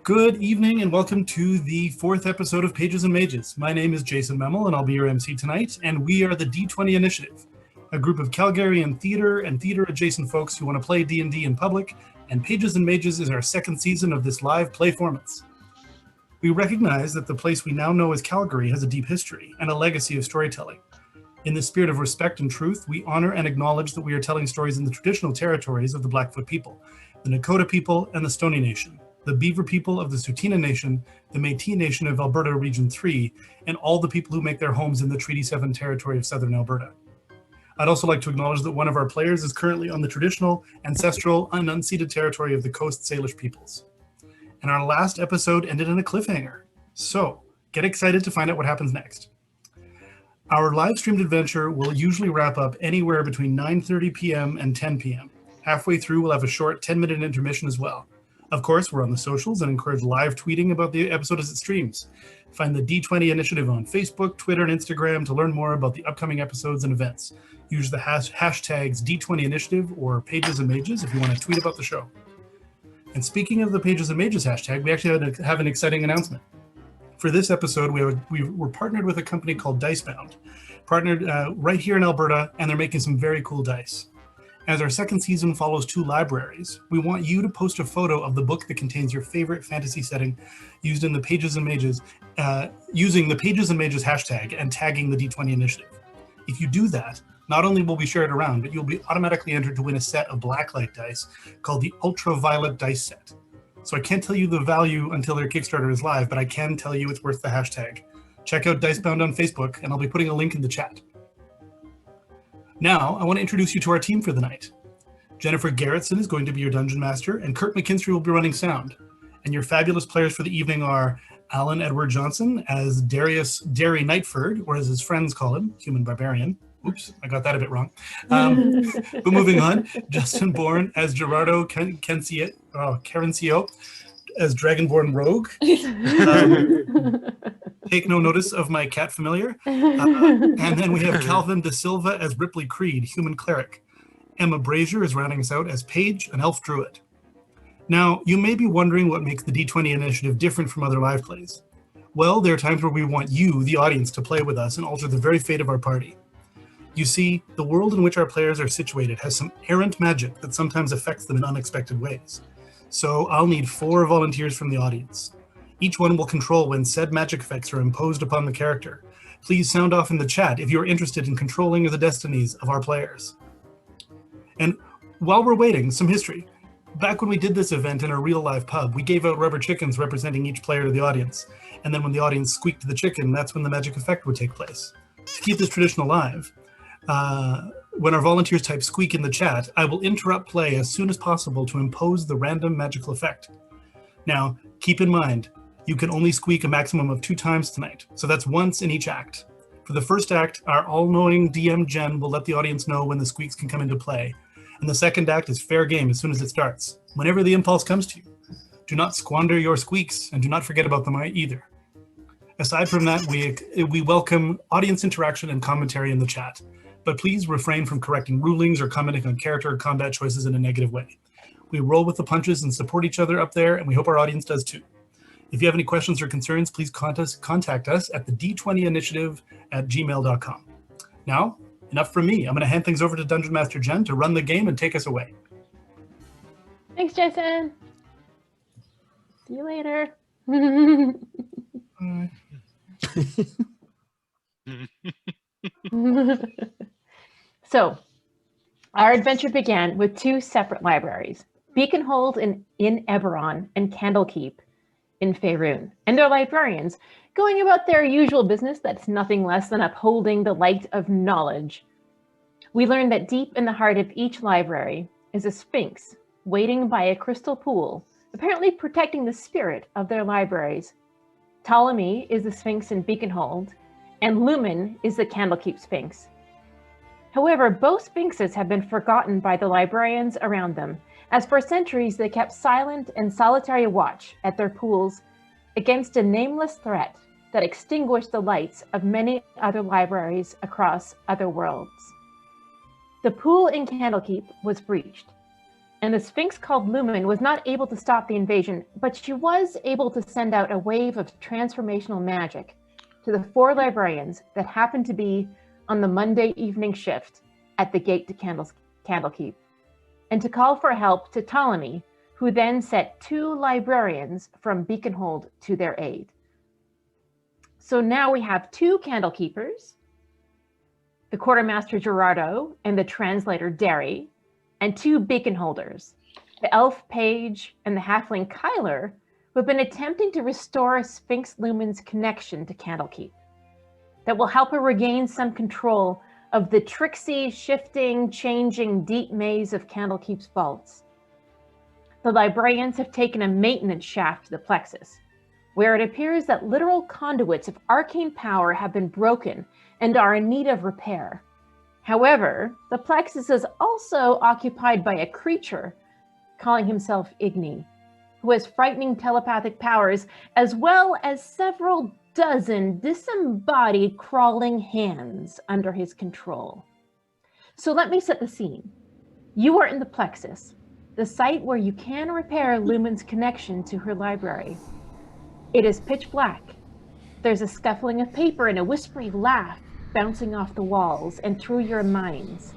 Good evening and welcome to the fourth episode of Pages and Mages. My name is Jason Mehmel and I'll be your MC tonight, and we are the D20 Initiative, a group of Calgarian theater and theater-adjacent folks who want to play D&D in public, and Pages and Mages is our second season of this live play-formance. We recognize that the place we now know as Calgary has a deep history and a legacy of storytelling. In the spirit of respect and truth, we honor and acknowledge that we are telling stories in the traditional territories of the Blackfoot people, the Nakota people, and the Stoney Nation, the Beaver people of the Tsuut'ina Nation, the Métis Nation of Alberta Region 3, and all the people who make their homes in the Treaty 7 territory of southern Alberta. I'd also like to acknowledge that one of our players is currently on the traditional, ancestral, and unceded territory of the Coast Salish peoples. And our last episode ended in a cliffhanger. So, get excited to find out what happens next. Our live-streamed adventure will usually wrap up anywhere between 9:30 p.m. and 10 p.m. Halfway through, we'll have a short 10-minute intermission as well. Of course, we're on the socials and encourage live tweeting about the episode as it streams. Find the D20 Initiative on Facebook, Twitter, and Instagram to learn more about the upcoming episodes and events. Use the hashtags D20 Initiative or Pages and Mages if you want to tweet about the show. And speaking of the Pages and Mages hashtag, we actually have an exciting announcement. For this episode, we're partnered with a company called Dicebound, partnered right here in Alberta, and they're making some very cool dice. As our second season follows two libraries, we want you to post a photo of the book that contains your favorite fantasy setting using the Pages and Mages hashtag and tagging the D20 Initiative. If you do that, not only will we share it around, but you'll be automatically entered to win a set of blacklight dice called the Ultraviolet Dice Set. So I can't tell you the value until their Kickstarter is live, but I can tell you it's worth the hashtag. Check out Dicebound on Facebook, and I'll be putting a link in the chat. Now, I want to introduce you to our team for the night. Jennifer Gerritsen is going to be your Dungeon Master, and Curt Mckinstry will be running sound. And your fabulous players for the evening are Alan Edward Johnson as Darius Derry Nightford, or as his friends call him, Human Barbarian. Oops, I got that a bit wrong. But moving on, Justin Bourne as Girrardo Karinseao as Dragonborn Rogue. Take no notice of my cat familiar. And then we have Calvin De Silva as Ripley Creed, Human Cleric. Emma Brazier is rounding us out as Paige, an Elf Druid. Now, you may be wondering what makes the D20 Initiative different from other live plays. Well, there are times where we want you, the audience, to play with us and alter the very fate of our party. You see, the world in which our players are situated has some errant magic that sometimes affects them in unexpected ways. So I'll need 4 volunteers from the audience. Each one will control when said magic effects are imposed upon the character. Please sound off in the chat if you're interested in controlling the destinies of our players. And while we're waiting, some history. Back when we did this event in a real live pub, we gave out rubber chickens representing each player to the audience. And then when the audience squeaked the chicken, that's when the magic effect would take place. To keep this tradition alive, when our volunteers type squeak in the chat, I will interrupt play as soon as possible to impose the random magical effect. Now, keep in mind, you can only squeak a maximum of 2 times tonight, so that's once in each act. For the first act, our all-knowing DM Jen will let the audience know when the squeaks can come into play, and the second act is fair game as soon as it starts, whenever the impulse comes to you. Do not squander your squeaks, and do not forget about them either. Aside from that, we welcome audience interaction and commentary in the chat, but please refrain from correcting rulings or commenting on character or combat choices in a negative way. We roll with the punches and support each other up there, and we hope our audience does too. If you have any questions or concerns, please contact us at the d20initiative@gmail.com. Now, enough from me. I'm going to hand things over to Dungeon Master Jen to run the game and take us away. Thanks, Jason. See you later. So, our adventure began with 2 separate libraries, Beaconhold in Eberron and Candlekeep in Faerun, and their librarians going about their usual business that's nothing less than upholding the light of knowledge. We learned that deep in the heart of each library is a sphinx waiting by a crystal pool, apparently protecting the spirit of their libraries. Ptolemy is the sphinx in Beaconhold, and Lumen is the Candlekeep sphinx. However, both sphinxes have been forgotten by the librarians around them, as for centuries they kept silent and solitary watch at their pools against a nameless threat that extinguished the lights of many other libraries across other worlds. The pool in Candlekeep was breached. and the Sphinx called Lumen was not able to stop the invasion, but she was able to send out a wave of transformational magic to the 4 librarians that happened to be on the Monday evening shift at the gate to Candlekeep, and to call for help to Ptolemy, who then set 2 librarians from Beaconhold to their aid. So now we have 2 Candlekeepers, the quartermaster Girrardo and the translator Derry, and 2 beacon holders, the elf page and the halfling Kyler, who have been attempting to restore Sphinx Lumen's connection to Candlekeep. That will help her regain some control of the tricksy, shifting, changing deep maze of Candlekeep's vaults. The librarians have taken a maintenance shaft to the Plexus, where it appears that literal conduits of arcane power have been broken and are in need of repair. However, the Plexus is also occupied by a creature calling himself Igni, who has frightening telepathic powers, as well as several dozen disembodied crawling hands under his control. So let me set the scene. You are in the Plexus, the site where you can repair Lumen's connection to her library. It is pitch black. There's a scuffling of paper and a whispery laugh bouncing off the walls and through your minds.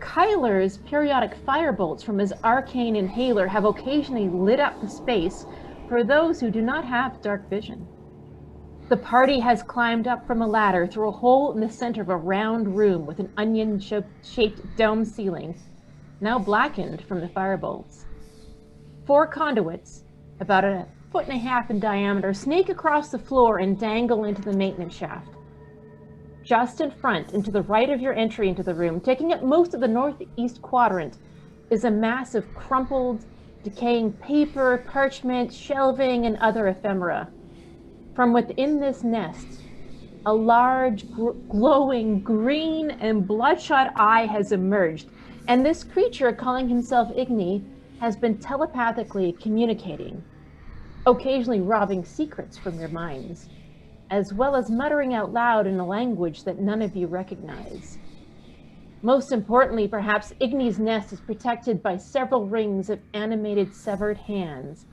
Kyler's periodic firebolts from his arcane inhaler have occasionally lit up the space for those who do not have dark vision. The party has climbed up from a ladder through a hole in the center of a round room with an onion-shaped dome ceiling, now blackened from the firebolts. 4 conduits, about 1.5 feet in diameter, snake across the floor and dangle into the maintenance shaft. Just in front, and to the right of your entry into the room, taking up most of the northeast quadrant, is a mass of crumpled, decaying paper, parchment, shelving, and other ephemera. From within this nest, a large, glowing green and bloodshot eye has emerged, and this creature, calling himself Igni, has been telepathically communicating, occasionally robbing secrets from your minds, as well as muttering out loud in a language that none of you recognize. Most importantly, perhaps, Igni's nest is protected by several rings of animated severed hands,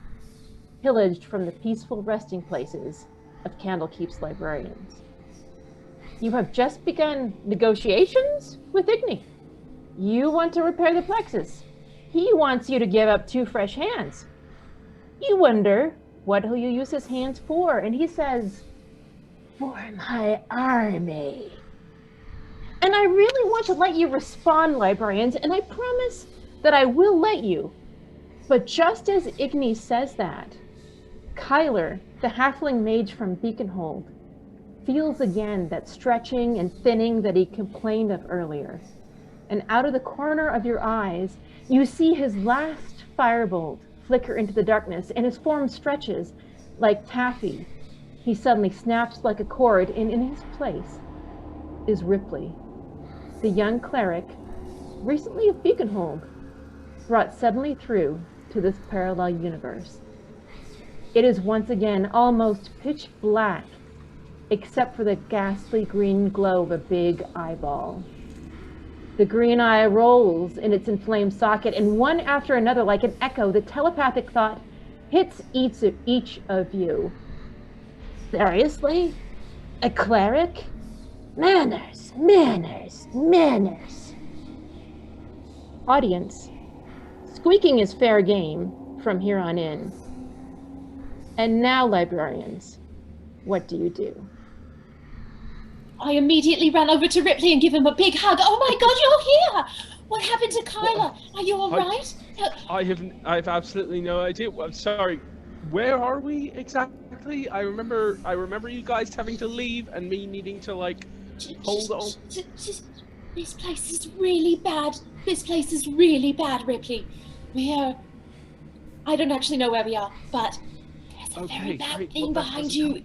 pillaged from the peaceful resting places of Candlekeep's librarians. You have just begun negotiations with Igni. You want to repair the Plexus. He wants you to give up 2 fresh hands. You wonder what will you use his hands for, and he says, "For my army." And I really want to let you respond, librarians, and I promise that I will let you. But just as Igni says that, Kyler, the halfling mage from Beaconhold, feels again that stretching and thinning that he complained of earlier. And out of the corner of your eyes, you see his last firebolt flicker into the darkness, and his form stretches like taffy. He suddenly snaps like a cord, and in his place is Ripley, the young cleric, recently of Beaconhold, brought suddenly through to this parallel universe. It is once again almost pitch black, except for the ghastly green glow of a big eyeball. The green eye rolls in its inflamed socket, and one after another, like an echo, the telepathic thought hits each of you. Seriously? A cleric? Manners, manners, manners. Audience, squeaking is fair game from here on in. And now, librarians, what do you do? I immediately ran over to Ripley and give him a big hug. Oh my God, you're here! What happened to Kyler? Are you all right? I have absolutely no idea. I'm sorry. Where are we exactly? I remember you guys having to leave and me needing to like hold on. This place is really bad. This place is really bad, Ripley. I don't actually know where we are, but there's a very bad thing behind you.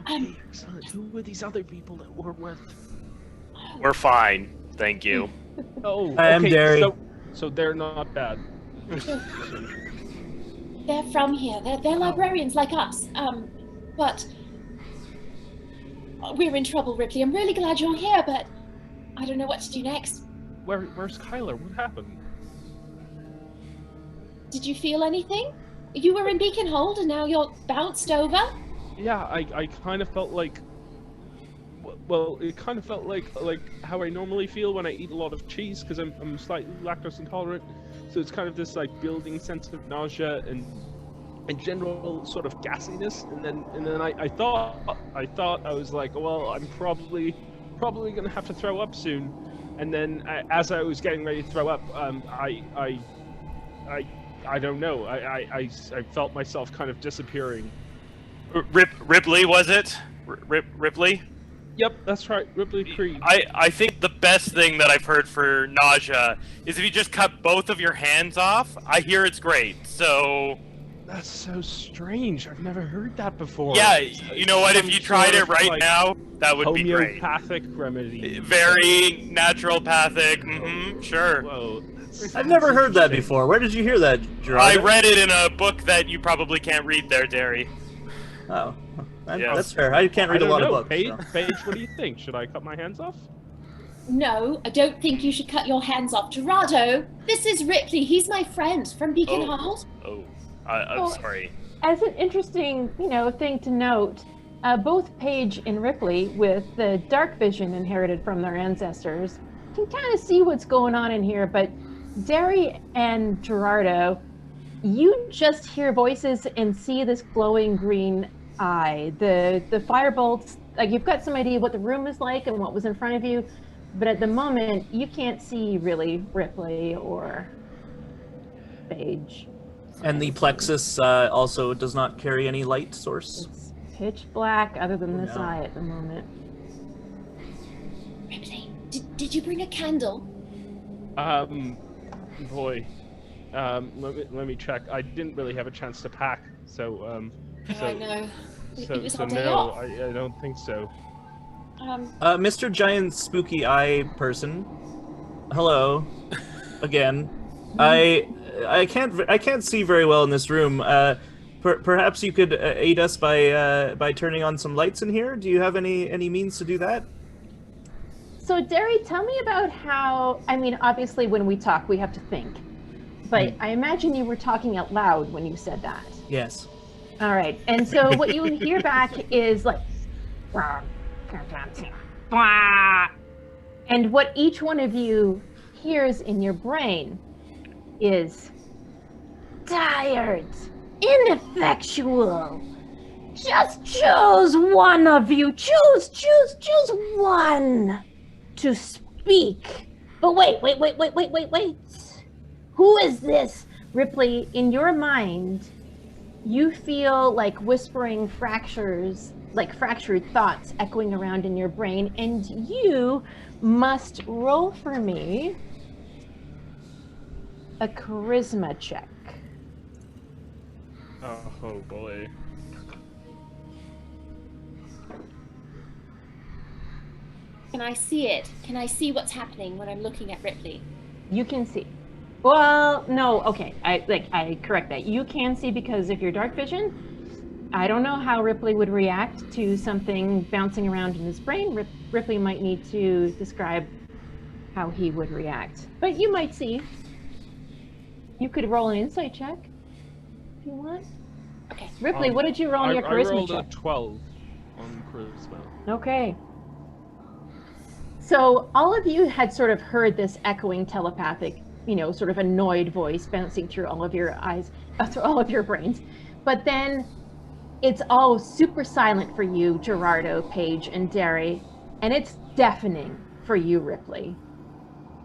Okay, excellent. Who were these other people that we're with? We're fine, thank you. Oh, I am Derry. So they're not bad. They're from here. They're librarians like us. But we're in trouble, Ripley. I'm really glad you're here, but I don't know what to do next. Where's Kyler? What happened? Did you feel anything? You were in Beaconhold and now you're bounced over? Yeah, I kind of felt like... Well, it kind of felt like how I normally feel when I eat a lot of cheese, because I'm slightly lactose intolerant. So it's kind of this like building sense of nausea and general sort of gassiness. And then I thought I was like, well, I'm probably gonna have to throw up soon. And then as I was getting ready to throw up, I don't know. I felt myself kind of disappearing. Ripley, was it? Ripley? Yep, that's right, Ripley Creed. I think the best thing that I've heard for nausea is if you just cut both of your hands off. I hear it's great, so... That's so strange. I've never heard that before. Yeah, you know what? If you tried it right now, that would be great. Homeopathic remedy. Very naturopathic, sure. Whoa. I've never heard that before. Where did you hear that, Girrardo? I read it in a book that you probably can't read there, Derry. Oh, Yeah. that's fair. I can't read a lot of books. Paige, so. Paige, what do you think? Should I cut my hands off? No, I don't think you should cut your hands off. Girrardo, this is Ripley. He's my friend from Beaconhold. I'm sorry. As an interesting, thing to note, both Paige and Ripley, with the dark vision inherited from their ancestors, can kind of see what's going on in here. But Derry and Girrardo, you just hear voices and see this glowing green eye. The firebolts, like you've got some idea what the room is like and what was in front of you, but at the moment you can't see really Ripley or Paige. And the Plexus also does not carry any light source? It's pitch black other than this eye at the moment. Ripley, did you bring a candle? Boy. Let me check. I didn't really have a chance to pack, so I know. So, It was so our day no, off. I don't think so. Mr. Giant Spooky Eye Person. Hello. Again. I can't see very well in this room. Perhaps you could aid us by turning on some lights in here? Do you have any means to do that? So Derry, tell me about how, obviously when we talk we have to think, but I imagine you were talking out loud when you said that. Yes. All right, and so what you hear back is like, and what each one of you hears in your brain is tired, ineffectual. Just choose one of you. Choose one to speak. But wait. Who is this? Ripley, in your mind, you feel like whispering fractures, like fractured thoughts echoing around in your brain, and you must roll for me a charisma check. Oh boy. Can I see it? Can I see what's happening when I'm looking at Ripley? You can see. Well, no, okay. I correct that. You can see because of your dark vision. I don't know how Ripley would react to something bouncing around in his brain. Ripley might need to describe how he would react. But you might see. You could roll an insight check if you want. Okay. Ripley, what did you roll on your charisma I rolled check? a 12 on charisma. Okay. So all of you had sort of heard this echoing telepathic, sort of annoyed voice bouncing through all of your eyes, through all of your brains. But then it's all super silent for you, Girrardo, Paige, and Derry, and it's deafening for you, Ripley.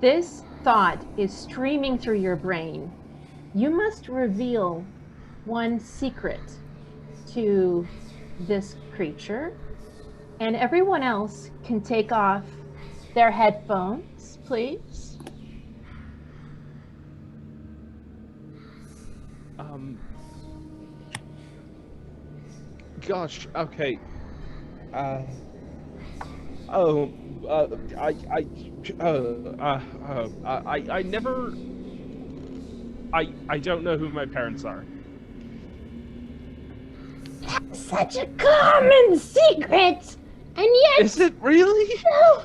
This thought is streaming through your brain. You must reveal one secret to this creature, and everyone else can take off their headphones, please. Gosh, okay. I never... I don't know who my parents are. Such a common secret! And yet... Is it really? No!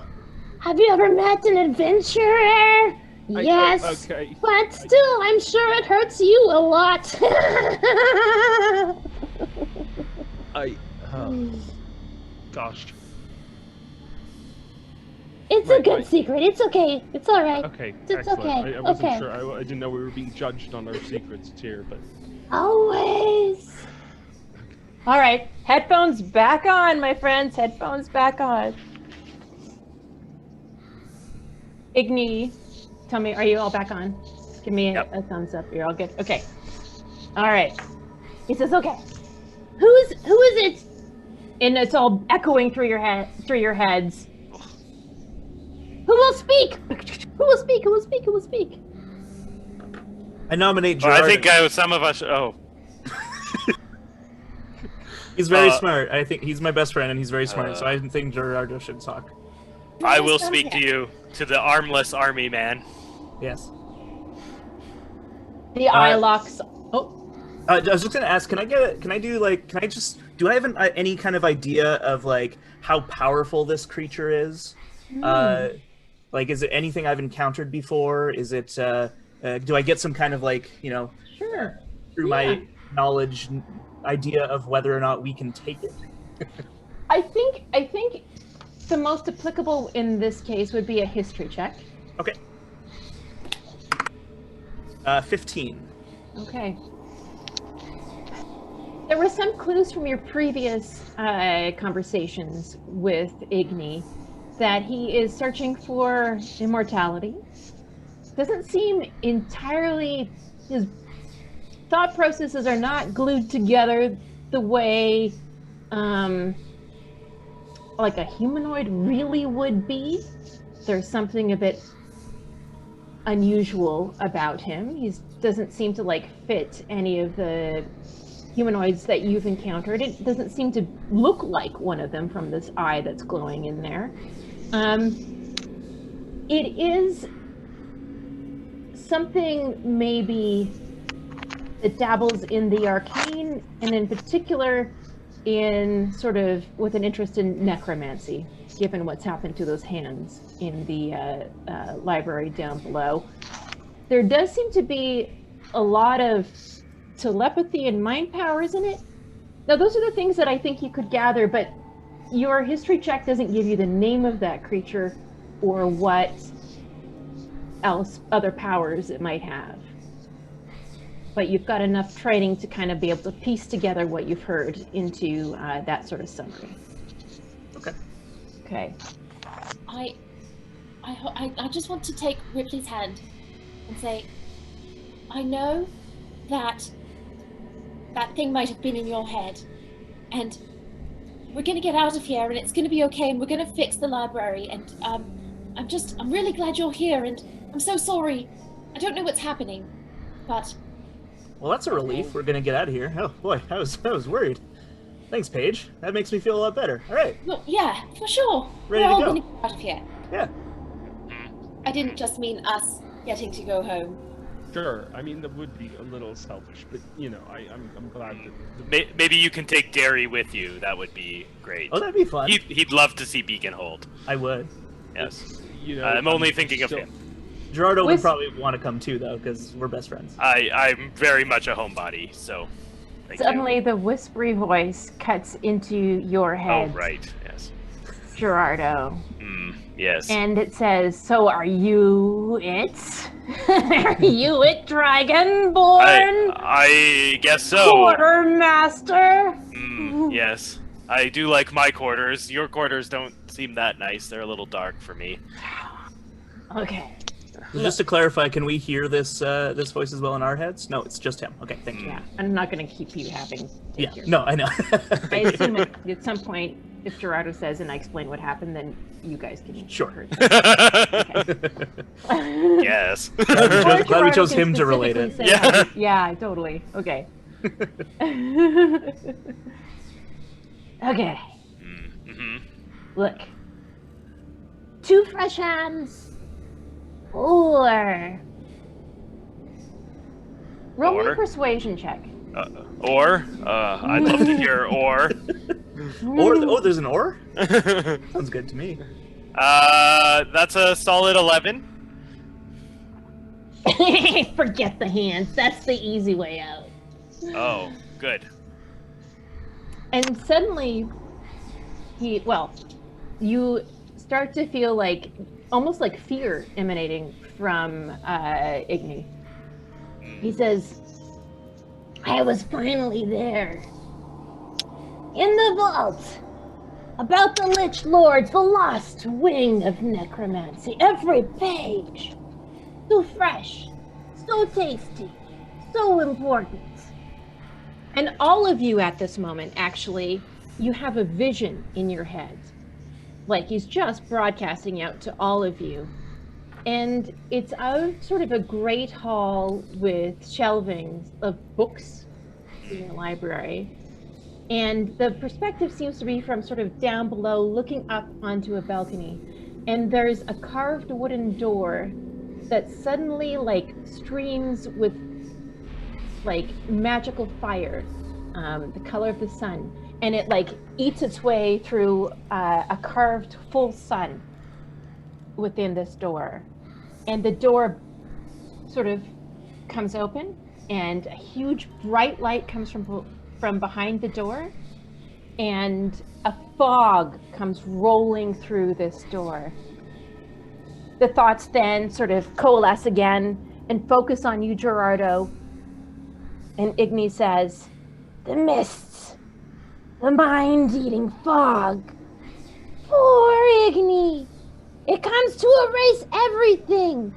Have you ever met an adventurer Yes, okay. but still, I'm sure it hurts you a lot. Gosh. It's a good secret. It's okay. It's all right. Okay, It's excellent. okay. I wasn't Okay. sure. I didn't know we were being judged on our secrets here, but... Always. All right, headphones back on, my friends. Headphones back on. Igni, tell me, are you all back on? Give me a thumbs up. You're all good. Okay. All right. He says, "Okay. Who is it?" And it's all echoing through your heads. Who will speak? Who will speak? Who will speak? Who will speak? I nominate Girrardo. Well, I think some of us. Oh. He's very smart. I think he's my best friend, and he's very smart. So I think Girrardo should talk. I will speak to you, to the armless army man. Yes. The eye locks. Oh. I was just gonna ask. Do I have any kind of idea of like how powerful this creature is? Like, is it anything I've encountered before? Is it? Do I get some kind of like Sure. through my knowledge idea of whether or not we can take it? I think the most applicable in this case would be a history check. Okay. 15. Okay. There were some clues from your previous conversations with Igni that he is searching for immortality. Doesn't seem entirely, his thought processes are not glued together the way like a humanoid really would be. There's something a bit unusual about him. He doesn't seem to like fit any of the humanoids that you've encountered. It doesn't seem to look like one of them from this eye that's glowing in there. It is something maybe that dabbles in the arcane, and in particular in sort of with an interest in necromancy, given what's happened to those hands in the library down below. There does seem to be a lot of telepathy and mind powers in it. Now, those are the things that I think you could gather, but your history check doesn't give you the name of that creature or what else, other powers it might have. But you've got enough training to kind of be able to piece together what you've heard into that sort of summary. Okay. Okay. I just want to take Ripley's hand and say, I know that thing might have been in your head, and we're going to get out of here, and it's going to be okay, and we're going to fix the library, and I'm really glad you're here, and I'm so sorry. I don't know what's happening, but... Well, that's a relief. We're going to get out of here. Oh, boy, I was worried. Thanks, Paige. That makes me feel a lot better. All right. Well, yeah, for sure. Ready we're to all go. going to get out of here. Yeah. I didn't just mean us getting to go home. Sure. I mean, that would be a little selfish, but I'm glad that. Maybe you can take Derry with you. That would be great. Oh, that'd be fun. He'd love to see Beaconhold. I would. Yes. I'm only thinking of him. Girrardo would probably want to come too, though, because we're best friends. I'm very much a homebody, so. Suddenly, the whispery voice cuts into your head. Oh, right. Yes. Gerrardo. Yes. And it says, "So are you it? Are you it, Dragonborn? I guess so. Quartermaster?" Yes. I do like my quarters. Your quarters don't seem that nice. They're a little dark for me. Okay. Just to clarify, can we hear this voice as well in our heads? No, it's just him. Okay, thank you. Yeah, I'm not going to keep you having. No, I know. I assume at some point, if Girrardo says and I explain what happened, then you guys can. Sure. Yes. Glad we chose him to relate it. Yeah. Yeah, totally. Okay. Okay. Look. 2 fresh hands. Or roll me a persuasion check. I'd love to hear or. There's an or? Sounds good to me. That's a solid 11. Forget the hands. That's the easy way out. Oh, good. And suddenly, you start to feel like, almost like fear emanating from Igni. He says, I was finally there. In the vault. About the Lich Lords, the lost wing of necromancy. Every page. So fresh, so tasty, so important. And all of you at this moment, actually, you have a vision in your head. Like he's just broadcasting out to all of you. And it's out sort of a great hall with shelving of books in the library. And the perspective seems to be from sort of down below, looking up onto a balcony. And there's a carved wooden door that suddenly like streams with like magical fire, the color of the sun. And it like eats its way through a carved full sun within this door. And the door sort of comes open and a huge bright light comes from behind the door, and a fog comes rolling through this door. The thoughts then sort of coalesce again and focus on you, Girrardo. And Igni says, the mists, the mind-eating fog. Poor Igni. It comes to erase everything.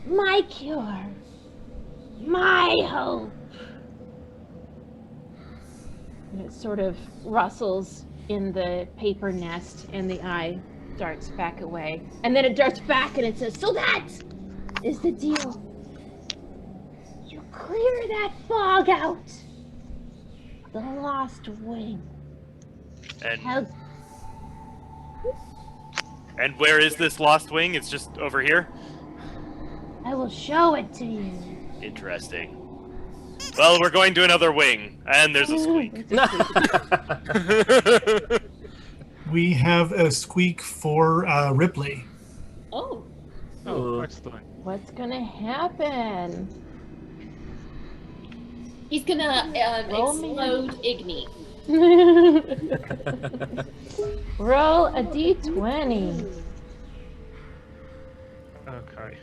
My cure. My hope. And it sort of rustles in the paper nest, and the eye darts back away. And then it darts back and it says, so that is the deal. You clear that fog out. The lost wing. And where is this lost wing? It's just over here? I will show it to you. Interesting. Well, we're going to another wing, and there's a squeak. We have a squeak for Ripley. Oh. Oh, excellent. What's gonna happen? He's gonna explode Igni. Roll a d20. Okay.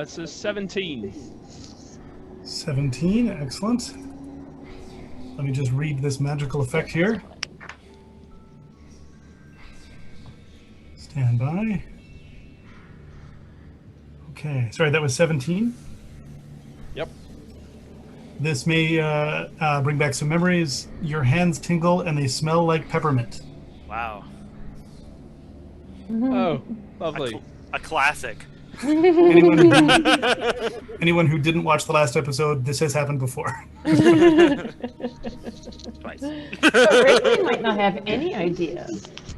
So 17. 17, excellent. Let me just read this magical effect here. Stand by. Okay, sorry, that was 17? Yep. This may bring back some memories. Your hands tingle and they smell like peppermint. Wow. Oh, lovely. A classic. Anyone who didn't watch the last episode, this has happened before. Twice. But Ripley might not have any idea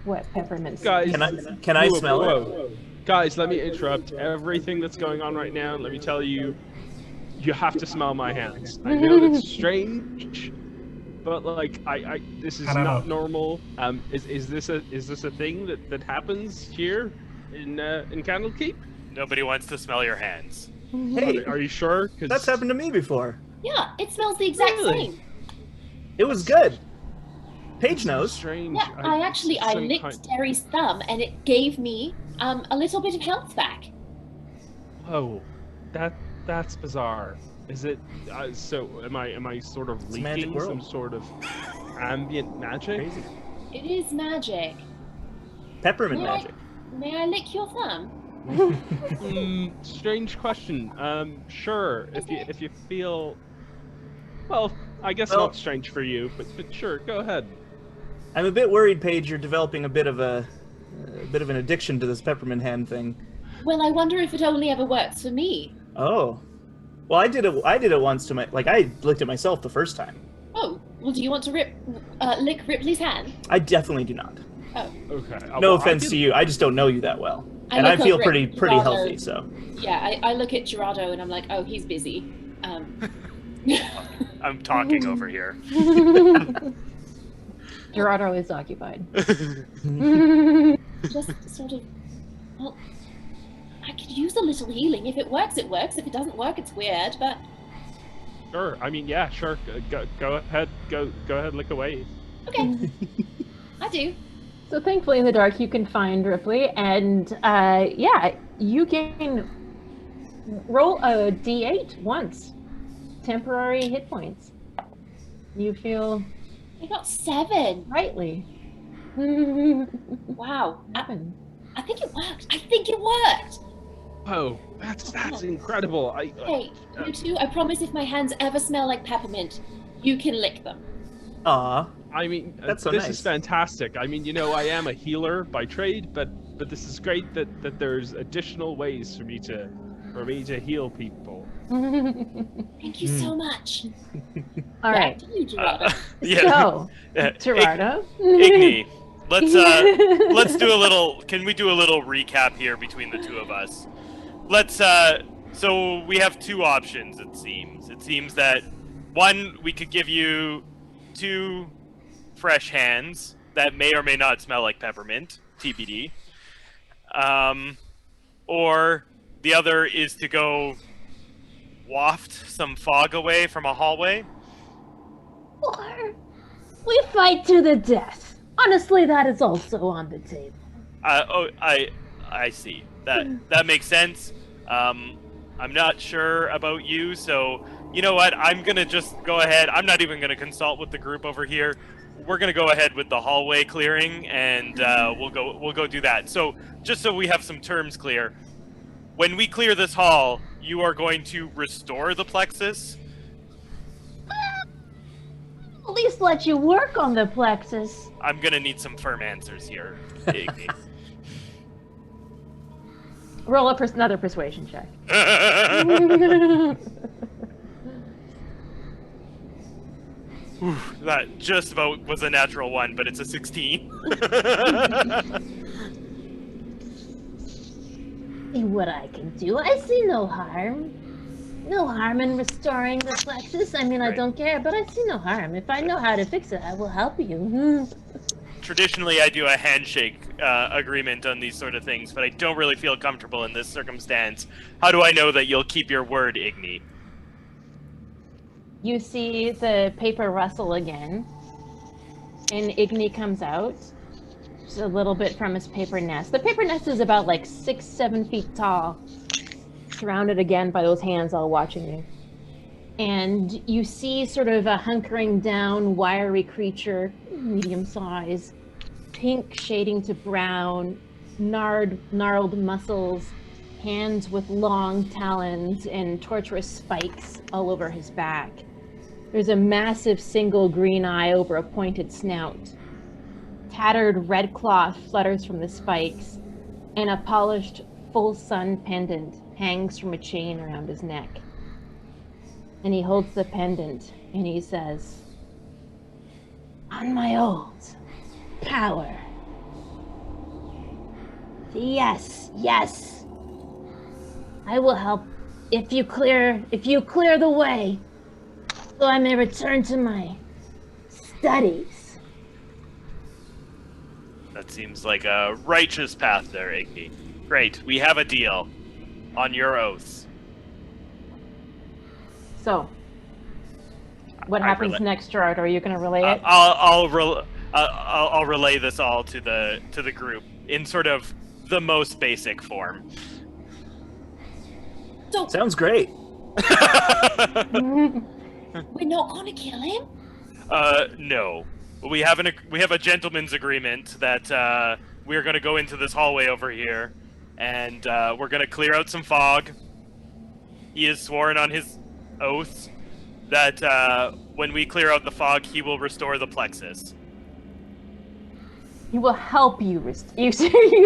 what peppermint Guys, Can I smell it? Guys, let me interrupt everything that's going on right now. Let me tell you, you have to smell my hands. I know that's strange, but like, this is not normal. Is this a thing that happens here in Candlekeep? Nobody wants to smell your hands. Hey, Are you sure? 'Cause that's happened to me before. Yeah, it smells the exact Really? same. It was good. Paige knows. strange. Yeah, I licked Derry's thumb and it gave me a little bit of health back. Oh, that's bizarre. Is it? So am I sort of It's a magic leaking world. some sort of ambient magic? Crazy. It is magic. Peppermint May magic. May I lick your thumb? Strange question. Sure. If you feel, well, I guess Well- not strange for you, but sure, go ahead. I'm a bit worried, Paige. You're developing a bit of an addiction to this peppermint hand thing. Well, I wonder if it only ever works for me. Oh, well, I did it once to I licked it myself the first time. Oh, well, do you want to lick Ripley's hand? I definitely do not. Oh, Okay. No offense to you, I just don't know you that well, and I look feel over pretty at Girrardo. healthy. So Yeah, I look at Girrardo and I'm like, oh, he's busy. I'm talking over here. Girrardo is occupied. Just sort of, well, use a little healing. If it works, it works. If it doesn't work, it's weird, but... Sure, I mean, yeah, sure. Go ahead, go ahead, lick away. Okay. I do. So thankfully in the dark you can find Ripley, and yeah, you can roll a d8 once. Temporary hit points. You feel... I got 7. rightly. Wow. I think it worked. I think it worked. Oh, that's incredible. Hey, you two, I promise if my hands ever smell like peppermint, you can lick them. Aw. I mean, That's so this nice. is fantastic. I mean, I am a healer by trade, but this is great that there's additional ways for me to heal people. Thank you so much. All right. Back to you, Girrardo. So, Girrardo. Igni, let's do a little. Can we do a little recap here between the two of us? Let's. So we have 2 options. It seems. It seems that one, we could give you 2 fresh hands that may or may not smell like peppermint, TBD. Or the other is to go waft some fog away from a hallway. Or we fight to the death. Honestly, that is also on the table. I see. That makes sense. I'm not sure about you, so you know what? I'm gonna just go ahead. I'm not even gonna consult with the group over here. We're gonna go ahead with the hallway clearing, and we'll go do that. So just so we have some terms clear, when we clear this hall, you are going to restore the Plexus. At least let you work on the Plexus. I'm gonna need some firm answers here, Igni. Roll another persuasion check. That just about was a natural 1, but it's a 16. See what I can do. I see no harm. No harm in restoring the Plexus. I mean, I Right. don't care, but I see no harm. If I know how to fix it, I will help you. Traditionally, I do a handshake agreement on these sort of things, but I don't really feel comfortable in this circumstance. How do I know that you'll keep your word, Igni? You see the paper rustle again, and Igni comes out just a little bit from his paper nest. The paper nest is about like 6-7 feet tall, surrounded again by those hands all watching you. And you see sort of a hunkering down, wiry creature, medium size, pink shading to brown, gnarled muscles, hands with long talons and tortuous spikes all over his back. There's a massive single green eye over a pointed snout. Tattered red cloth flutters from the spikes, and a polished full sun pendant hangs from a chain around his neck. And he holds the pendant and he says, "On my oath, power. Yes, yes. I will help if you clear the way, so I may return to my studies." That seems like a righteous path there, Igni. Great, we have a deal. On your oaths. So, what happens next, Gerrard? Are you going to relay it? I'll relay this all to the group in sort of the most basic form. So, Sounds great. we're not gonna kill him? No. We have a gentleman's agreement that we're going to go into this hallway over here, and we're going to clear out some fog. He has sworn on his oath that when we clear out the fog, he will restore the Plexus. He will help you. You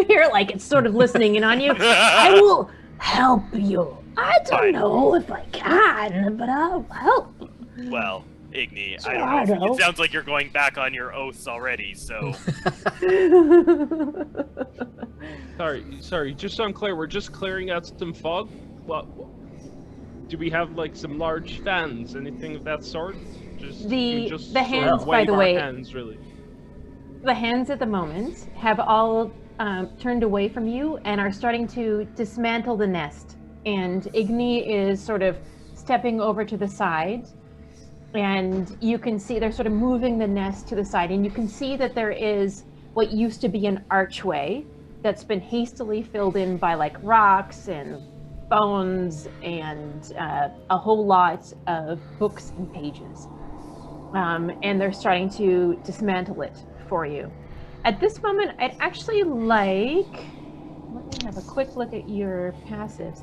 hear like it's sort of listening in on you. I will help you. I don't Fine. know if I can, but I'll help. Well, Igni, I don't know. Girrardo. It sounds like you're going back on your oaths already, so... Sorry, just so I'm clear, we're just clearing out some fog? What? Do we have, like, some large fans, anything of that sort? The just hands, sort of by wave the our way, hands, really. the hands at the moment have all turned away from you and are starting to dismantle the nest. And Igni is sort of stepping over to the side, and you can see they're sort of moving the nest to the side, and you can see that there is what used to be an archway that's been hastily filled in by like rocks and bones and a whole lot of books and pages. And they're starting to dismantle it for you. At this moment, I'd actually like, let me have a quick look at your passives.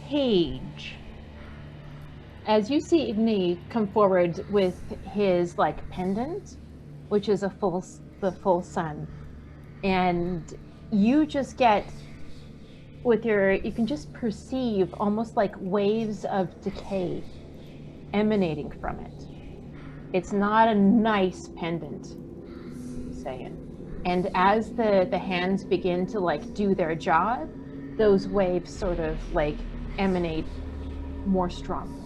Paige. As you see Igni come forward with his like pendant, which is the full sun, and you just get you can just perceive almost like waves of decay emanating from it. It's not a nice pendant, saying. And as the hands begin to like do their job, those waves sort of like emanate more strongly.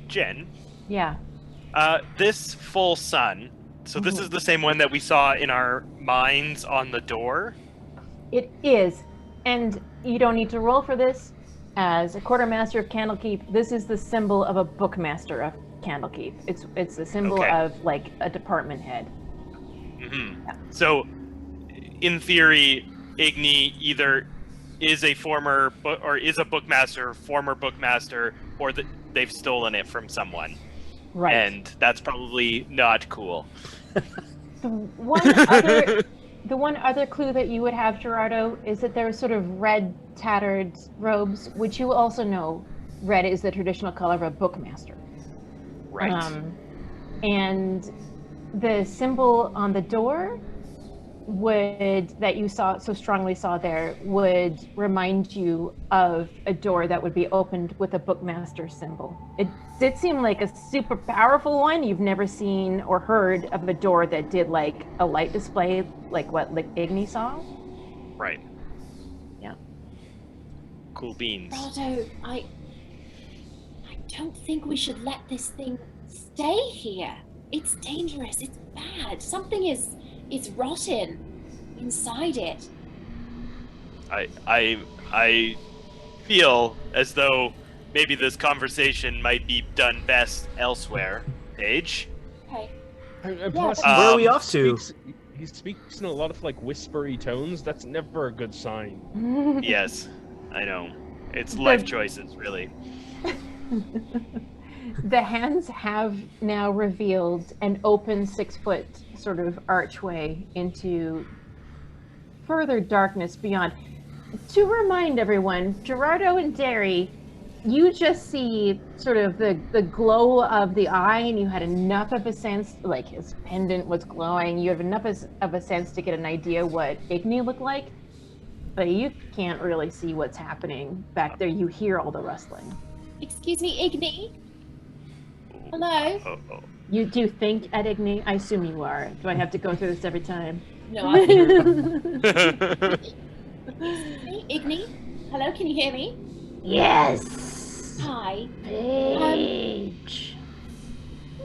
Jen? Yeah. This full sun, so this is the same one that we saw in our minds on the door? It is. And you don't need to roll for this. As a quartermaster of Candlekeep, this is the symbol of a bookmaster of Candlekeep. It's the symbol of like a department head. Mm-hmm. Yeah. So, in theory, Igni either is a former former bookmaster, or they've stolen it from someone. Right. And that's probably not cool. The one other clue that you would have, Girrardo, is that there are sort of red tattered robes, which you also know red is the traditional color of a bookmaster. Right. And the symbol on the door that you so strongly saw there would remind you of a door that would be opened with a bookmaster symbol. It did seem like a super powerful one. You've never seen or heard of a door that did like a light display like what Igni saw. Right. Yeah. Cool beans. Girrardo, I don't think we should let this thing stay here. It's dangerous. It's bad. Something is rotten inside it. I feel as though maybe this conversation might be done best elsewhere. Paige? Okay. And plus, Where are we off to? He speaks in a lot of like whispery tones. That's never a good sign. Yes, I know. It's life choices, really. The hands have now revealed an open 6-foot sort of archway into further darkness beyond. To remind everyone, Girrardo and Derry, you just see sort of the glow of the eye, and you had enough of a sense, like his pendant was glowing, you have enough of a sense to get an idea what Igni looked like, but you can't really see what's happening back there. You hear all the rustling. Excuse me, Igni? Hello? You do think at Igni? I assume you are. Do I have to go through this every time? No, I think... Igni? Hello, can you hear me? Yes! Hi. Paige.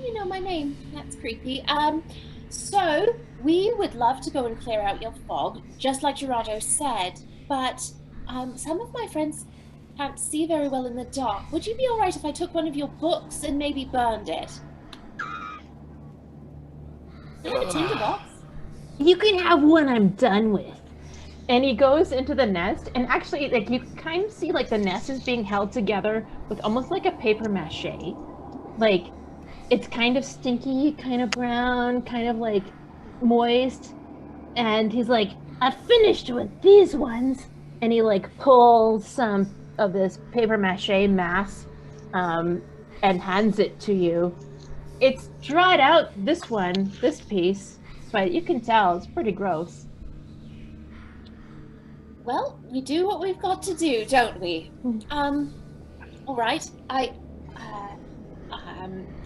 You know my name. That's creepy. So, we would love to go and clear out your fog, just like Girrardo said, but some of my friends can't see very well in the dark. Would you be alright if I took one of your books and maybe burned it? I have a tinderbox. You can have one I'm done with. And he goes into the nest, and actually, like, you kind of see, like, the nest is being held together with almost like a paper mache. Like, it's kind of stinky, kind of brown, kind of, like, moist. And he's like, I finished with these ones. And he, like, pulls some of this paper mache mass and hands it to you. It's dried out, this piece, but you can tell it's pretty gross. Well, we do what we've got to do, don't we? All right. Does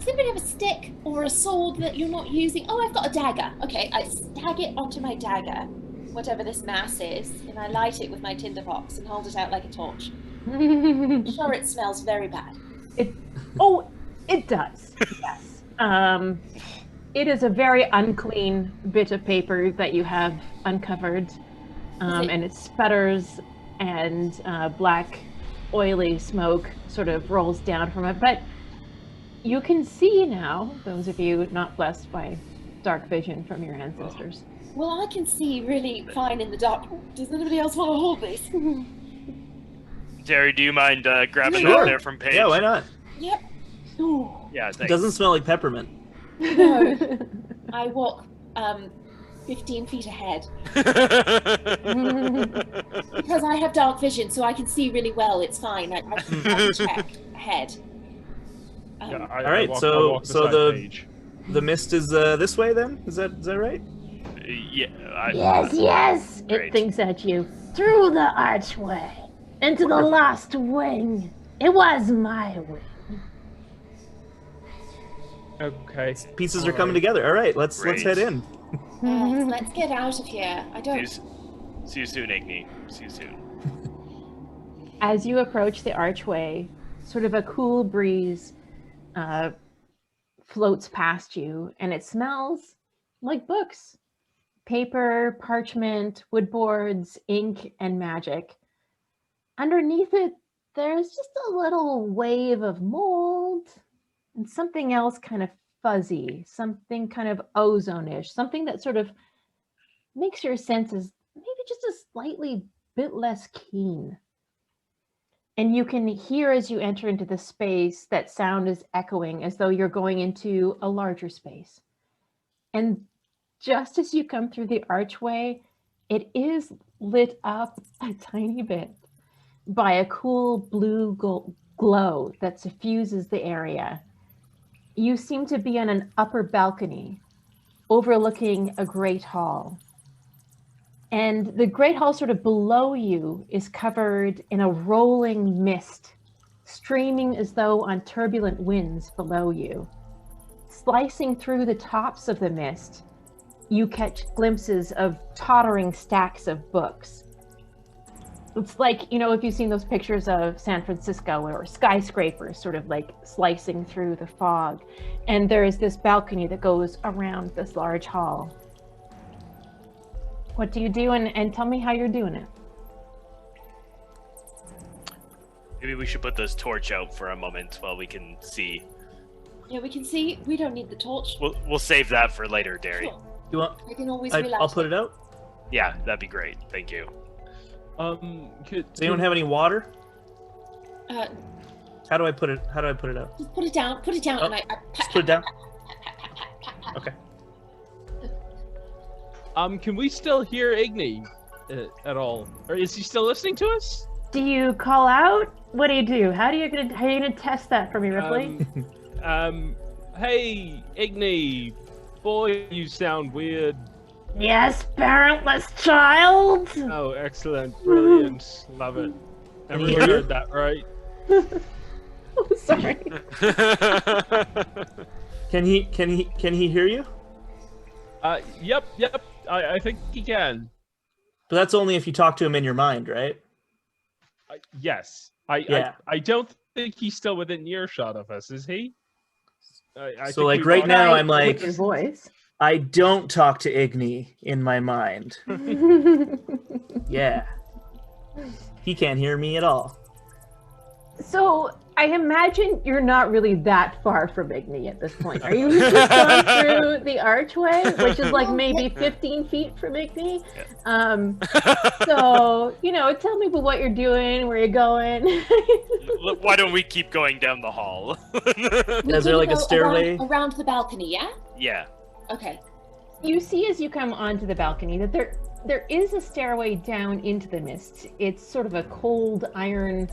anybody have a stick or a sword that you're not using? Oh, I've got a dagger. Okay, I tag it onto my dagger, whatever this mass is, and I light it with my tinderbox and hold it out like a torch. I'm sure it smells very bad. It does. Yes. It is a very unclean bit of paper that you have uncovered, and it sputters, and black, oily smoke sort of rolls down from it. But you can see now, those of you not blessed by dark vision from your ancestors. Well, I can see really fine in the dark. Does anybody else want to hold this? Derry, do you mind grabbing Sure. that there from Paige? Yeah, why not? Yep. Ooh. Yeah, It thanks. doesn't smell like peppermint. No. I walk 15 feet ahead. Because I have dark vision, so I can see really well. It's fine. I can check ahead. Yeah, All right, I so walk beside Paige. the mist is this way then? Is that right? Yeah. Yes, Great. it thinks at you. Through the archway, into the lost wing. It was my wing. Okay. Pieces are coming together. All right, let's Great. head in. Yes, let's get out of here. I don't. See you soon, Igni. See you soon. As you approach the archway, sort of a cool breeze floats past you, and it smells like books. Paper, parchment, wood boards, ink, and magic. Underneath it, there's just a little wave of mold and something else kind of fuzzy, something kind of ozone-ish, something that sort of makes your senses maybe just a slightly bit less keen. And you can hear as you enter into the space that sound is echoing as though you're going into a larger space. And just as you come through the archway, it is lit up a tiny bit by a cool blue glow that suffuses the area. You seem to be on an upper balcony overlooking a great hall. And the great hall sort of below you is covered in a rolling mist, streaming as though on turbulent winds below you. Slicing through the tops of the mist, you catch glimpses of tottering stacks of books. It's like, you know, if you've seen those pictures of San Francisco or skyscrapers sort of like slicing through the fog. And there is this balcony that goes around this large hall. What do you do? And tell me how you're doing it. Maybe we should put this torch out for a moment while we can see. Yeah, we can see. We don't need the torch. We'll save that for later, Derry. Sure. You want? I can always relax. I'll put it out. Yeah, that'd be great. Thank you. Does anyone have any water? Uh, How do I put it? How do I put it out? just put it down. Put it down, Oh, and I Just put it down. Okay. Can we still hear Igni at all, or is he still listening to us? Do you call out? What do? How are you gonna test that for me, Ripley? Hey, Igni, boy, you sound weird. Yes, parentless child. Oh, excellent, brilliant, love it. Can Everyone you hear heard that, right? Oh, sorry. Can he hear you? Yep. I think he can. But that's only if you talk to him in your mind, right? Yes. Yeah. I don't think he's still within earshot of us, is he? I So, think like, we right lost- now, I'm With like, your voice. I don't talk to Igni in my mind. Yeah. He can't hear me at all. So I imagine you're not really that far from Igni at this point. Are you just going through the archway, which is like maybe 15 feet from Igni? So, you know, tell me about what you're doing, where you're going. Why don't we keep going down the hall? Is there like a Go stairway? around the balcony? Yeah. Yeah. Okay. You see as you come onto the balcony that there is a stairway down into the mist. It's sort of a cold iron,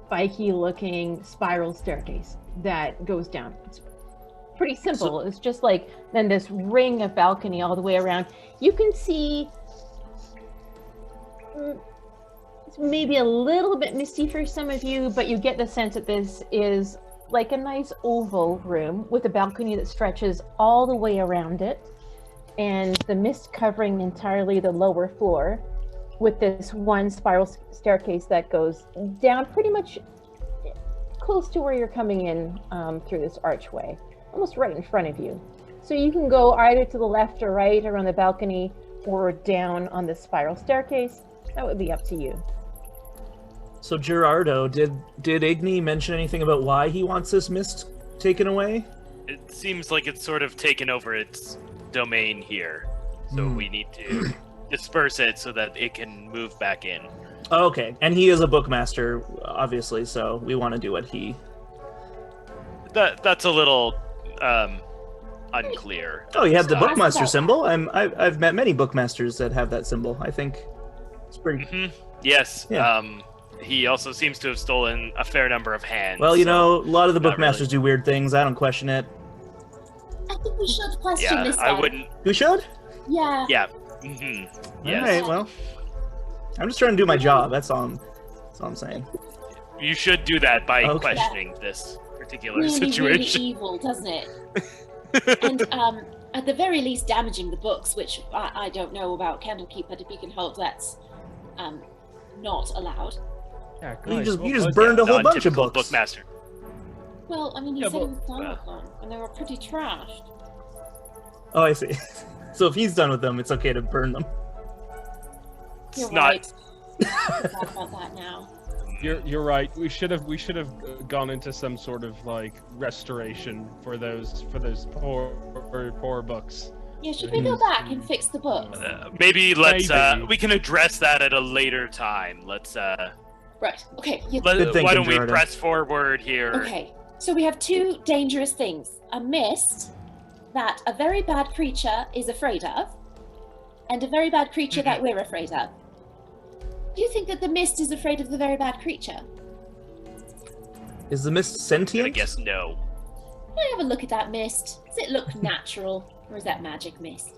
spiky looking spiral staircase that goes down. It's pretty simple. It's just like then this ring of balcony all the way around. You can see it's maybe a little bit misty for some of you, but you get the sense that this is like a nice oval room with a balcony that stretches all the way around it, and the mist covering entirely the lower floor, with this one spiral staircase that goes down pretty much close to where you're coming in through this archway. almost right in front of you. So you can go either to the left or right around the balcony or down on the spiral staircase. That would be up to you. So Girrardo, did Igni mention anything about why he wants this mist taken away? It seems like it's sort of taken over its domain here. So we need to disperse it so that it can move back in. Oh, okay, and he is a bookmaster, obviously, so we want to do what he... That's a little unclear. Oh, you have the bookmaster symbol? I've met many bookmasters that have that symbol. I think it's pretty... Yes, Yeah. He also seems to have stolen a fair number of hands. Well, you know, a lot of the not bookmasters do weird things. I don't question it. I think we should question this I one. wouldn't. You should? Yeah. Yeah. Yes. All right, well, I'm just trying to do my job. That's all I'm saying. You should do that by Okay. questioning this particular Really, really situation. evil, doesn't it? And at the very least, damaging the books, which I don't know about Candlekeep and Beaconhold. That's not allowed. Yeah, You guys, just burned a whole bunch of Non-typical books. Bookmaster. Well, I mean, you Yeah, said but- he was done with them, and they were pretty trashed. Oh, I see. So if he's done with them, it's okay to burn them. You're It's not- right. I forgot about that now. You're right. We should have gone into some sort of like restoration for those poor books. Yeah, should we go back and fix the books? Maybe let's. Maybe. We can address that at a later time. Let's. Right. Okay. Yeah. Good thinking, Why don't we Girrardo. press forward here? Okay. So we have two dangerous things: a mist that a very bad creature is afraid of, and a very bad creature that we're afraid of. Do you think that the mist is afraid of the very bad creature? Is the mist I sentient? guess no. Can I have a look at that mist? Does it look natural, or is that magic mist?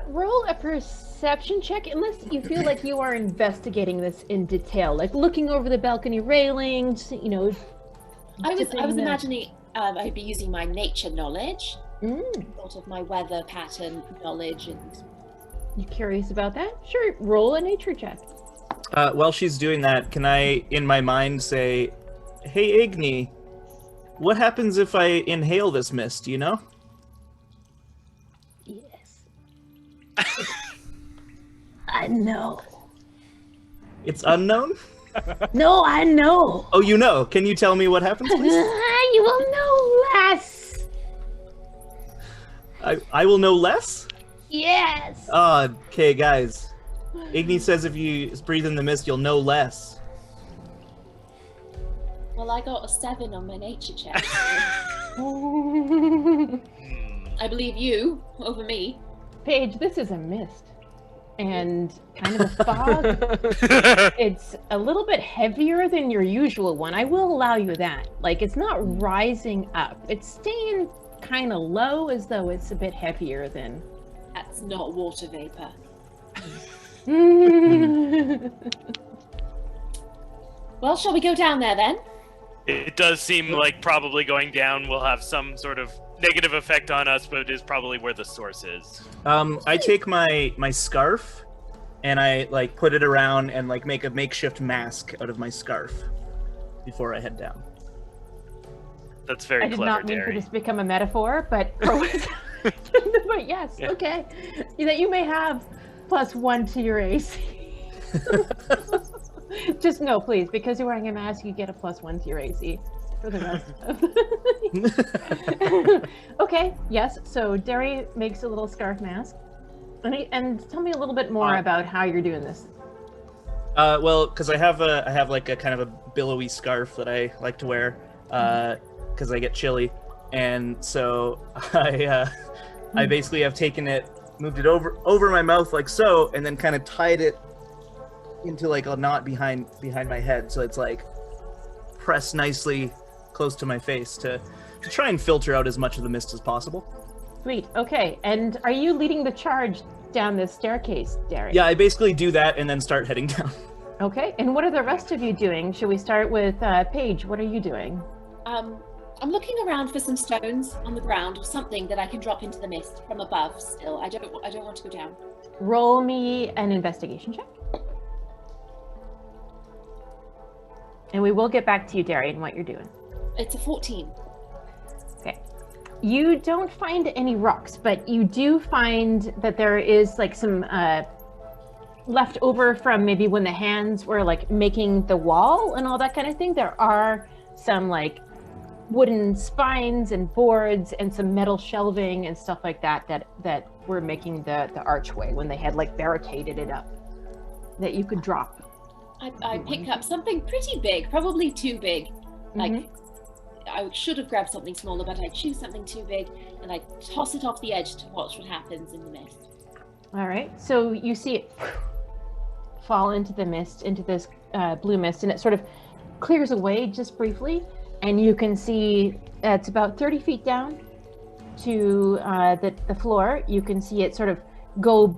Roll a perception check, unless you feel like you are investigating this in detail, like looking over the balcony railings, you know. I was dipping the- imagining I'd be using my nature knowledge, Mm, sort of my weather pattern knowledge, and you curious about that? Sure, roll a nature check. While she's doing that, can I, in my mind, say, "Hey, Igni, what happens if I inhale this mist? You know?" Yes. I know. It's unknown. No, I know. Oh, you know. Can you tell me what happens, please? You will know less. I will know less. Yes. Okay, guys. Igni says if you breathe in the mist, you'll know less. well, I got a 7 on my nature check. I believe you over me. Paige, this is a mist. And kind of a fog. It's a little bit heavier than your usual one. I will allow you that. Like, it's not rising up. It's staying kind of low, as though it's a bit heavier than... That's not water vapor. Well, shall we go down there then? It does seem like probably going down will have some sort of negative effect on us, but it is probably where the source is. I take my scarf, and I like put it around and like make a makeshift mask out of my scarf before I head down. That's very I did clever, not mean for Derry. this to become a metaphor, but but yes, Yeah. okay. That you may have +1 to your AC. Just no, please, because you're wearing a mask, you get a +1 to your AC for the rest of Okay, yes, so Derry makes a little scarf mask. And tell me a little bit more about how you're doing this. Well, because I have like a kind of a billowy scarf that I like to wear, because I get chilly, and so I basically have taken it, moved it over my mouth like so, and then kind of tied it into like a knot behind my head, so it's like pressed nicely close to my face to try and filter out as much of the mist as possible. Sweet, okay. And are you leading the charge down this staircase, Derry? Yeah, I basically do that and then start heading down. Okay, and what are the rest of you doing? Should we start with Paige? What are you doing? I'm looking around for some stones on the ground or something that I can drop into the mist from above. Still, I don't want to go down. Roll me an investigation check. And we will get back to you, Derry, and what you're doing. It's a 14. Okay. You don't find any rocks, but you do find that there is like some left over from maybe when the hands were like making the wall and all that kind of thing. There are some like wooden spines and boards and some metal shelving and stuff like that were making the archway when they had like barricaded it up that you could drop. I pick up something pretty big, probably too big. Like, I should have grabbed something smaller, but I choose something too big, and I toss it off the edge to watch what happens in the mist. All right, so you see it fall into the mist, into this blue mist, and it sort of clears away just briefly, and you can see it's about 30 feet down to the floor. You can see it sort of go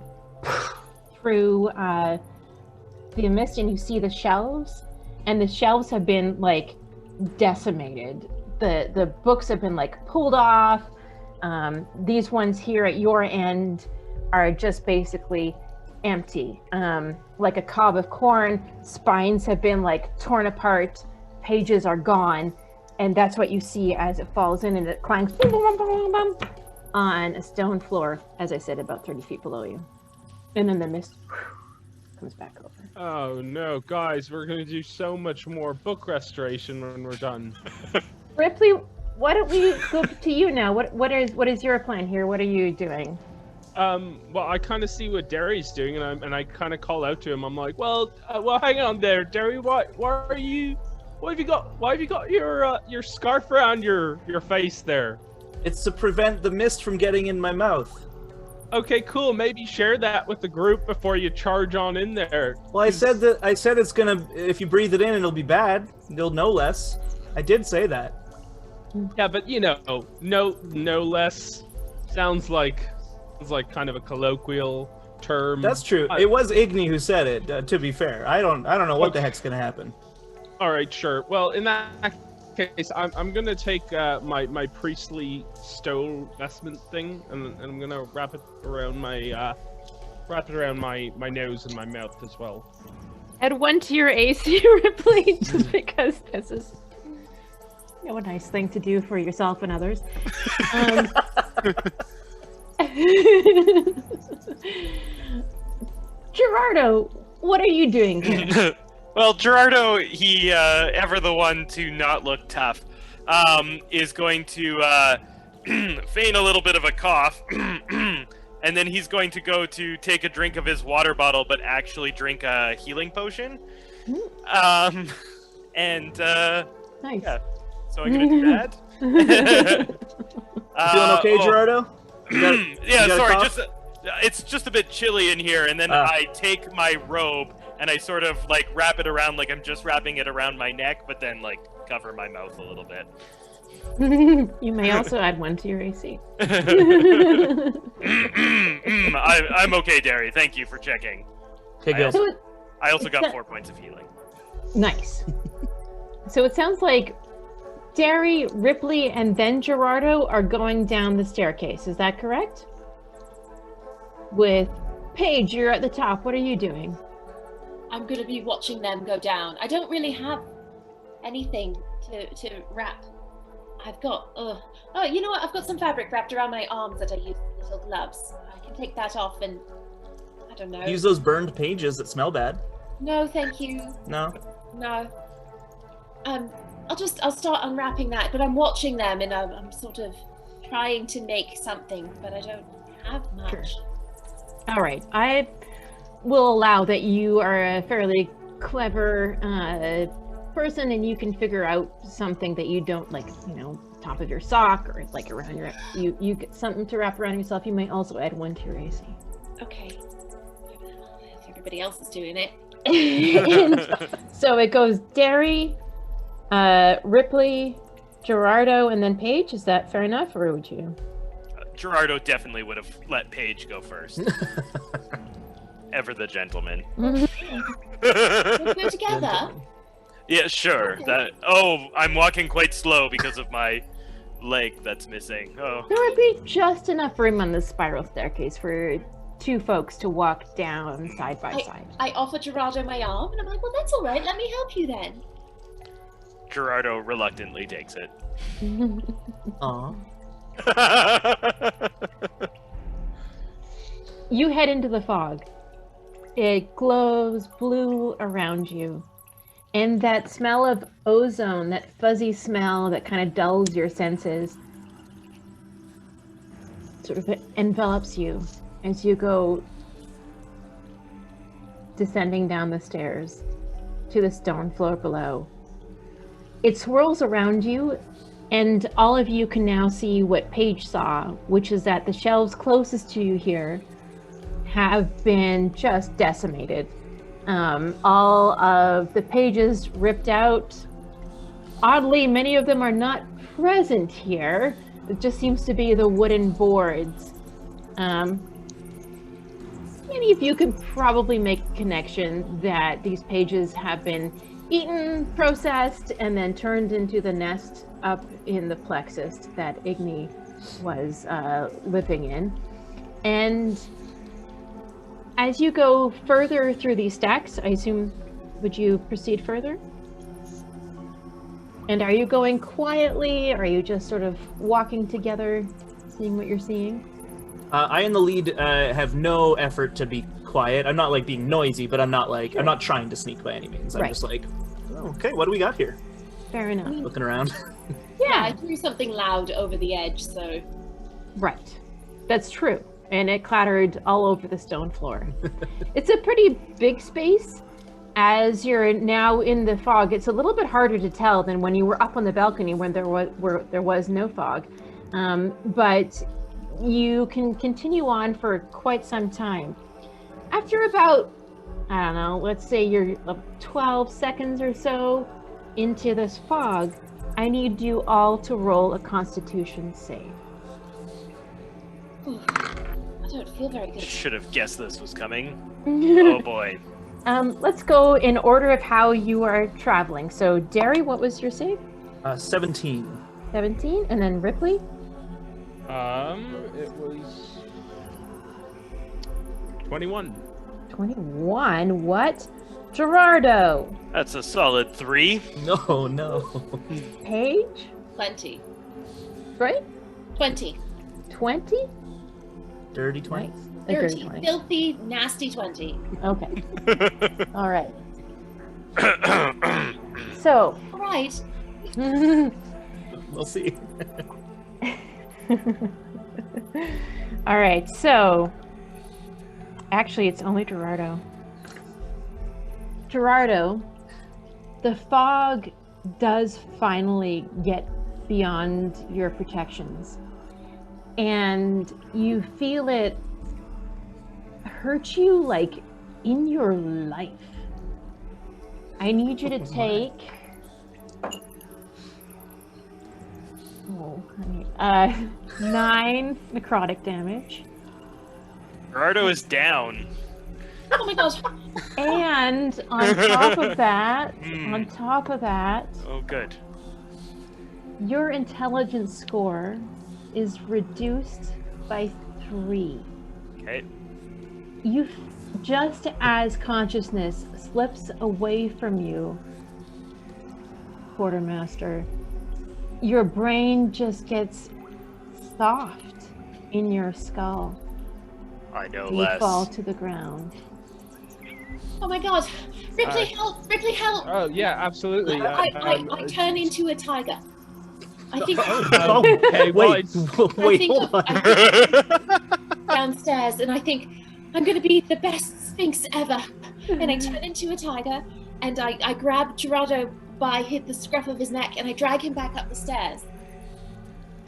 through the mist, and you see the shelves, and the shelves have been like decimated. The books have been like pulled off. These ones here at your end are just basically empty, like a cob of corn. Spines have been like torn apart, pages are gone, and that's what you see as it falls in and it clangs boom, boom, boom, boom, boom, on a stone floor, as I said, about 30 feet below you. And then the mist comes back over. Oh no, guys, we're gonna do so much more book restoration when we're done. Ripley, why don't we go to you now? What is your plan here? What are you doing? Well, I kind of see what Derry's doing, and I kind of call out to him. I'm like, well, hang on there, Derry. Why have you got your scarf around your face there? It's to prevent the mist from getting in my mouth. Okay, cool. Maybe share that with the group before you charge on in there. Well, I said it's gonna. If you breathe it in, it'll be bad. You'll know less. I did say that. Yeah, but you know, no less sounds like kind of a colloquial term. That's true. It was Igni who said it. To be fair, I don't know what the heck's gonna happen. All right, sure. Well, in that case, I'm gonna take my priestly stow vestment thing, and I'm gonna wrap it around my nose and my mouth as well. Add 1 to your AC, Ripley, just because this is a nice thing to do for yourself and others. Girrardo, what are you doing here? Well, Girrardo, he, ever the one to not look tough, is going to, feign a little bit of a cough, and then he's going to go to take a drink of his water bottle, but actually drink a healing potion. Nice. Yeah, so I'm gonna do that. Feeling okay, Girrardo? Yeah, sorry, it's just a bit chilly in here, and then I take my robe, and I sort of, like, wrap it around like I'm just wrapping it around my neck, but then, like, cover my mouth a little bit. You may also add 1 to your AC. I'm okay, Derry. Thank you for checking. Okay, good. I also got 4 points of healing. Nice. So it sounds like Derry, Ripley, and then Girrardo are going down the staircase. Is that correct? With Paige, you're at the top. What are you doing? I'm going to be watching them go down. I don't really have anything to wrap. I've got, oh, you know what? I've got some fabric wrapped around my arms that I use as little gloves. I can take that off and, I don't know. Use those burned pages that smell bad. No, thank you. No? No. I'll start unwrapping that, but I'm watching them and I'm sort of trying to make something, but I don't have much. Sure. All right. I will allow that you are a fairly clever person and you can figure out something that you don't, like, you know, top of your sock or like around your, you get something to wrap around yourself. You might also add 1 to your AC. Okay. If everybody else is doing it. So it goes Derry, Ripley, Girrardo, and then Paige. Is that fair enough, or would you? Girrardo definitely would have let Paige go first. Ever the gentleman. We'll go together. Yeah, sure. Okay. I'm walking quite slow because of my leg that's missing. Oh. There would be just enough room on the spiral staircase for 2 folks to walk down side by side. I offer Girrardo my arm, and I'm like, well, that's all right. Let me help you then. Girrardo reluctantly takes it. Aw. You head into the fog. It glows blue around you. And that smell of ozone, that fuzzy smell that kind of dulls your senses, sort of envelops you as you go descending down the stairs to the stone floor below. It swirls around you, and all of you can now see what Paige saw, which is that the shelves closest to you here have been just decimated. All of the pages ripped out. Oddly, many of them are not present here. It just seems to be the wooden boards. Many of you can probably make a connection that these pages have been eaten, processed, and then turned into the nest up in the Plexus that Igni was living in. And as you go further through these stacks, I assume, would you proceed further? And are you going quietly? Or are you just sort of walking together, seeing what you're seeing? I in the lead have no effort to be quiet. I'm not like being noisy, but I'm not like, Sure. I'm not trying to sneak by any means. I'm Right. just like, oh, okay, what do we got here? Fair enough. Looking around. Yeah, I threw something loud over the edge, so... Right. That's true. And it clattered all over the stone floor. It's a pretty big space. As you're now in the fog, it's a little bit harder to tell than when you were up on the balcony when there was no fog. But you can continue on for quite some time. After about, I don't know, let's say you're 12 seconds or so into this fog, I need you all to roll a Constitution save. Ooh, I don't feel very good. Should have guessed this was coming. Oh boy. Let's go in order of how you are traveling. So, Derry, what was your save? 17. 17, and then Ripley? It was 21. 21. What? Girrardo. That's a solid 3. No. Paige? Plenty. Right? 20. 20? Dirty 20. Nice. A dirty Dirty, 20. filthy, nasty 20. Okay. All right. So. All right. We'll see. All right. So. Actually, it's only Girrardo. Girrardo, the fog does finally get beyond your protections. And you feel it hurt you like in your life. I need you to take 9 necrotic damage. Girrardo is down. Oh my gosh. And on top of that, Oh, good. your intelligence score is reduced by 3. Okay. You, just as consciousness slips away from you, Quartermaster, your brain just gets soft in your skull. I know You less. fall to the ground. Oh my god. Ripley, help! Ripley, help! Oh yeah, absolutely. I turn into a tiger. I think Okay, Wait, hold on. I think downstairs, and I think I'm going to be the best Sphinx ever. And I turn into a tiger, and I grab Girrardo by the scruff of his neck, and I drag him back up the stairs.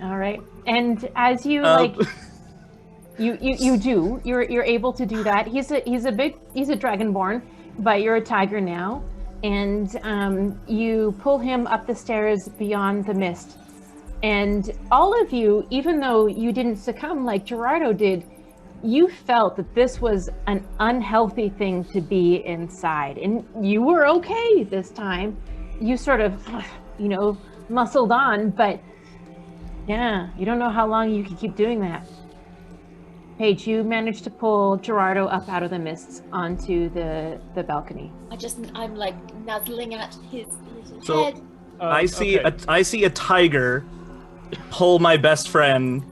All right. And as you you're able to do that. He's a dragonborn, but you're a tiger now, and you pull him up the stairs beyond the mist. And all of you, even though you didn't succumb like Girrardo did, you felt that this was an unhealthy thing to be inside, and you were okay this time. You sort of, muscled on, but yeah, you don't know how long you can keep doing that. Paige, you managed to pull Girrardo up out of the mists onto the balcony. I'm like nuzzling at his So- head. I see a tiger pull my best friend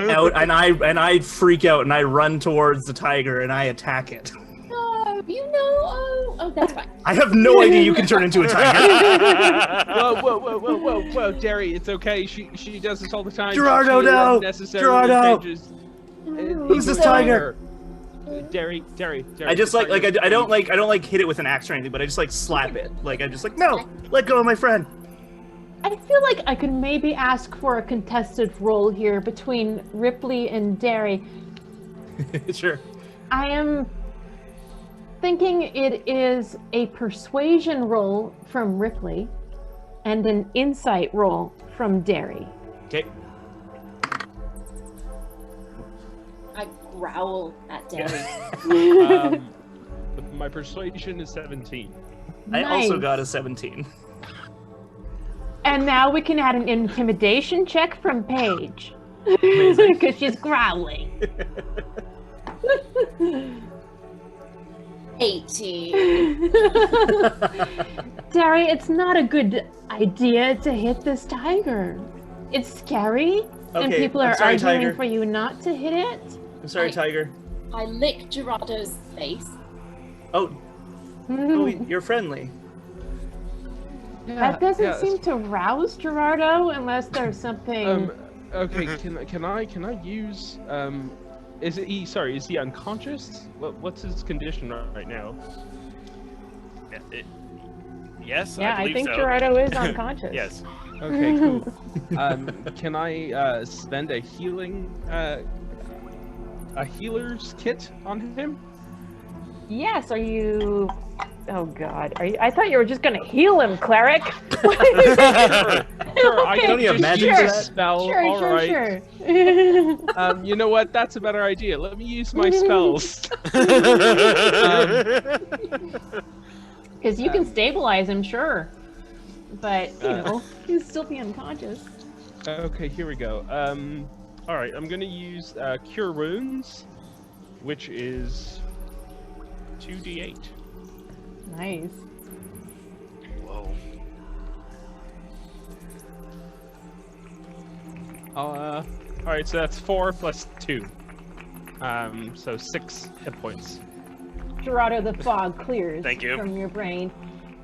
out, and I freak out and I run towards the tiger and I attack it. Oh, that's fine. I have no idea you can turn into a tiger. Whoa, Derry, it's okay. She does this all the time. Girrardo, no! Girrardo! Who's this tiger? Derry. I just I don't like hit it with an axe or anything, but I just like slap it. Like I'm just like, no, let go of my friend. I feel like I could maybe ask for a contested roll here between Ripley and Derry. Sure. I am thinking it is a persuasion roll from Ripley and an insight roll from Derry. Okay. I growl at Derry. My persuasion is 17. Nice. I also got a 17. And now we can add an intimidation check from Paige. Amazing. Because she's growling. 18. Derry, it's not a good idea to hit this tiger. It's scary, and Okay, people I'm are sorry, arguing tiger. for you not to hit it. I'm sorry, tiger. I lick Girardo's face. Oh, you're friendly. That doesn't seem to rouse Girrardo unless there's something. Okay, can I use is he unconscious? What's his condition right now? Yes, Yeah, I I think so. Girrardo is unconscious. Yes. Okay, cool. Can I spend a healer's kit on him? Yes, are you... Oh god, are you... I thought you were just gonna heal him, cleric! Sure, I Okay, don't you have magic use for a that? spell. Sure, All right. sure. You know what? That's a better idea. Let me use my spells. Because you can stabilize him, sure. But, you know, he'll still be unconscious. Okay, here we go. All right, I'm gonna use Cure Wounds, which is 2d8. Nice. Whoa. All right, so that's 4 plus 2. So 6 hit points. Girrardo, the fog clears Thank you. from your brain.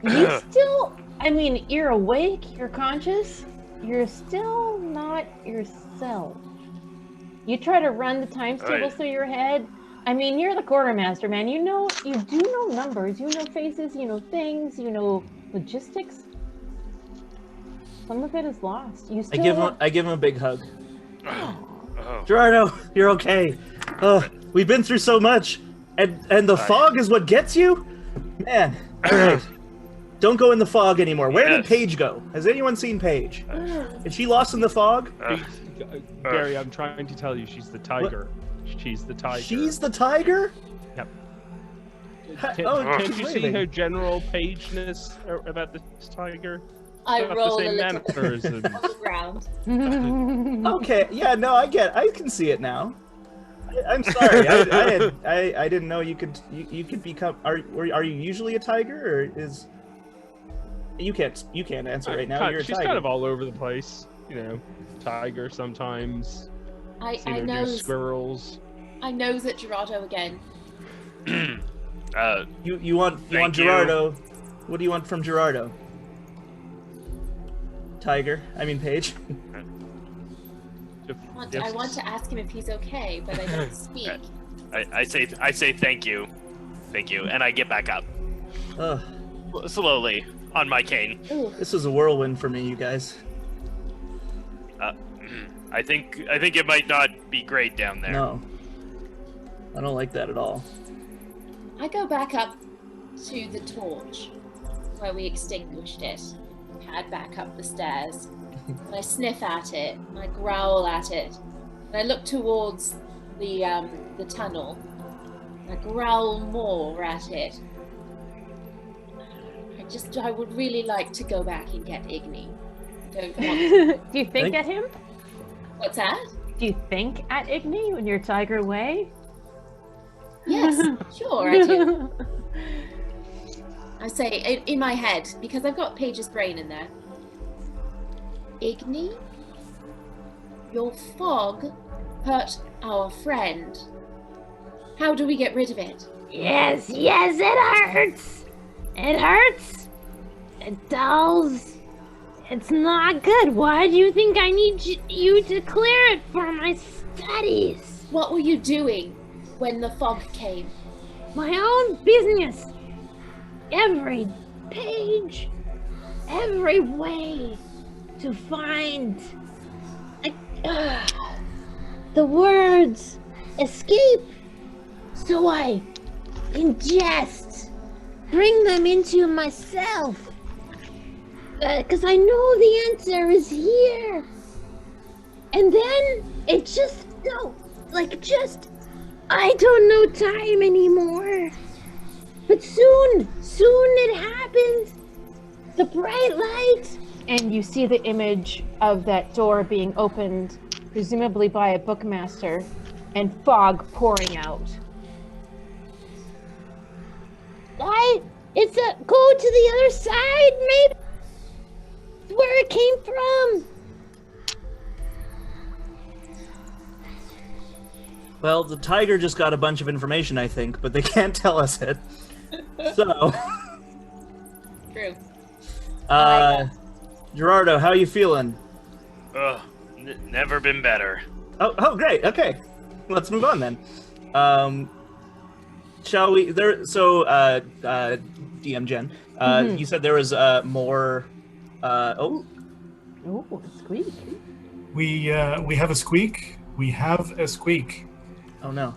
You still, I mean, you're awake, you're conscious, you're still not yourself. You try to run the times table Right. through your head. I mean, you're the quartermaster, man. You do know numbers, you know faces, you know things, you know logistics. Some of it is lost. You still... I give him a big hug. Oh. Girrardo, you're okay. We've been through so much, and the fog is what gets you? Man, all right. Don't go in the fog anymore. Where did Yes. Paige go? Has anyone seen Paige? Is she lost in the fog? Gary, I'm trying to tell you, she's the tiger. She's the tiger. She's the tiger? Yep. Oh, Can't you see amazing. her general pageness about this tiger? I Got roll the a same little mannerisms. on the ground. Okay, yeah, no, I get it. I can see it now. I'm sorry. I didn't know you could become. Are you usually a tiger, or is you can't answer right now? You're a She's tiger. kind of all over the place. You know, tiger sometimes. I Seen her do nose squirrels. I nose at Girardo again. You want Thank you. Girrardo? What do you want from Girrardo? Tiger. I mean Paige. I want to ask him if he's okay, but I don't speak. I say thank you, and I get back up Ugh, slowly on my cane. Ooh. this was a whirlwind for me, you guys. I think it might not be great down there. No, I don't like that at all. I go back up to the torch where we extinguished it, pad back up the stairs, and I sniff at it, and I growl at it, and I look towards the tunnel, and I growl more at it. I would really like to go back and get Igni. Don't want... Do you think at him? What's that? Do you think at Igni when you're tiger way? Yes, sure I do. I say in my head, because I've got Paige's brain in there. Igni? your fog hurt our friend. How do we get rid of it? Yes, it hurts. It hurts. It dulls. It's not good. Why do you think I need you to clear it for my studies? What were you doing when the fog came? My own business. Every page, every way to find the words escape, so I can just bring them into myself. Because I know the answer is here. And then it just, I don't know time anymore. But soon it happens. The bright light. And you see the image of that door being opened, presumably by a bookmaster, and fog pouring out. Go to the other side, maybe? Where it came from. Well, the tiger just got a bunch of information, I think, but they can't tell us it. So, True. Girrardo, how you feeling? Never been better. Oh, great. Okay, let's move on then. Shall we? DM Jen, you said there was more. Oh, squeak. We have a squeak. We have a squeak. Oh no.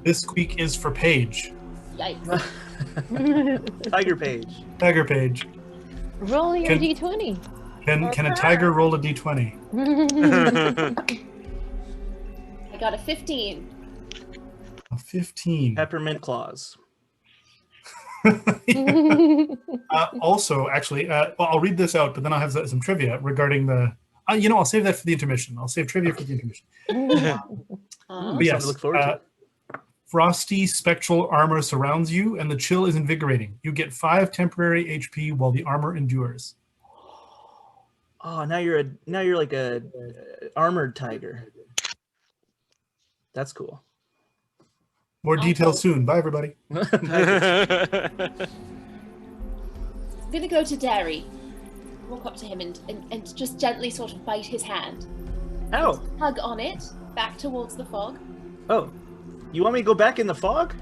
This squeak is for Paige. Yikes. Tiger Page. Tiger Page. Roll your d20. Can a tiger roll a d20? I got a 15. A 15. Peppermint claws. Also, actually, I'll read this out, but then I'll have some trivia regarding the. I'll save that for the intermission. I'll save trivia for the intermission. But yes, look forward to it. Frosty spectral armor surrounds you, and the chill is invigorating. You get 5 temporary HP while the armor endures. Oh, now you're like a armored tiger. That's cool. More details soon. Bye, everybody. I'm gonna go to Derry, walk up to him and just gently sort of bite his hand. Ow! Hug on it, back towards the fog. Oh, you want me to go back in the fog?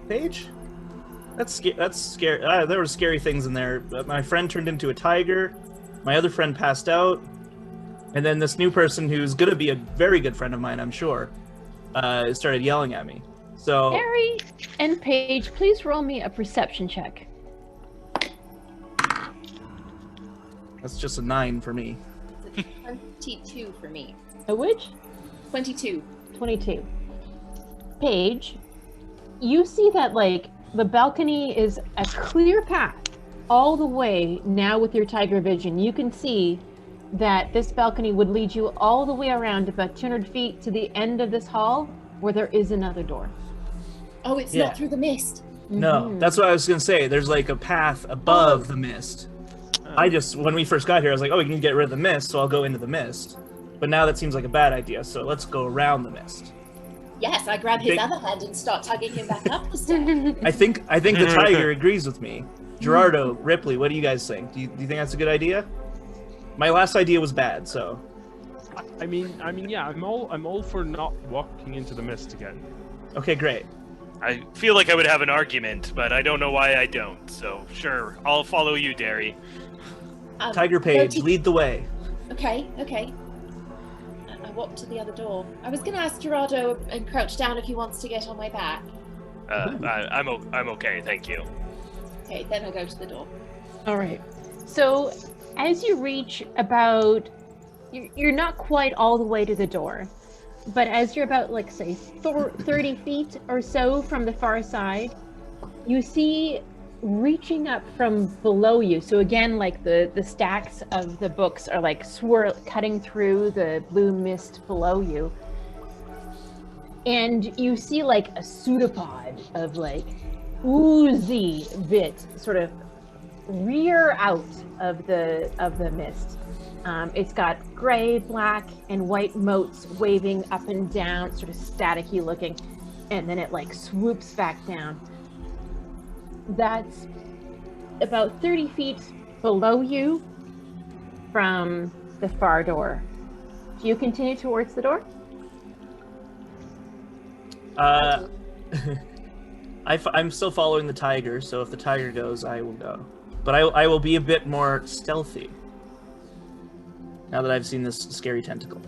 Paige? That's scary. There were scary things in there. My friend turned into a tiger. My other friend passed out. And then this new person who's gonna be a very good friend of mine, I'm sure, started yelling at me. So Derry and Paige, please roll me a perception check. that's just a 9 for me. It's a 22 for me. A which? 22. 22. Paige, you see that the balcony is a clear path all the way now with your tiger vision. You can see that this balcony would lead you all the way around about 200 feet to the end of this hall where there is another door. Oh, it's not through the mist. No, that's what I was gonna say. There's like a path above the mist. When we first got here, I was like, oh, we can get rid of the mist, so I'll go into the mist. But now that seems like a bad idea, so let's go around the mist. Yes, I grab his other hand and start tugging him back up the stairs. I think the tiger agrees with me. Girrardo, Ripley, what do you guys think? Do you think that's a good idea? My last idea was bad, so. I mean, yeah, I'm all for not walking into the mist again. Okay, great. I feel like I would have an argument, but I don't know why I don't. So sure, I'll follow you, Derry. Tiger Page, lead the way. Okay. I walk to the other door. I was going to ask Girrardo and crouch down if he wants to get on my back. I'm okay, thank you. Okay, then I'll go to the door. All right. So as you reach about, you're not quite all the way to the door, but as you're about, say, 30 feet or so from the far side, you see reaching up from below you. So again, the stacks of the books are cutting through the blue mist below you. And you see a pseudopod of oozy bit sort of rear out of the mist. It's got gray, black, and white motes waving up and down, sort of staticky looking, and then it like swoops back down. That's about 30 feet below you from the far door. Do you continue towards the door? I'm still following the tiger, so if the tiger goes, I will go. But I will be a bit more stealthy now that I've seen this scary tentacle.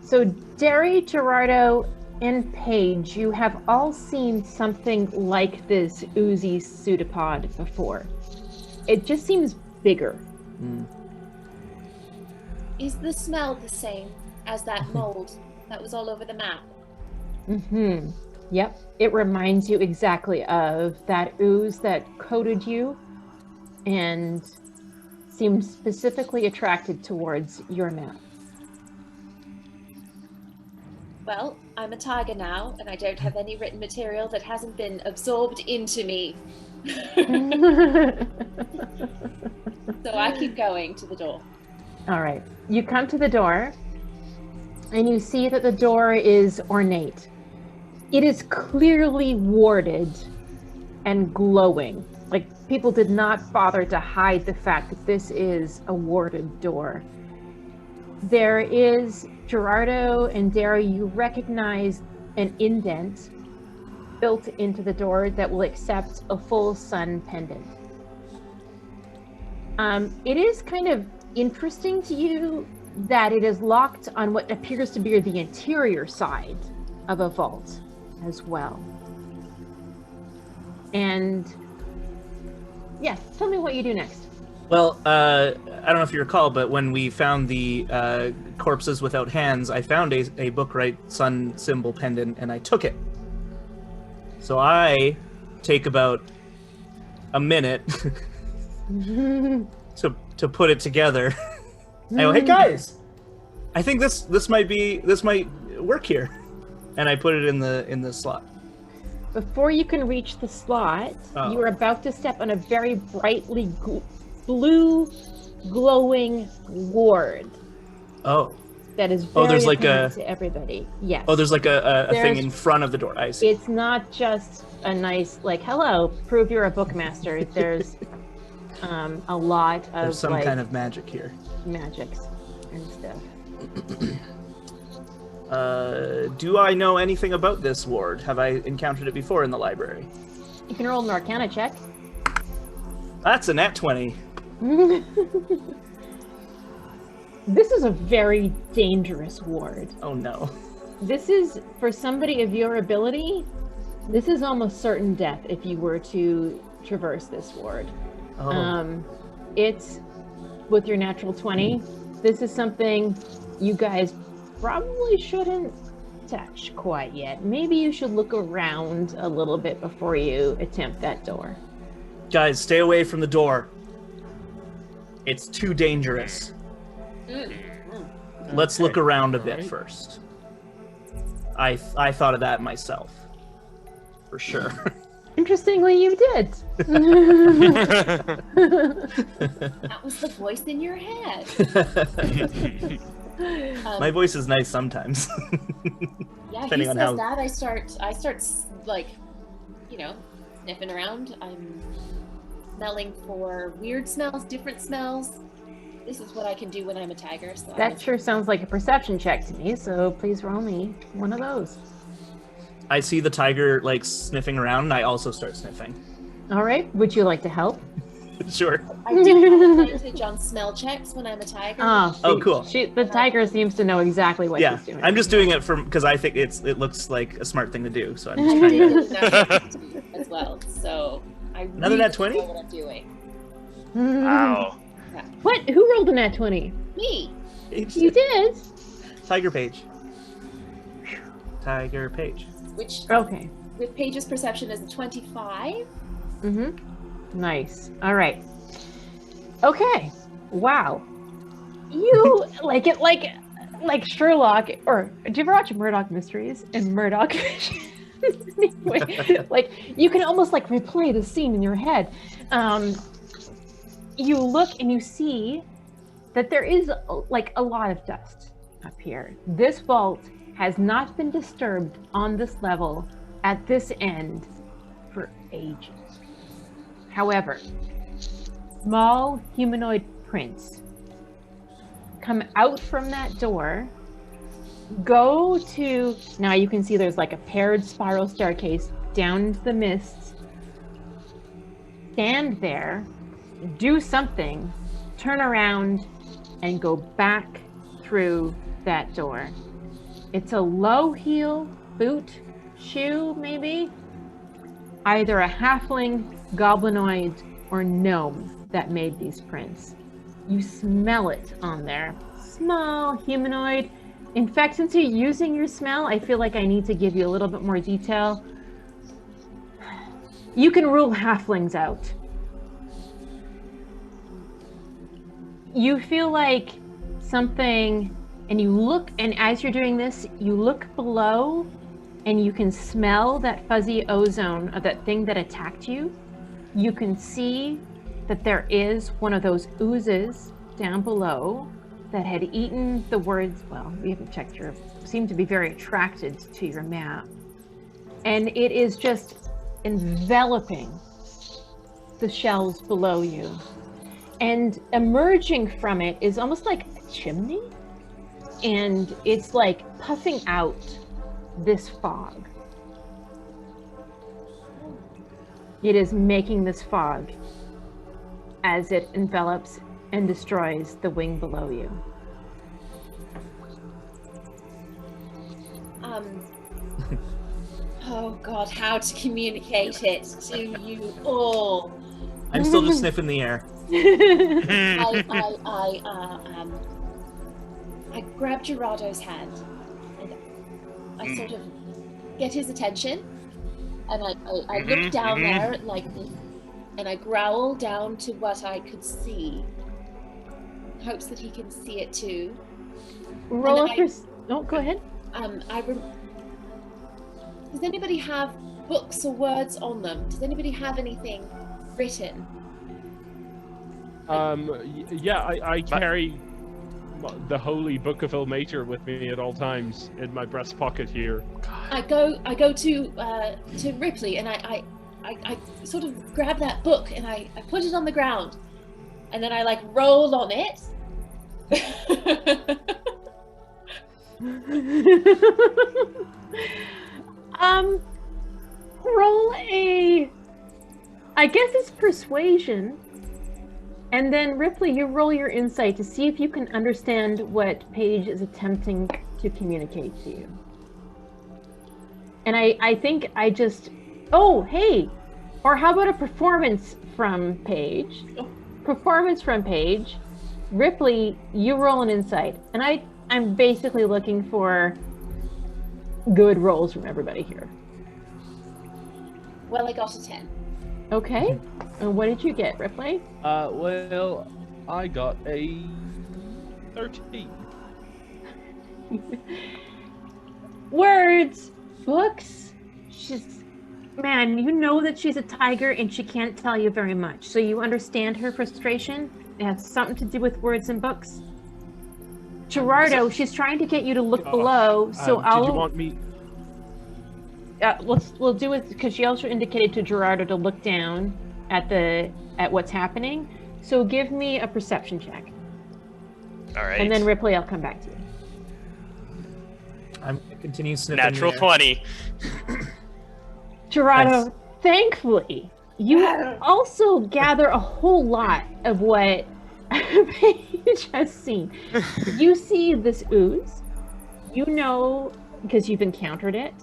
So Derry, Girrardo, and Paige, you have all seen something like this oozy pseudopod before. It just seems bigger. Is the smell the same as that mold that was all over the map? Mm-hmm. Yep. It reminds you exactly of that ooze that coated you and seems specifically attracted towards your map. Well, I'm a tiger now, and I don't have any written material that hasn't been absorbed into me. So I keep going to the door. All right. You come to the door, and you see that the door is ornate. It is clearly warded and glowing. Like, people did not bother to hide the fact that this is a warded door. There is, Girrardo and Derry, you recognize an indent built into the door that will accept a full sun pendant. It is kind of interesting to you that it is locked on what appears to be the interior side of a vault as well. And yeah, tell me what you do next. Well, I don't know if you recall, but when we found the corpses without hands, I found a Bookright sun symbol pendant, and I took it. So I take about a minute to put it together. I go, hey guys, I think this might work here, and I put it in the slot. Before you can reach the slot, you are about to step on a very brightly blue, glowing ward. Oh. That is very there's like apparent to everybody. Yes. Oh, there's like a thing in front of the door. I see. It's not just a nice, like, hello, prove you're a bookmaster. There's a lot of, there's some kind of magic here. Magics and stuff. Do I know anything about this ward? Have I encountered it before in the library? You can roll an Arcana check. That's a nat 20. This is a very dangerous ward. Oh no. This is, for somebody of your ability, this is almost certain death if you were to traverse this ward. Oh. It's, with your natural 20, this is something you guys probably shouldn't touch quite yet. Maybe you should look around a little bit before you attempt that door. Guys, stay away from the door. It's too dangerous. Let's look around a bit first. I thought of that myself. For sure. Interestingly, you did. That was the voice in your head. My voice is nice sometimes. Yeah, he says that. I start like, sniffing around. I'm smelling for weird smells, different smells. This is what I can do when I'm a tiger. So that sure sounds like a perception check to me, so please roll me one of those. I see the tiger, like, sniffing around, and I also start sniffing. All right. Would you like to help? Sure. I do have advantage on smell checks when I'm a tiger. Oh, cool. The tiger seems to know exactly what she's doing. I'm just doing it because I think it looks like a smart thing to do, so I'm just trying to... as well, so I Another nat 20? know what I'm doing. Wow. Yeah. What? Who rolled a nat 20? Me. You did? Tiger Page. Tiger Page. Which, okay, with Paige's perception is a 25. Mm-hmm. Nice. All right. Okay. Wow. You like it like Sherlock, or do you ever watch Murdoch Mysteries and Murdoch? Anyway, like you can almost like replay the scene in your head. you look and you see that there is like a lot of dust up here. This vault has not been disturbed on this level at this end for ages. However, small humanoid prints come out from that door, go to, now you can see there's like a paired spiral staircase down into the mists, stand there, do something, turn around, and go back through that door. It's a low heel boot, shoe maybe, either a halfling, goblinoid, or gnome that made these prints. You smell it on there. Small humanoid. In fact, since you're using your smell, I feel like I need to give you a little bit more detail. You can rule halflings out. You feel like something, and you look, and as you're doing this, you look below, and you can smell that fuzzy ozone of that thing that attacked you. You can see that there is one of those oozes down below that had eaten the words, well, we haven't checked your, seem to be very attracted to your map. And it is just enveloping the shelves below you. And emerging from it is almost like a chimney. And it's like puffing out this fog. It is making this fog as it envelops and destroys the wing below you. Oh God, how to communicate it to you all? I'm still just sniffing the air. I grab Girrardo's hand and I sort of get his attention, and I look down there like this, and I growl down to what I could see, in hopes that he can see it too. Roll up your... No, go ahead. Does anybody have books or words on them? Does anybody have anything written? Yeah, I carry the Holy Book of Ilmater with me at all times in my breast pocket here. I go to Ripley, and I sort of grab that book and I put it on the ground, and then I like roll on it. Roll a, I guess it's persuasion. And then Ripley, you roll your insight to see if you can understand what Paige is attempting to communicate to you. And I think I just, oh, hey, or how about a performance from Paige? Performance from Paige. Ripley, you roll an insight. And I'm basically looking for good rolls from everybody here. Well, I got a 10. Okay. And what did you get, Ripley? Well, I got a 13. Words, books. Man, you know that she's a tiger and she can't tell you very much. So you understand her frustration. It has something to do with words and books. Girrardo, she's trying to get you to look below. So did you want me? We'll do it because she also indicated to Girrardo to look down at what's happening. So give me a perception check. All right. And then Ripley, I'll come back to you. I'm gonna continue sniffing. Natural 20. Girrardo, thankfully, you also gather a whole lot of what Paige has seen. You see this ooze. You know, because you've encountered it.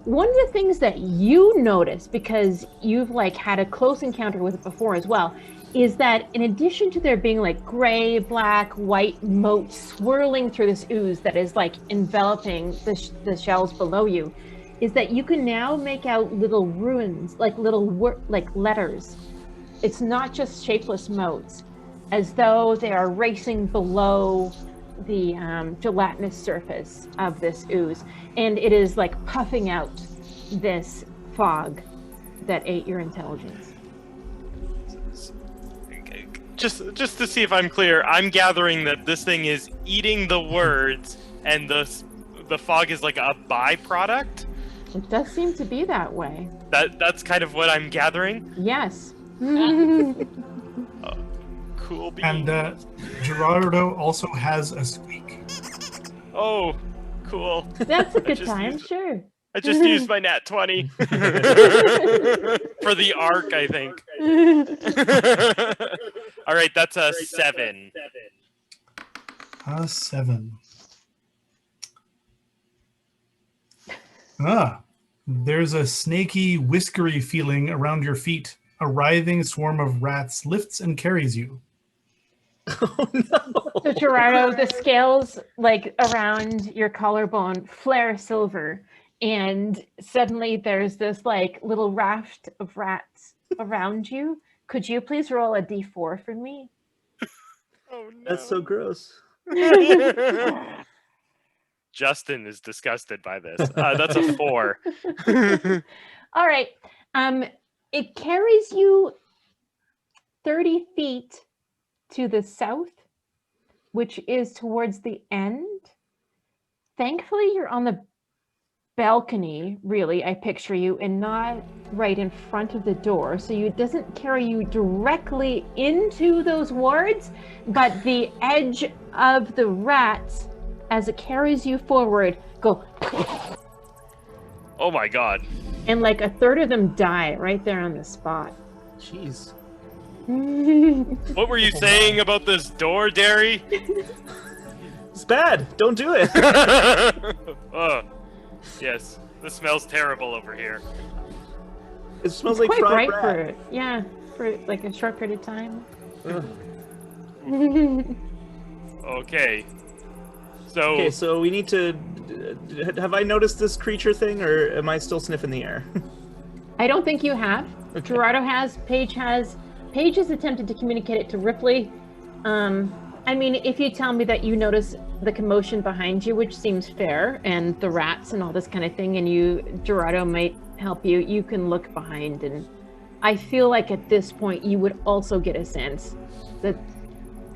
One of the things that you notice, because you've like had a close encounter with it before as well, is that in addition to there being like gray, black, white motes swirling through this ooze that is like enveloping the shells below you, is that you can now make out little runes, like little like letters. It's not just shapeless motes, as though they are racing below the gelatinous surface of this ooze, and it is like puffing out this fog that ate your intelligence. just to see if I'm clear, I'm gathering that this thing is eating the words, and the fog is like a byproduct. It does seem to be that way. That's kind of what I'm gathering. Yes. Cool beans. And Girrardo also has a squeak. Oh, cool. That's a good time, sure. I just used my nat 20 for the arc, I think. All right, that's a 7. A 7. There's a snaky, whiskery feeling around your feet. A writhing swarm of rats lifts and carries you. Oh no! So Girrardo, the scales like around your collarbone flare silver, and suddenly there's this like little raft of rats around you. Could you please roll a d4 for me? Oh no. That's so gross. Justin is disgusted by this. That's a 4. All right. It carries you 30 feet to the south, which is towards the end. Thankfully, you're on the balcony, really, I picture you, and not right in front of the door. So it doesn't carry you directly into those wards, but the edge of the rats, as it carries you forward, go... Oh my god. And like a third of them die right there on the spot. Jeez. What were you saying about this door, Derry? It's bad. Don't do it. Oh, yes. This smells terrible over here. It smells It's like quite fried bright rat. for like a short period of time. Okay. Okay, so we need to... Have I noticed this creature thing, or am I still sniffing the air? I don't think you have. Okay. Girrardo has. Paige has. Paige has attempted to communicate it to Ripley. I mean, if you tell me that you notice the commotion behind you, which seems fair, and the rats and all this kind of thing, and Girrardo might help you, you can look behind. And I feel like at this point, you would also get a sense that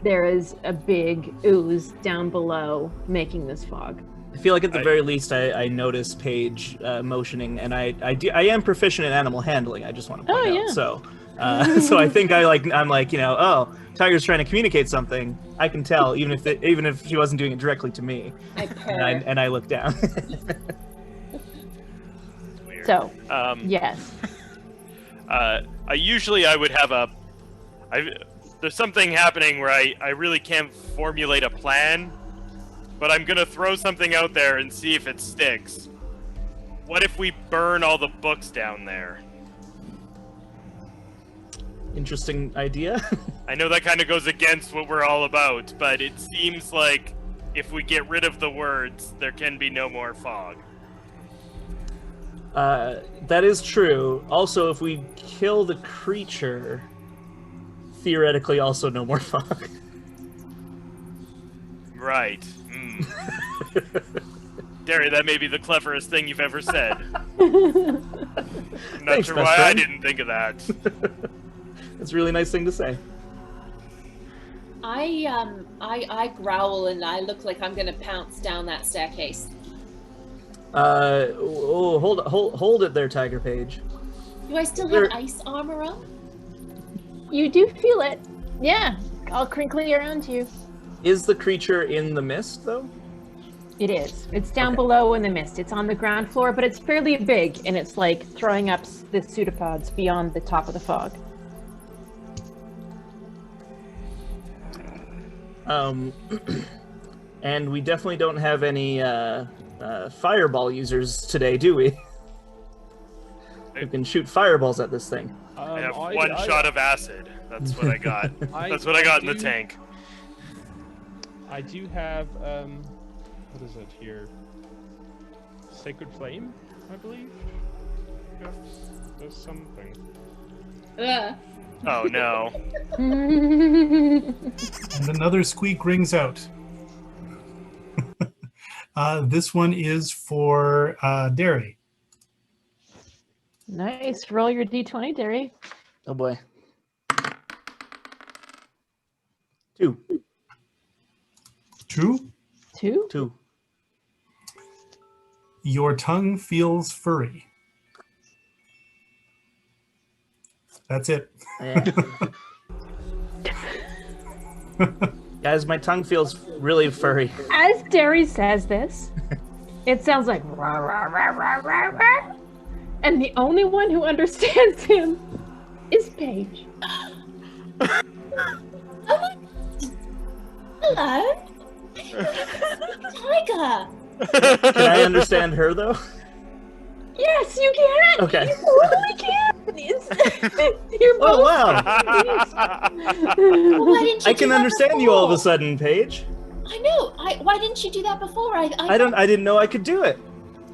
there is a big ooze down below making this fog. I feel like at the very least I notice Paige motioning, and I am proficient in animal handling. I just want to point out. Yeah. So so I think I'm like, you know, oh, Tiger's trying to communicate something. I can tell even if she wasn't doing it directly to me. I purr. And I look down. Weird. So, yes. I would have there's something happening where I really can't formulate a plan, but I'm gonna throw something out there and see if it sticks. What if we burn all the books down there? Interesting idea. I know that kind of goes against what we're all about, but it seems like if we get rid of the words, there can be no more fog. That is true. Also, if we kill the creature, theoretically also no more fog. Right. Derry, that may be the cleverest thing you've ever said. I'm not Thanks, sure best why I friend. didn't think of that. It's a really nice thing to say. I growl and I look like I'm gonna pounce down that staircase. Hold it there, Tiger Page. Do I still have ice armor on? You do feel it. Yeah. All crinkly around you. Is the creature in the mist, though? It is. It's down below in the mist. It's on the ground floor, but it's fairly big, and it's like throwing up the pseudopods beyond the top of the fog. And we definitely don't have any fireball users today, do we? We can shoot fireballs at this thing. I have one shot of acid. That's what I got. That's what I got in the tank. I do have, what is it here? Sacred Flame, I believe? Yeah, there's something. Oh no. And another squeak rings out. This one is for Derry. Nice. Roll your d20, Derry. Oh boy. 2. 2. 2? 2. Your tongue feels furry. That's it. Yeah. Guys, my tongue feels really furry. As Derry says this, it sounds like rah, rah, rah, rah, rah, rah. And the only one who understands him is Paige. Oh my... Hello? Tiger! Can I understand her, though? Yes, you can! Okay. You totally can! You're both... Oh, wow! Well, why didn't you I do can that understand you all of a before? sudden, Paige. I know. Why didn't you do that before? I didn't know I could do it.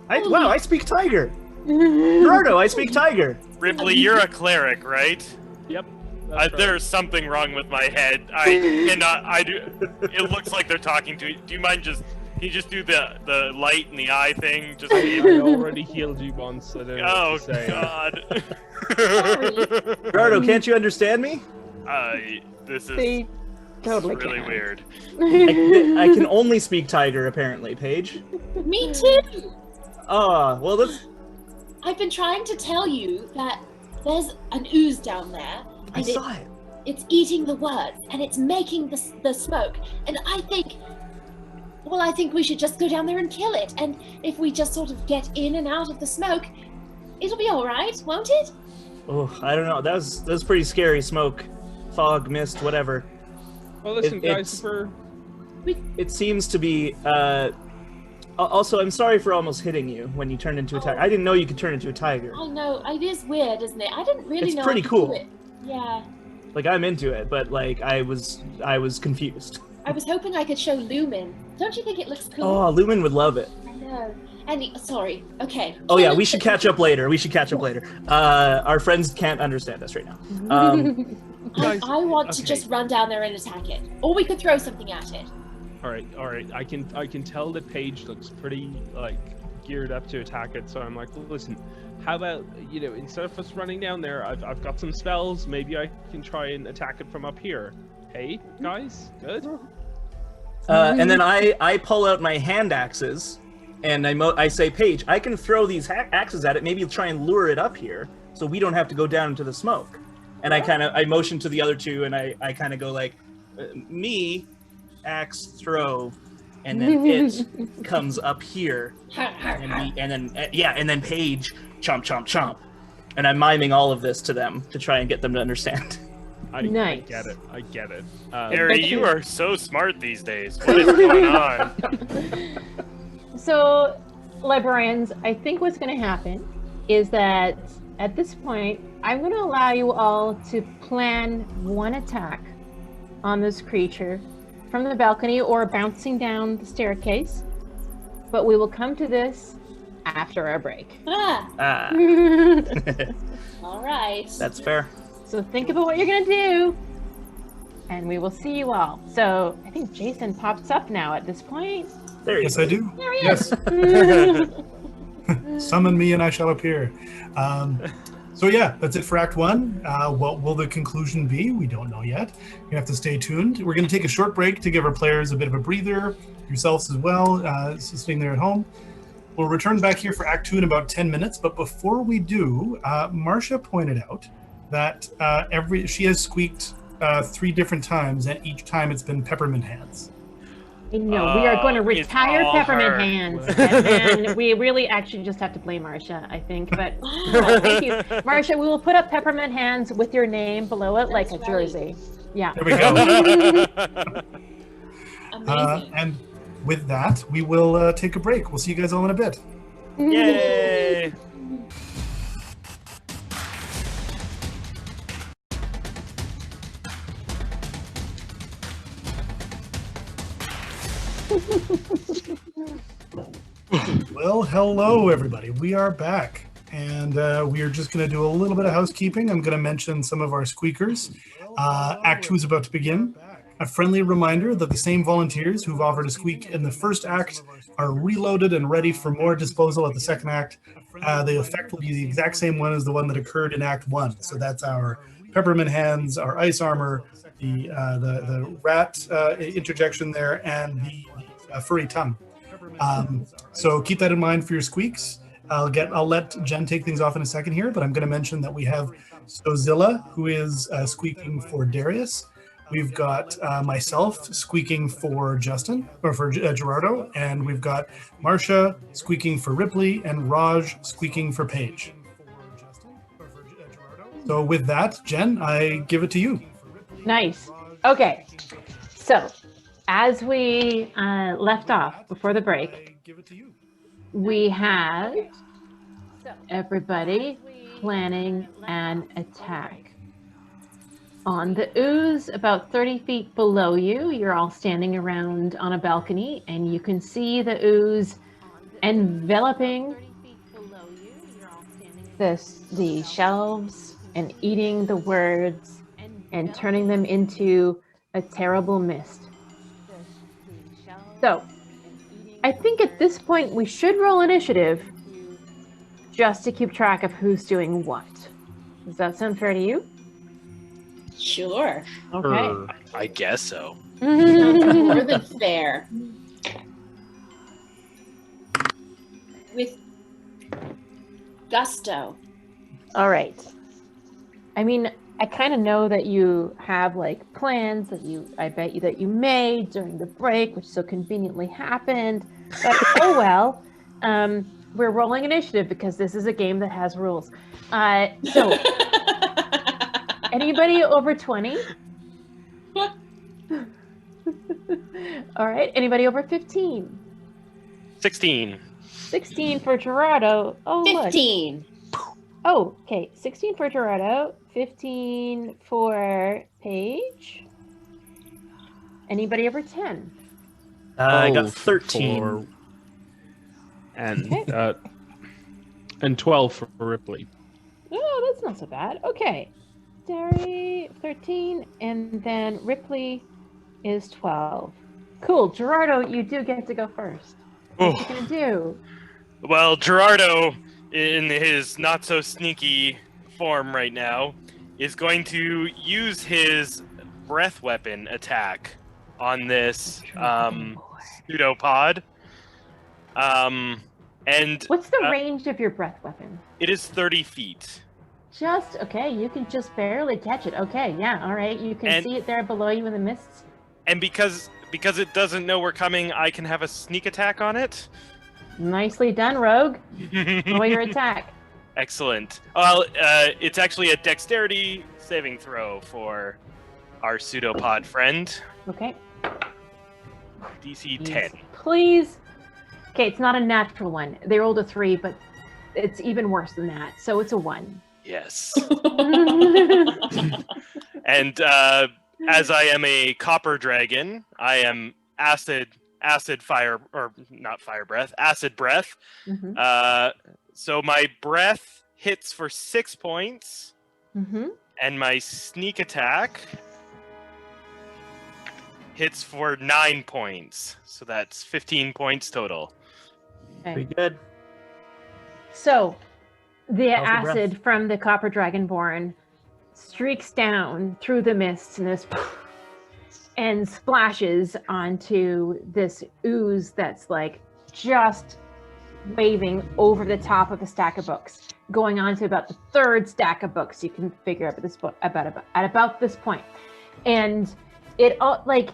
Wow, I speak Tiger. Girrardo, I speak Tiger. Ripley, you're a cleric, right? Yep. That's right. There's something wrong with my head. I cannot. I do. It looks like they're talking to you. Do you mind just? Can you just do the light in the eye thing? Just. I already healed you once. I don't know Oh what to say. God. Girrardo, can't you understand me? This is They totally really can. weird. I can only speak Tiger, apparently, Paige. Me too! Oh, well, that's... I've been trying to tell you that there's an ooze down there. I And saw it. It's eating the words, and it's making the smoke. And I think we should just go down there and kill it. And if we just sort of get in and out of the smoke, it'll be all right, won't it? Oh, I don't know. That was pretty scary. Smoke, fog, mist, whatever. Well, listen, guys, It seems to be... Also, I'm sorry for almost hitting you when you turned into a tiger. I didn't know you could turn into a tiger. I know, it is weird, isn't it? I didn't really It's know. pretty I could cool. do it. Yeah. Like, I'm into it, but, like, I was confused. I was hoping I could show Lumen. Don't you think it looks cool? Oh, Lumen would love it. I know. And sorry. Okay. Oh, yeah, we should catch up later. Our friends can't understand us right now. I want to just run down there and attack it. Or we could throw something at it. all right. I can tell that Paige looks pretty like geared up to attack it. So I'm like, well, listen, how about instead of us running down there, I've got some spells. Maybe I can try and attack it from up here. Hey, guys, good. And then I pull out my hand axes, and I say, Paige, I can throw these axes at it. Maybe try and lure it up here, so we don't have to go down into the smoke. And I motion to the other two, and I kind of go like, me, axe throw, and then it comes up here, and then Paige, chomp, chomp, chomp, and I'm miming all of this to them to try and get them to understand. I get it. Harry, you are so smart these days. What is going on? So, Librarians, I think what's going to happen is that at this point, I'm going to allow you all to plan one attack on this creature from the balcony or bouncing down the staircase. But we will come to this after our break. All right. That's fair. So think about what you're going to do, and we will see you all. So I think Jason pops up now at this point. There he Yes, is. I do. There he Yes. Summon me and I shall appear. So yeah, that's it for Act 1. What will the conclusion be? We don't know yet. You have to stay tuned. We're going to take a short break to give our players a bit of a breather, yourselves as well, sitting there at home. We'll return back here for Act 2 in about 10 minutes, but before we do, Marcia pointed out that she has squeaked 3 different times, and each time it's been peppermint hands. No, we are going to it's retire all peppermint her. hands, and then we really actually just have to blame Marcia, I think. But thank you, Marcia. We will put up peppermint hands with your name below it, like a That's right. jersey. Yeah. There we go. Amazing. And with that, we will take a break. We'll see you guys all in a bit. Yay! Well, hello everybody. We are back, and we are just going to do a little bit of housekeeping. I'm going to mention some of our squeakers. Act 2 is about to begin. A friendly reminder that the same volunteers who've offered a squeak in the first act are reloaded and ready for more disposal at the second act. The effect will be the exact same one as the one that occurred in Act 1. So that's our peppermint hands, our ice armor, the rat interjection there, and the furry tongue. So keep that in mind for your squeaks. I'll let Jen take things off in a second here, but I'm going to mention that we have Sozilla, who is squeaking for Darius. We've got myself squeaking for Justin, or for Girrardo, and we've got Marcia squeaking for Ripley, and Raj squeaking for Paige. So with that, Jen, I give it to you. Nice. Okay. So as we left off before the break, we had everybody planning an attack. On the ooze, about 30 feet below you, you're all standing around on a balcony, and you can see the ooze enveloping the shelves and eating the words and turning them into a terrible mist. So, I think at this point we should roll initiative just to keep track of who's doing what. Does that sound fair to you? Sure. Okay. I guess so. More than fair. With gusto. All right. I mean, I kind of know that you have like plans I bet you that you made during the break, which so conveniently happened. But oh well. We're rolling initiative because this is a game that has rules. So anybody over 20? All right. Anybody over 15? 16. 16 for Girrardo. Oh, 15. Look. Oh, okay. 16 for Girrardo. 15 for Paige. Anybody over 10? I got 13. And 12 for Ripley. Oh, that's not so bad. Okay. Derry, 13, and then Ripley is 12. Cool. Girrardo, you do get to go first. What you gonna do? Well, Girrardo, in his not-so-sneaky form right now, is going to use his breath weapon attack on this pseudopod. And what's the range of your breath weapon? It is 30 feet. Just, okay, you can just barely catch it. Okay, yeah, all right. You can see it there below you in the mists. And because it doesn't know we're coming, I can have a sneak attack on it. Nicely done, Rogue. Roll your attack. Excellent. Well, it's actually a dexterity saving throw for our pseudopod friend. Okay. DC 10. Please. Okay, it's not a natural one. They rolled a 3, but it's even worse than that. So it's a 1. Yes. And as I am a copper dragon, I am acid breath. Mm-hmm. So my breath hits for 6 points, mm-hmm. and my sneak attack hits for 9 points. So that's 15 points total. Okay. Pretty good. So the acid from the copper dragonborn streaks down through the mist and splashes onto this ooze that's like just waving over the top of a stack of books, going on to about the third stack of books you can figure out at about this point. And it all like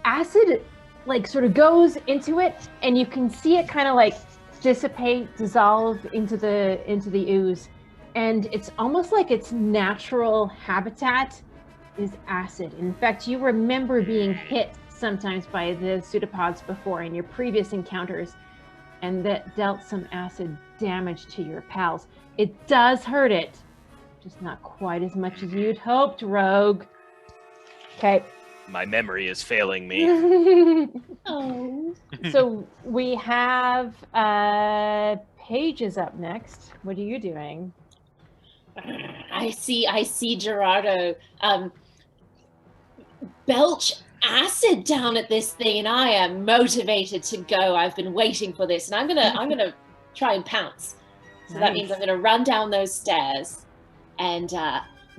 acid like sort of goes into it, and you can see it kind of like dissipate, dissolve into the ooze, and it's almost like its natural habitat is acid. In fact, you remember being hit sometimes by the pseudopods before in your previous encounters, and that dealt some acid damage to your pals. It does hurt it, just not quite as much as you'd hoped, Rogue. Okay. My memory is failing me. Oh. So we have Paige is up next. What are you doing? I see Girrardo belch acid down at this thing, and I am motivated to go. I've been waiting for this, and I'm gonna try and pounce. So that means I'm gonna run down those stairs and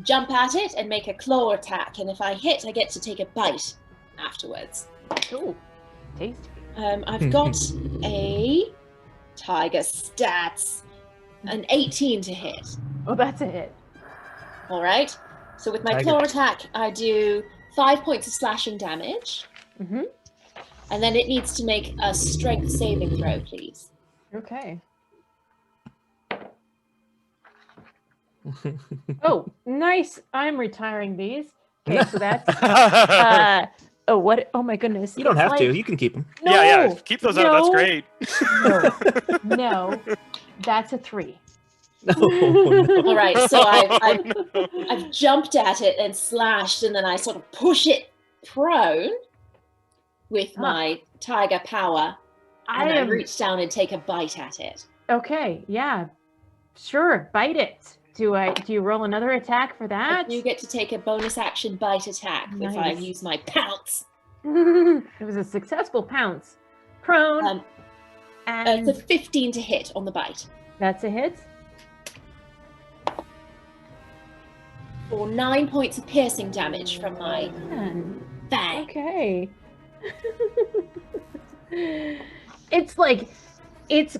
jump at it and make a claw attack, and if I hit, I get to take a bite afterwards. Ooh, tasty. I've got a tiger stats, an 18 to hit. Oh, that's a hit. All right. So with my claw attack, I do 5 points of slashing damage. Mm-hmm. And then it needs to make a strength saving throw, please. Okay. Oh, nice. I'm retiring these. Okay, so that's... oh, what? Oh, my goodness. You don't have to. You can keep them. No, yeah, keep those out. That's great. No, that's a 3. No. All right, so I've jumped at it and slashed, and then I sort of push it prone with my tiger power, and I reach down and take a bite at it. Okay, yeah, sure, bite it. Do you roll another attack for that? You get to take a bonus action bite attack if I use my pounce. It was a successful pounce. Prone. And it's a 15 to hit on the bite. That's a hit. For 9 points of piercing damage from my bang. Okay. It's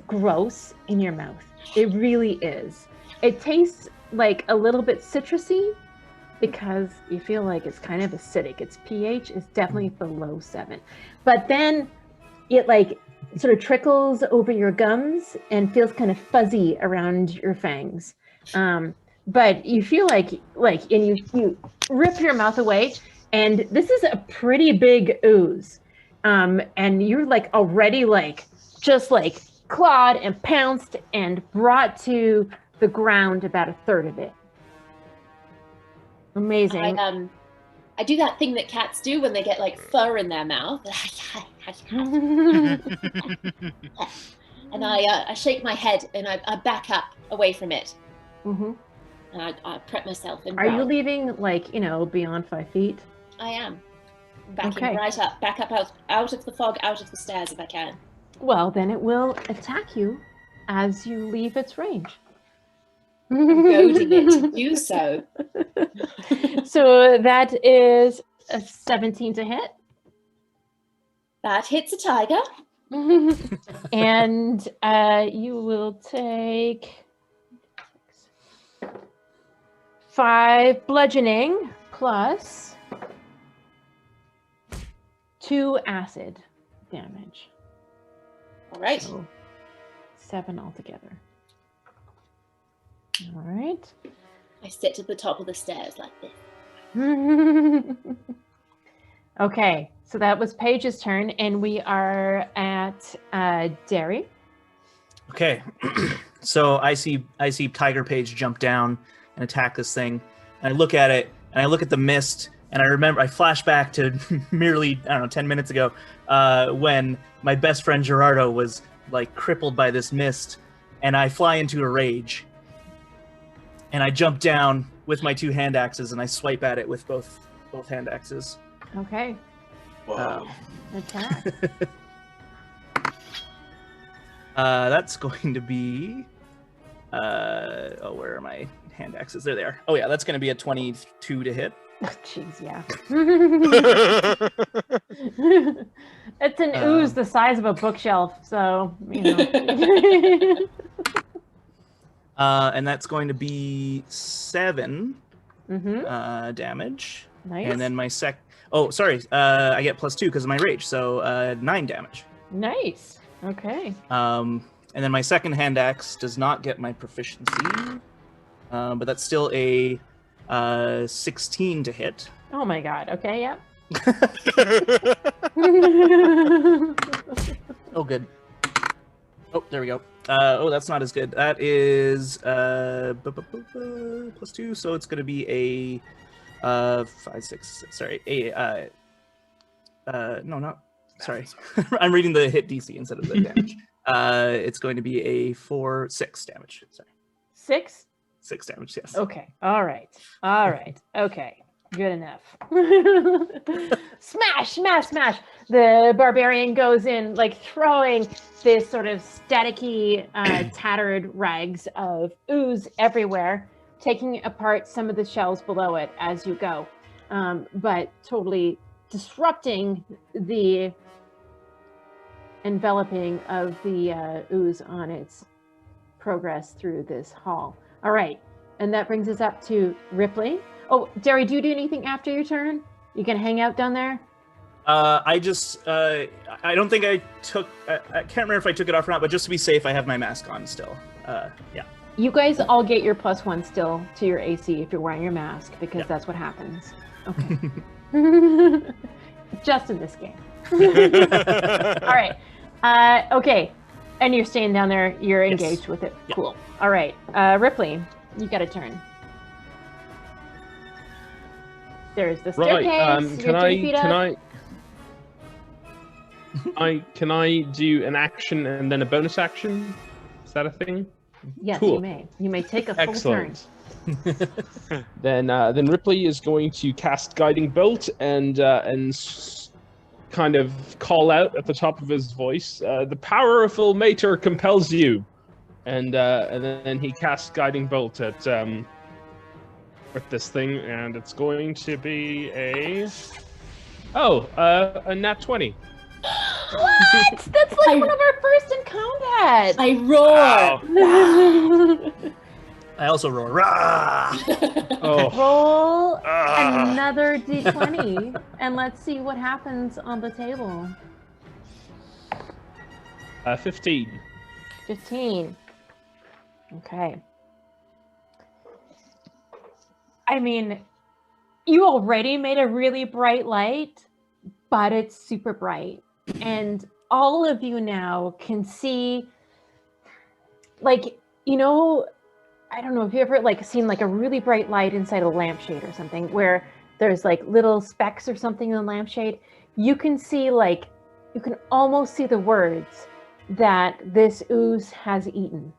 gross in your mouth. It really is. It tastes like a little bit citrusy because you feel like it's kind of acidic. Its pH is definitely below 7. But then it sort of trickles over your gums and feels kind of fuzzy around your fangs. But you feel and you rip your mouth away, and this is a pretty big ooze. And you're already just clawed and pounced and brought to the ground about a third of it. Amazing. I do that thing that cats do when they get fur in their mouth. And I shake my head and I back up away from it. Mm-hmm. And I prep myself. And are you leaving beyond 5 feet? I am. Backing right up, back up out of the fog, out of the stairs if I can. Well, then it will attack you as you leave its range. I'm goading it to do so. So that is a 17 to hit. That hits a tiger. And you will take 5 bludgeoning plus 2 acid damage. All right. So 7 altogether. All right. I sit at the top of the stairs like this. Okay, so that was Paige's turn, and we are at Derry. Okay, so I see Tiger Page jump down and attack this thing, and I look at it, and I look at the mist, and I flash back to merely 10 minutes ago, when my best friend Girrardo was crippled by this mist, and I fly into a rage, and I jump down with my 2 hand axes, and I swipe at it with both hand axes. Okay. Whoa. Attack. That's going to be. Where are my hand axes? They're there. Oh yeah, that's going to be a 22 to hit. Jeez, yeah. It's an ooze the size of a bookshelf, so and that's going to be 7 damage. Nice. And then my I get +2 because of my rage, so 9 damage. Nice. Okay. And then my second hand axe does not get my proficiency, but that's still a 16 to hit. Oh my god. Okay, yep. Oh, good. Oh, there we go. That's not as good. That is +2, so it's going to be a 5, 6. Sorry, sorry. I'm reading the hit DC instead of the damage. It's going to be a 6 damage. Sorry. 6? 6 damage. Yes. Okay. All right. Okay. Good enough. Smash, smash, smash. The barbarian goes in, throwing this sort of staticky, tattered rags of ooze everywhere. taking apart some of the shells below it as you go, but totally disrupting the enveloping of the ooze on its progress through this hall. All right, and that brings us up to Ripley. Oh, Derry, do you do anything after your turn? You can hang out down there? I don't think I took, I can't remember if I took it off or not, but just to be safe, I have my mask on still. Yeah. You guys all get your +1 still to your AC if you're wearing your mask, because that's what happens. Okay. Just in this game. All right. Okay. And you're staying down there. You're engaged with it. Yep. Cool. All right. Ripley, you got a turn. There's the staircase. Right. Can I do an action and then a bonus action? Is that a thing? Yes, cool. you may. You may take a full Excellent. turn. Then Ripley is going to cast Guiding Bolt and kind of call out at the top of his voice, "The powerful mater compels you," and then he casts Guiding Bolt at this thing, and it's going to be a nat 20. What? That's like one of our first in combat. I roar. Wow. I also roar. Rah! Roll another d20 and let's see what happens on the table. 15. 15. Okay. I mean, you already made a really bright light, but it's super bright. And all of you now can see, like, you know, I don't know if you ever seen like a really bright light inside a lampshade or something where there's like little specks or something in the lampshade. You can see you can almost see the words that this ooze has eaten.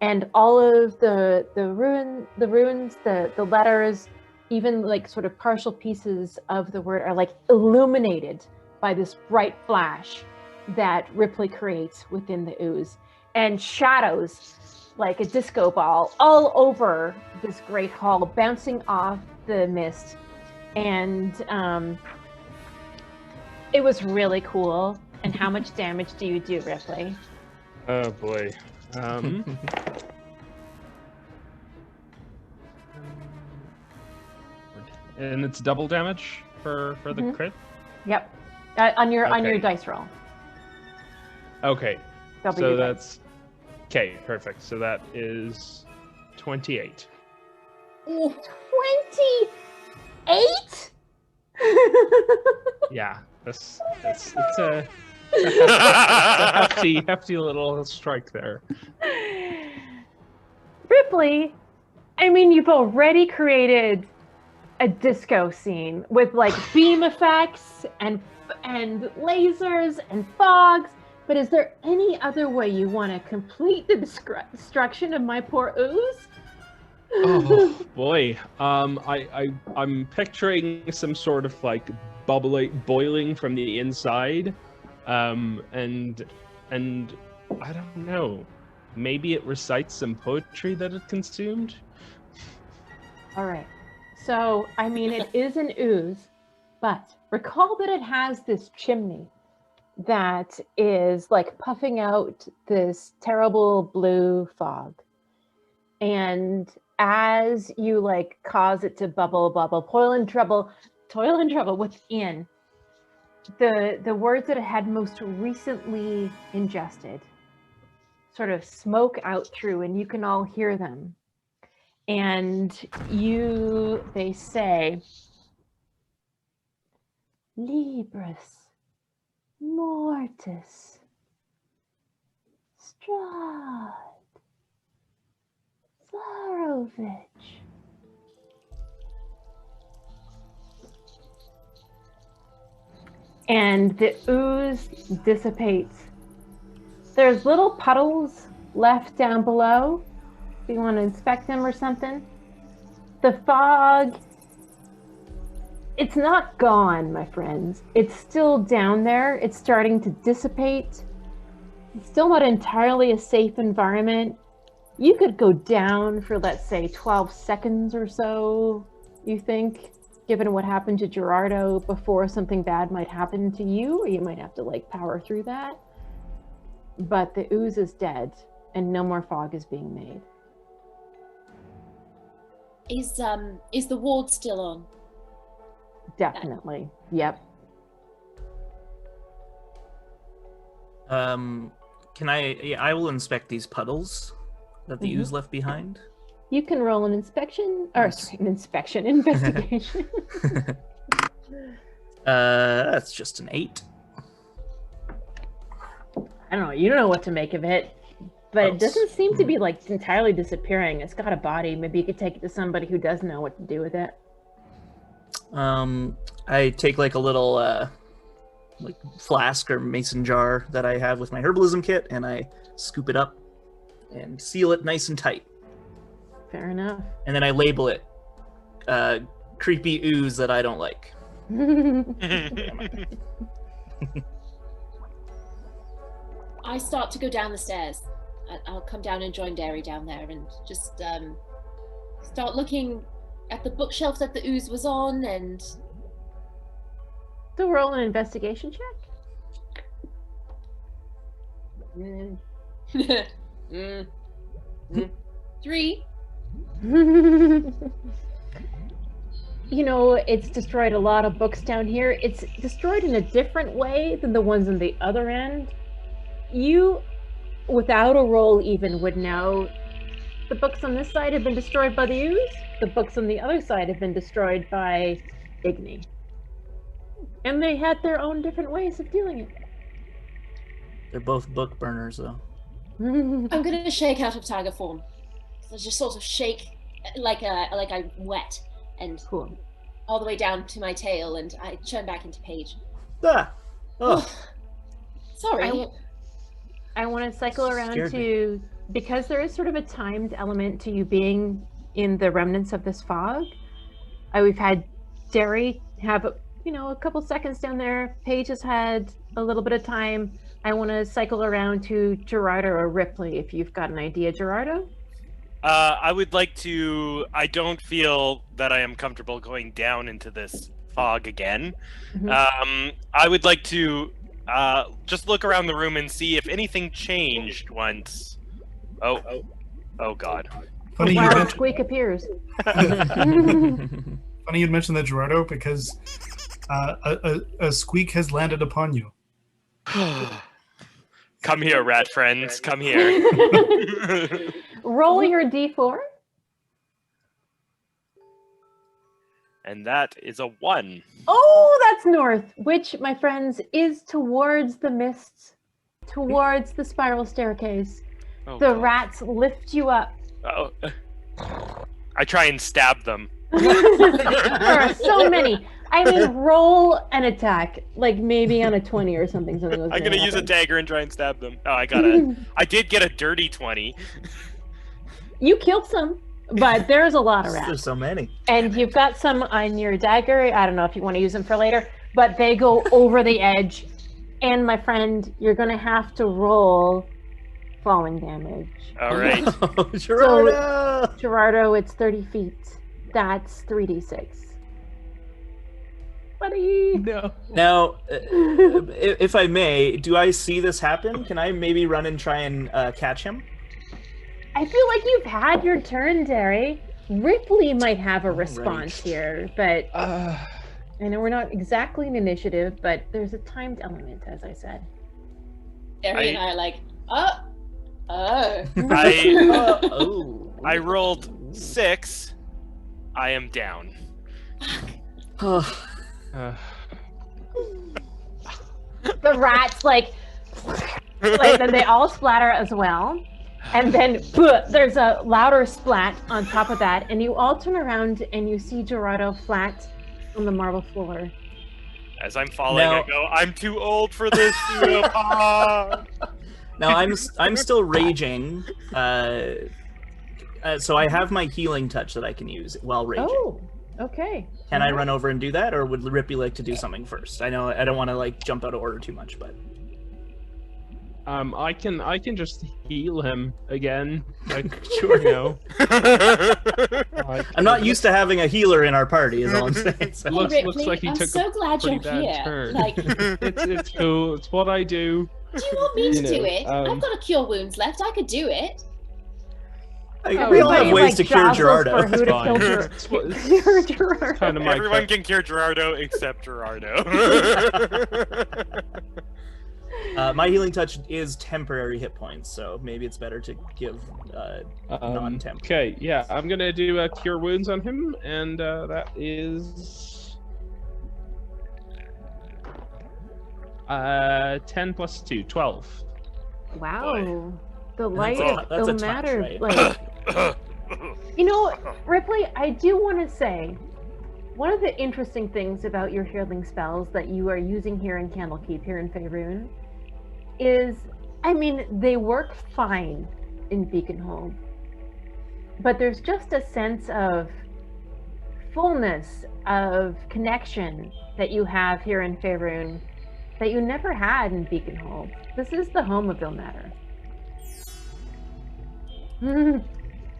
And all of the runes, the letters, even like sort of partial pieces of the word are like illuminated by this bright flash that Ripley creates within the ooze, and shadows like a disco ball all over this great hall, bouncing off the mist. And it was really cool. And how much damage do you do, Ripley? Oh boy. And it's double damage for the crit? Yep. On your dice roll. Okay. So that's okay, perfect. So that is 28. 28? Yeah, it's a hefty little strike there. Ripley, I mean, you've already created a disco scene with like beam effects and lasers and fogs, but is there any other way you want to complete the destruction of my poor ooze? Oh boy, I'm picturing some sort of like boiling from the inside, and I don't know, maybe it recites some poetry that it consumed. All right, so I mean it is an ooze, but recall that it has this chimney that is like puffing out this terrible blue fog, and as you like cause it to bubble, toil and trouble within, the words that it had most recently ingested sort of smoke out through, and you can all hear them. And they say, Libris Mortis Strahd Zarovich. And the ooze dissipates. There's little puddles left down below if you want to inspect them or something. The fog, it's not gone, my friends. It's still down there. It's starting to dissipate. It's still not entirely a safe environment, You could go down for, let's say, 12 seconds or so, you think, given what happened to Girrardo before something bad might happen to you, or you might have to, like, power through that. But the ooze is dead, and no more fog is being made. Is the ward still on? Definitely. Yep. Can I will inspect these puddles that the ooze left behind. You can roll an inspection, or sorry, an investigation. That's just an 8. I don't know. You don't know what to make of it, but it doesn't seem to be like entirely disappearing. It's got a body. Maybe you could take it to somebody who does know what to do with it. I take like a little like flask or mason jar that I have with my herbalism kit, and I scoop it up and seal it nice and tight. Fair enough. And then I label it creepy ooze that I don't like. I start to go down the stairs. I'll come down and join Derry down there and just start looking at the bookshelf that the ooze was on and... So roll an investigation check? 3. You know, it's destroyed a lot of books down here. It's destroyed in a different way than the ones on the other end. You, without a roll even, would know the books on this side have been destroyed by the ooze. The books on the other side have been destroyed by Igni. And they had their own different ways of doing it. They're both book burners, though. I'm gonna shake out of tiger form. So just sort of shake like I'm wet and Cool. all the way down to my tail, and I turn back into Paige. Ah! Oh, Sorry. I want to cycle around Scared to, because there is sort of a timed element to you being in the remnants of this fog. We've had Derry have, a couple seconds down there. Paige has had a little bit of time. I want to cycle around to Girrardo or Ripley, if you've got an idea. Girrardo? I would like to... I don't feel that I am comfortable going down into this fog again. I would like to just look around the room and see if anything changed once... Oh God. Funny you Wow, mentioned, Squeak appears. funny you'd mentioned that, Girrardo, because a squeak has landed upon you. Come here, rat friends. Come here. Roll your d4. And that is a 1. Oh, that's north, which, my friends, is towards the mists, towards the spiral staircase. Oh, The God. rats lift you up. Oh. I try and stab them. There are so many. I mean, roll an attack, like maybe on a 20 or something. I'm gonna use a dagger and try and stab them. Oh, I did get a dirty 20. You killed some, but there's a lot of rats. there's so many. And you've got some on your dagger. I don't know if you want to use them for later, but they go over the edge. And my friend, you're going to have to roll falling damage. All right. Girrardo! Girrardo, it's 30 feet. That's 3d6. Buddy! No. Now, if I may, do I see this happen? Can I maybe run and try and catch him? I feel like you've had your turn, Derry. Ripley might have a response here, but I know we're not exactly an initiative, but there's a timed element, as I said. Derry and I are like, oh. I rolled 6. I am down. The rats, like then they all splatter as well. And then there's a louder splat on top of that, and you all turn around and you see Girrardo flat on the marble floor. As I'm falling, I go, I'm too old for this. Now I'm still raging, so I have my healing touch that I can use while raging. Oh, okay. Can I run over and do that, or would Rippy like to do something first? I know I don't want to like jump out of order too much, but I can just heal him again. Sure. You know. I'm not used to having a healer in our party, is all I'm saying. So. Looks Ripley, like he I'm took so a glad pretty you're bad here. turn. Like, It's cool. It's what I do. do you want me to do it? know, I've got a cure wounds left. I could do it. We all have Everybody, ways to cure jostles Girrardo. for who to Fine. kill It's what- Cure Girrardo. Kind of my Everyone can cure Girrardo except Girrardo. My healing touch is temporary hit points, so maybe it's better to give non-temp. Okay, yeah, I'm gonna do a cure wounds on him, and that is 10 plus 2, 12. Wow. The light That's a of touch, matter, right? like, you know, Ripley, I do want to say, one of the interesting things about your healing spells that you are using here in Candlekeep, here in Faerun, is, I mean, they work fine in Beaconhold, but there's just a sense of fullness, of connection that you have here in Faerun that you never had in Beaconhold. This is the home of Ilmater.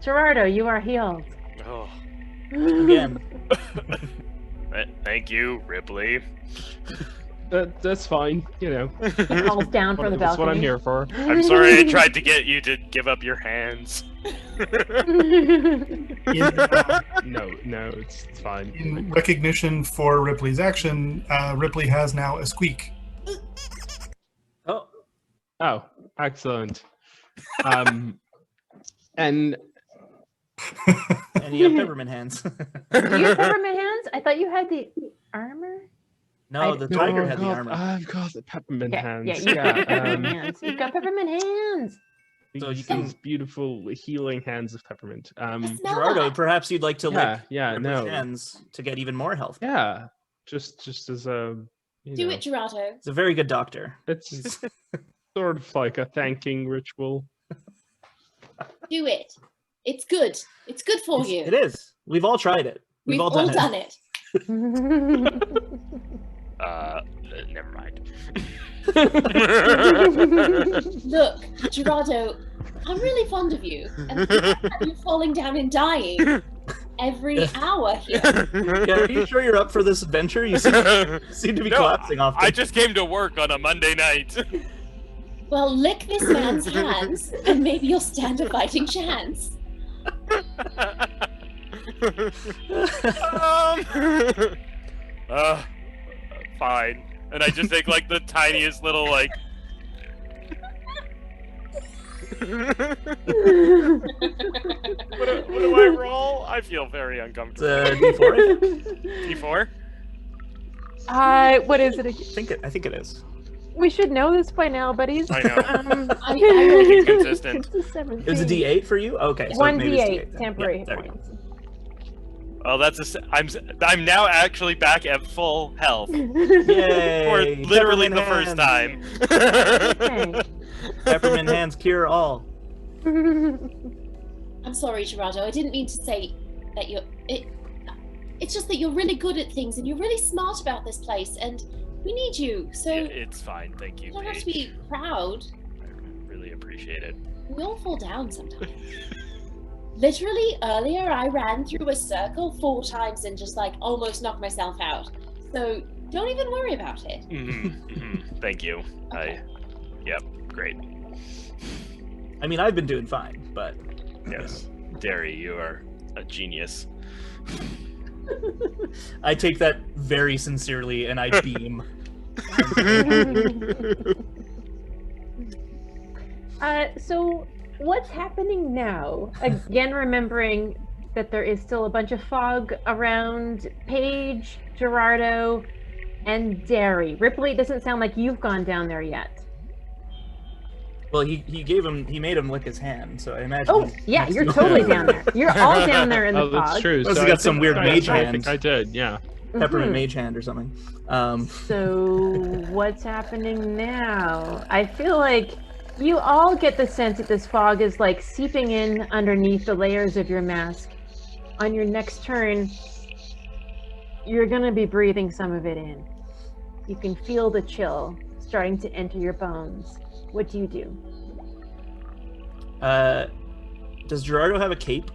Girrardo, you are healed. Oh, Again. thank you, Ripley. That's fine, you know. Calls down from the That's what I'm balcony. here for. I'm sorry I tried to get you to give up your hands. In, No, it's fine. in recognition for Ripley's action, Ripley has now a squeak. Oh, Oh, excellent. And and you have peppermint hands. Do you have peppermint hands? I thought you had the armor. No, the tiger had the armor. I've got the peppermint hands. Yeah, you got peppermint hands. You've got peppermint hands. So you These can- beautiful healing hands of peppermint. Smell Girrardo, that. perhaps you'd like to lick Yeah, Ripley's no. hands to get even more health. Yeah, just as a Do it, Girrardo. He's a very good doctor. It's sort of like a thanking ritual. Do it. It's good. It's good for you. It is. We've all tried it. We've all all done done it. it. Never mind. Look, Girrardo, I'm really fond of you. And the fact that you're falling down and dying every hour here. Yeah, are you sure you're up for this adventure? You seem to be No, collapsing off. I just came to work on a Monday night. Well, lick this man's hands, and maybe you'll stand a fighting chance. Fine. And I just take like the tiniest little like. What do I roll? I feel very uncomfortable. It's D4. D4? What is it? I think it is. We should know this by now, buddies. I know. I Keep consistent. It's a 17. It was a D8 for you. Okay, so One maybe it's D8 then. temporary Yeah, there we go. points. Well, I'm now actually back at full health Yay! for literally Peppermint the first hands. time. Okay. Peppermint hands cure all. I'm sorry, Girrardo. I didn't mean to say that you're. It's just that you're really good at things and you're really smart about this place, and we need you. So It's fine, thank you, you don't have to Paige. be proud. I really appreciate it. We all fall down sometimes. Literally, earlier I ran through a circle 4 times and just like almost knocked myself out. So don't even worry about it. Thank you. Okay. Yep, great. I mean, I've been doing fine, but Yes. Derry, you are a genius. I take that very sincerely and I beam. So what's happening now? Again, remembering that there is still a bunch of fog around Paige, Girrardo, and Derry. Ripley, it doesn't sound like you've gone down there yet. Well, he made him lick his hand, so I imagine. Oh, yeah, you're totally down there. You're all down there in the Oh, fog. that's true. Must So have I got some think weird mage I hand. think I did, yeah. Peppermint mage hand or something. So what's happening now? I feel like you all get the sense that this fog is like seeping in underneath the layers of your mask. On your next turn, you're gonna be breathing some of it in. You can feel the chill starting to enter your bones. what do you do? Does Girrardo have a cape?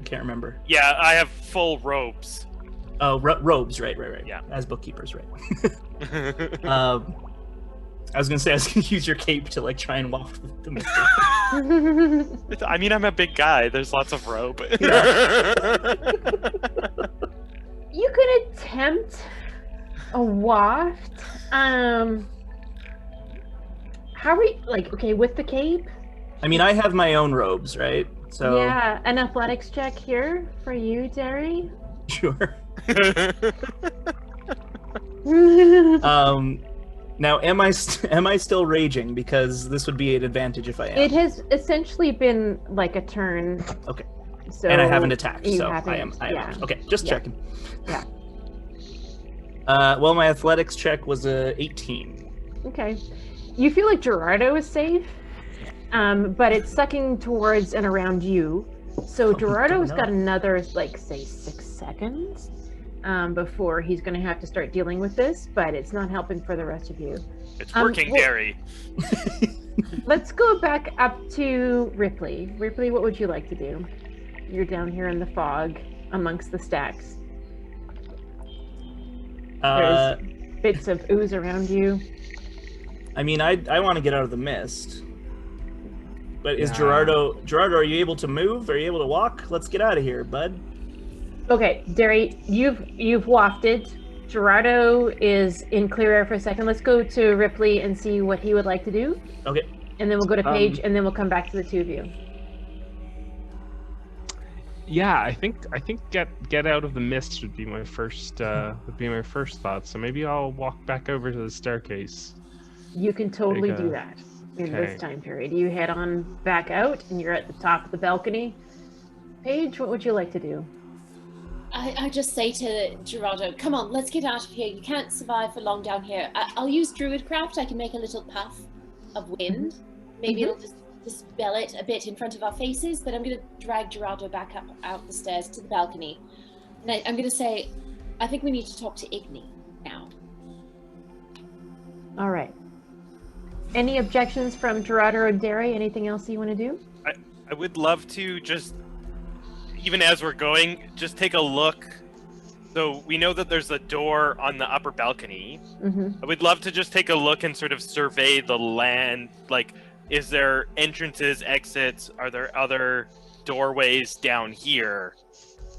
I can't remember. Yeah, I have full robes. Oh, robes, right. Yeah. As bookkeepers, right. I was gonna say I was gonna use your cape to like try and waft the mist. I mean, I'm a big guy. There's lots of rope. You could attempt a waft. How are we, like, okay, with the cape? I mean, I have my own robes, right? So Yeah, an athletics check here for you, Derry. sure. Now, am I still raging? Because this would be an advantage if I am. It has essentially been like a turn. Okay. So And I haven't attacked, you so haven't- I am. yeah. Okay, just Yeah. checking. Yeah. Well, my athletics check was a 18. Okay. You feel like Girrardo is safe, but it's sucking towards and around you. So Girrardo's got another, like, say, 6 seconds before he's going to have to start dealing with this, but it's not helping for the rest of you. It's working, well- Derry. Let's go back up to Ripley. Ripley, what would you like to do? You're down here in the fog amongst the stacks. There's bits of ooze around you. I mean, I want to get out of the mist. But is Yeah. Girrardo, are you able to move? Are you able to walk? Let's get out of here, bud. Okay, Derry, you've wafted. Girrardo is in clear air for a second. Let's go to Ripley and see what he would like to do. Okay. And then we'll go to Paige, and then we'll come back to the two of you. Yeah, I think get out of the mist would be my first thought. So maybe I'll walk back over to the staircase. You can totally Take a- do that in okay. this time period. You head on back out, and you're at the top of the balcony. Paige, what would you like to do? I just say to Girrardo, come on, let's get out of here. You can't survive for long down here. I'll use Druidcraft. I can make a little puff of wind. Maybe it'll just dispel it a bit in front of our faces, but I'm going to drag Girrardo back up out the stairs to the balcony. And I'm going to say, I think we need to talk to Igni now. All right. Any objections from Girrardo or Derry? Anything else you want to do? I would love to just, even as we're going, just take a look. So we know that there's a door on the upper balcony. Mm-hmm. I would love to just take a look and sort of survey the land. Like, is there entrances, exits? Are there other doorways down here?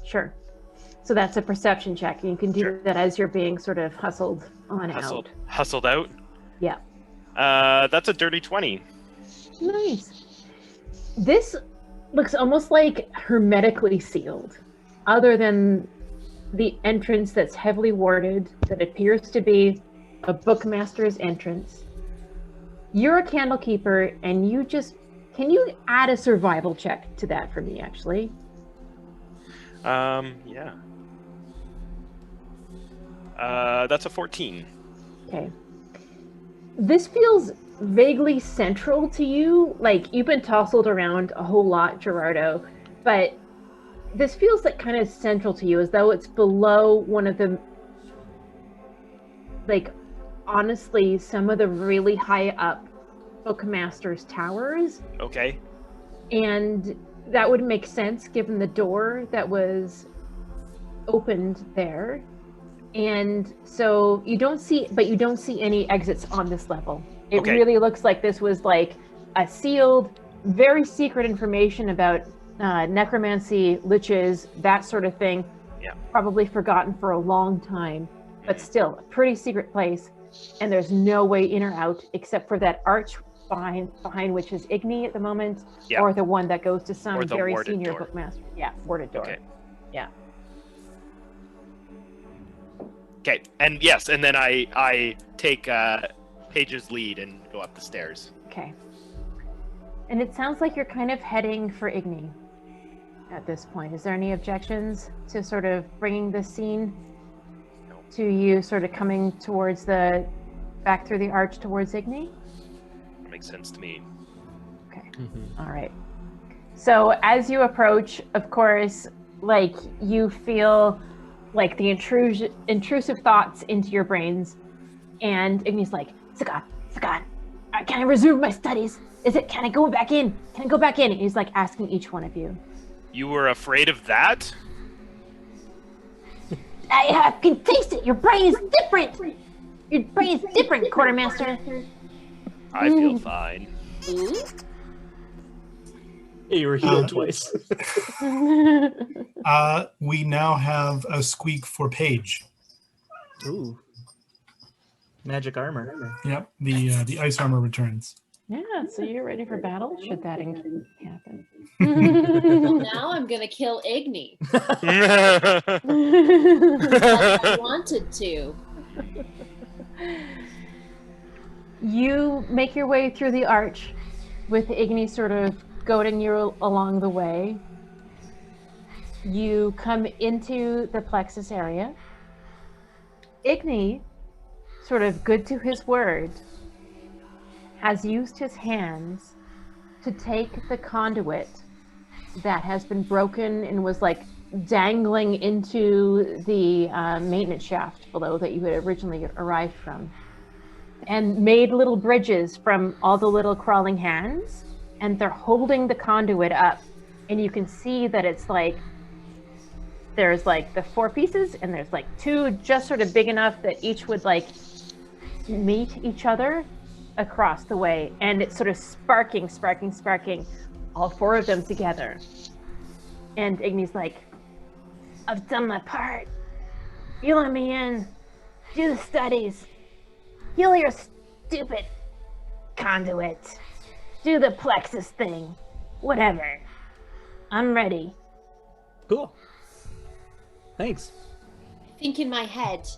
Sure. So that's a perception check. You can do Sure. that as you're being sort of hustled on out. Hustled out? Yeah. That's a dirty 20. Nice. This looks almost like hermetically sealed, other than the entrance that's heavily warded, that appears to be a bookmaster's entrance. You're a candlekeeper, and can you add a survival check to that for me, actually? Yeah. That's a 14. Okay. This feels vaguely central to you. Like, you've been tousled around a whole lot, Girrardo, but this feels like kind of central to you, as though it's below one of the, like, honestly, some of the really high up Bookmaster's towers. Okay. And that would make sense given the door that was opened there. And so you don't see any exits on this level. It Okay. really looks like this was like a sealed, very secret information about necromancy, liches, that sort of thing. Yeah. Probably forgotten for a long time, but still a pretty secret place. And there's no way in or out except for that arch behind which is Igni at the moment, Yeah. or the one that goes to some Or the very warded senior door. bookmaster. Yeah, warded door. Okay. Yeah. Okay. And yes, and then I take Paige's lead and go up the stairs. Okay. And it sounds like you're kind of heading for Igni at this point. Is there any objections to sort of bringing this scene to you sort of coming towards back through the arch towards Igni? That makes sense to me. Okay. All right. So as you approach, of course, like, you feel like the intrusive thoughts into your brains, and Igni's like, Sagat, Scott, can I resume my studies? Can I go back in? Can I go back in? He's like asking each one of you. You were afraid of that? I can taste it. Your brain is different. Your brain is different, Quartermaster. I feel fine. You were healed twice. We now have a squeak for Paige. Ooh. Magic armor. Yep, the ice armor returns. Yeah, so you're ready for battle? Should that happen? Well, now I'm gonna kill Igni. I wanted to. You make your way through the arch with Igni sort of goading you along the way. You come into the Plexus area. Igni, sort of good to his word, has used his hands to take the conduit that has been broken and was like dangling into the maintenance shaft below that you had originally arrived from, and made little bridges from all the little crawling hands, and they're holding the conduit up, and you can see that it's like there's like the 4 pieces, and there's like 2 just sort of big enough that each would like meet each other across the way, and it's sort of sparking, all 4 of them together. And Igni's like, I've done my part. You let me in. Do the studies. Heal your stupid conduit. Do the Plexus thing. Whatever. I'm ready. Cool. Thanks. I think in my head.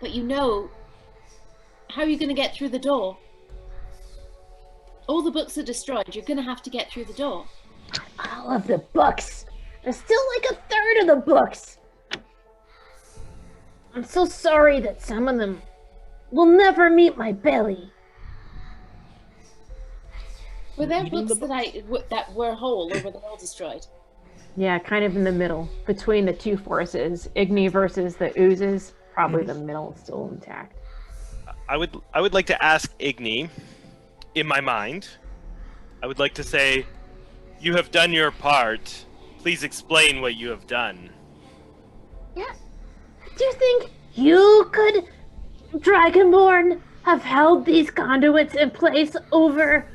But you know, how are you going to get through the door? All the books are destroyed. You're going to have to get through the door. All of the books. There's still like a third of the books. I'm so sorry that some of them will never meet my belly. Were there books that were whole, or were they all destroyed? Yeah, kind of in the middle between the 2 forces, Igni versus the oozes. Probably the middle is still intact. I would like to ask Igni, in my mind, I would like to say, you have done your part. Please explain what you have done. Yeah. Do you think you could, Dragonborn, have held these conduits in place over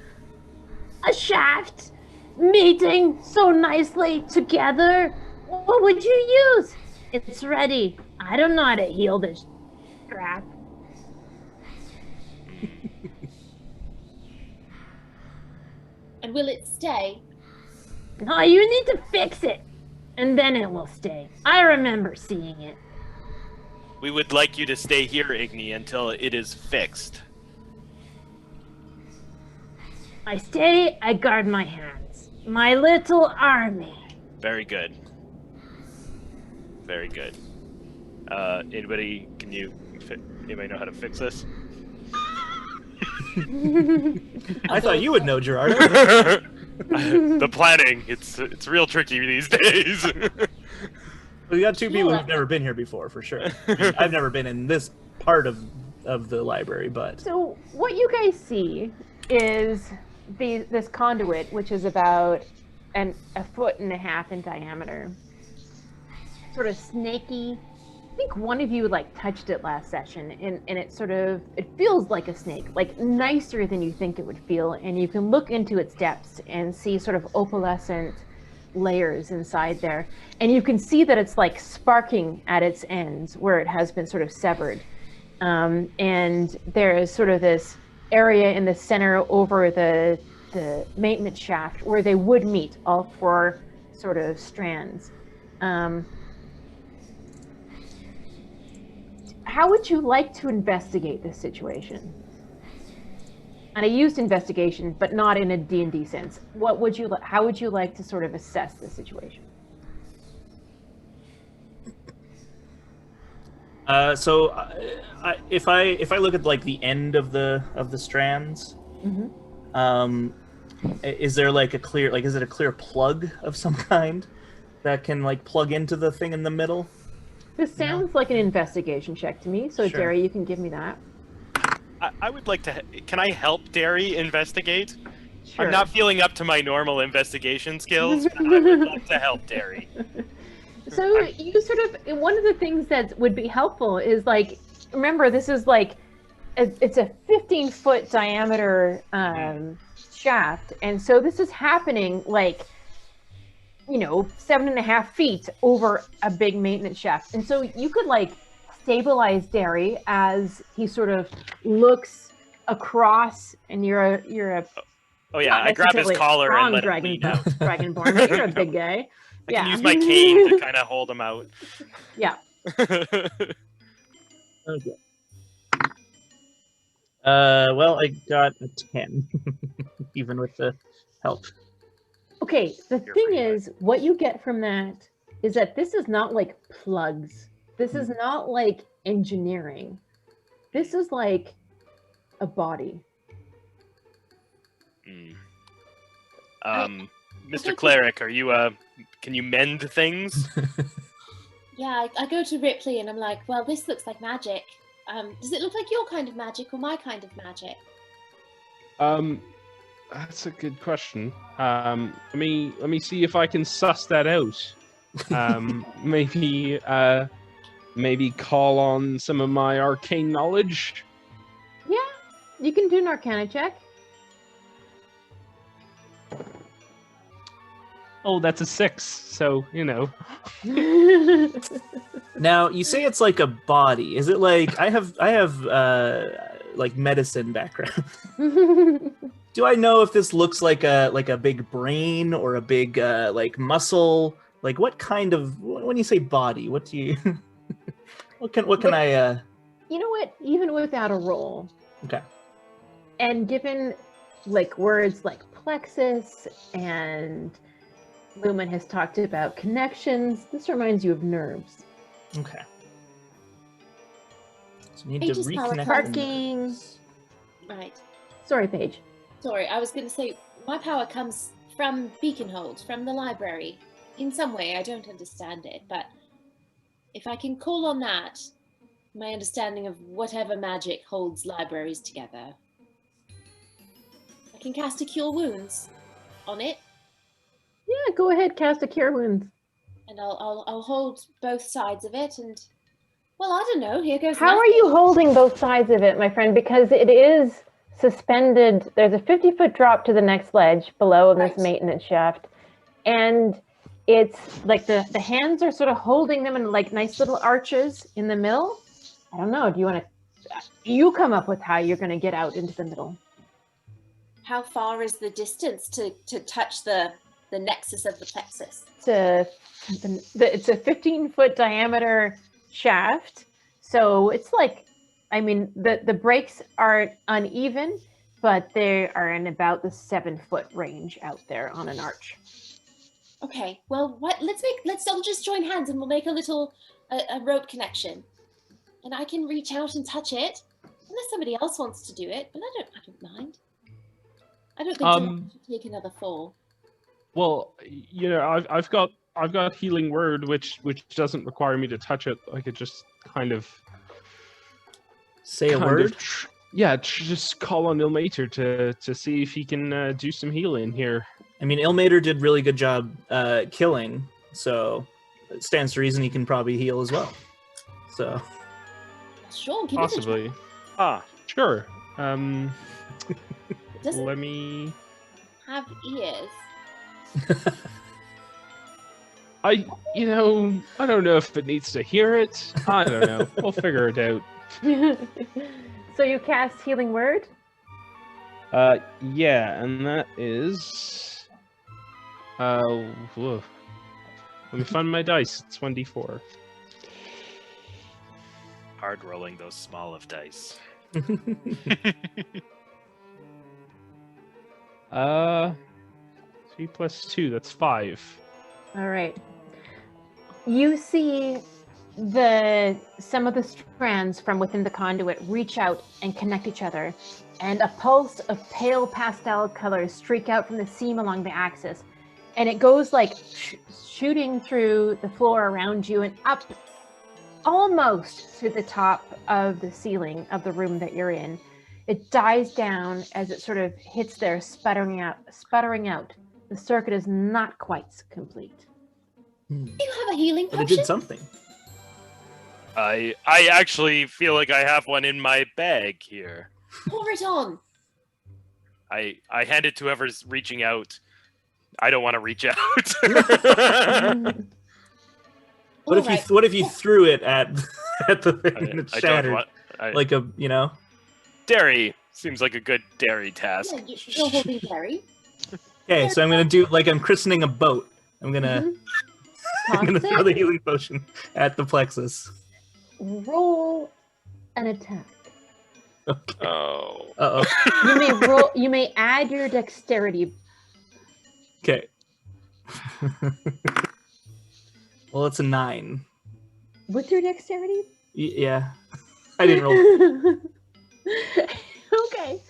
a shaft, meeting so nicely together? What would you use? It's ready. I don't know how to heal this crap. And will it stay? No, you need to fix it, and then it will stay. I remember seeing it. We would like you to stay here, Igni, until it is fixed. I stay, I guard my hands. My little army. Very good. Very good. Anybody know how to fix this? I thought you would know, Girrardo. The planning, it's real tricky these days. We got 2 people who've never been here before, for sure. I've never been in this part of the library, but... So what you guys see is this conduit, which is about a 1.5 foot in diameter. Sort of snaky. I think one of you like touched it last session, and it feels like a snake, like nicer than you think it would feel, and you can look into its depths and see sort of opalescent layers inside there, and you can see that it's like sparking at its ends where it has been sort of severed, and there is sort of this area in the center over the maintenance shaft where they would meet, all 4 sort of strands. How would you like to investigate this situation? And I used investigation, but not in a D&D sense. How would you like to sort of assess the situation? If I look at like the end of the strands, is there like a clear, is it a clear plug of some kind that can like plug into the thing in the middle? This sounds like an investigation check to me, so Sure. Derry, you can give me that. I would like to. Can I help Derry investigate? Sure. I'm not feeling up to my normal investigation skills, but I would like to help Derry. So you sort of, one of the things that would be helpful is like, remember this is like, it's a 15-foot diameter shaft, and so this is happening like, 7.5 feet over a big maintenance shaft, and so you could like stabilize Derry as he sort of looks across, and you're a Oh yeah, I grab his collar and let him lean out. Dragonborn, but you're a big guy. I can use my cane to kind of hold him out. Yeah. Okay. Well, I got a 10, even with the help. Okay, the thing is, what you get from that is that this is not like plugs. This is not like engineering. This is like a body. Mr. Cleric, are you can you mend things? Yeah, I go to Ripley and I'm like, well, this looks like magic. Does it look like your kind of magic or my kind of magic? That's a good question. Let me see if I can suss that out. Maybe call on some of my arcane knowledge. Yeah, you can do an Arcana check. Oh, that's a 6. So Now, you say it's like a body. Is it like I have like medicine background? Do I know if this looks like a big brain or a big like muscle? Like what kind of, when you say body, what do you what can I You know what? Even without a roll. Okay. And given like words like plexus and Lumen has talked about connections, this reminds you of nerves. Okay. So we need Page's to power reconnect. Parking. Right. Sorry, Paige. Sorry, I was going to say, my power comes from Beaconhold, from the library. In some way, I don't understand it, but if I can call on that, my understanding of whatever magic holds libraries together, I can cast a Cure Wounds on it. Yeah, go ahead, cast a Cure Wounds. And I'll hold both sides of it, and well, I don't know. Here goes. How are you holding both sides of it, my friend? Because it is suspended. There's a 50-foot drop to the next ledge below this maintenance shaft, and it's like the hands are sort of holding them in like nice little arches in the middle. I don't know. Do you want to? You come up with how you're going to get out into the middle. How far is the distance to touch the nexus of the plexus? It's a 15-foot diameter shaft, so it's like, I mean, the breaks are uneven, but they are in about the 7-foot range out there on an arch. Okay, well, let's all just join hands and we'll make a little a rope connection, and I can reach out and touch it, unless somebody else wants to do it. But I don't mind. I don't think someone should take another fall. Well, I've got healing word, which doesn't require me to touch it. I could just kind of say a word. Just call on Ilmater to see if he can do some healing here. I mean, Ilmater did really good job killing, so it stands to reason he can probably heal as well. So sure, give possibly. It a try. Sure. Let me have ears. I don't know if it needs to hear it. I don't know. We'll figure it out. So you cast Healing Word? Yeah, and that is... Let me find my dice. It's 1d4. Hard rolling those small of dice. 3 plus 2, that's 5. All right. You see some of the strands from within the conduit reach out and connect each other, and a pulse of pale pastel colors streak out from the seam along the axis, and it goes like shooting through the floor around you and up almost to the top of the ceiling of the room that you're in. It dies down as it sort of hits there, sputtering out. The circuit is not quite complete. Do you have a healing But potion? it did something. I actually feel like I have one in my bag here. Pour it on. I hand it to whoever's reaching out. I don't want to reach out. What if you threw it at the thing and it I shattered? don't want, Like a, you know? Derry seems like a good Derry task. Yeah, you're holding Derry. Okay, so I'm gonna do like I'm christening a boat. I'm gonna I'm gonna throw the healing potion at the Plexus. Roll an attack. Okay. Oh. Uh-oh. You may add your dexterity. Okay. Well, it's a 9. With your dexterity? Yeah. I didn't roll. Okay.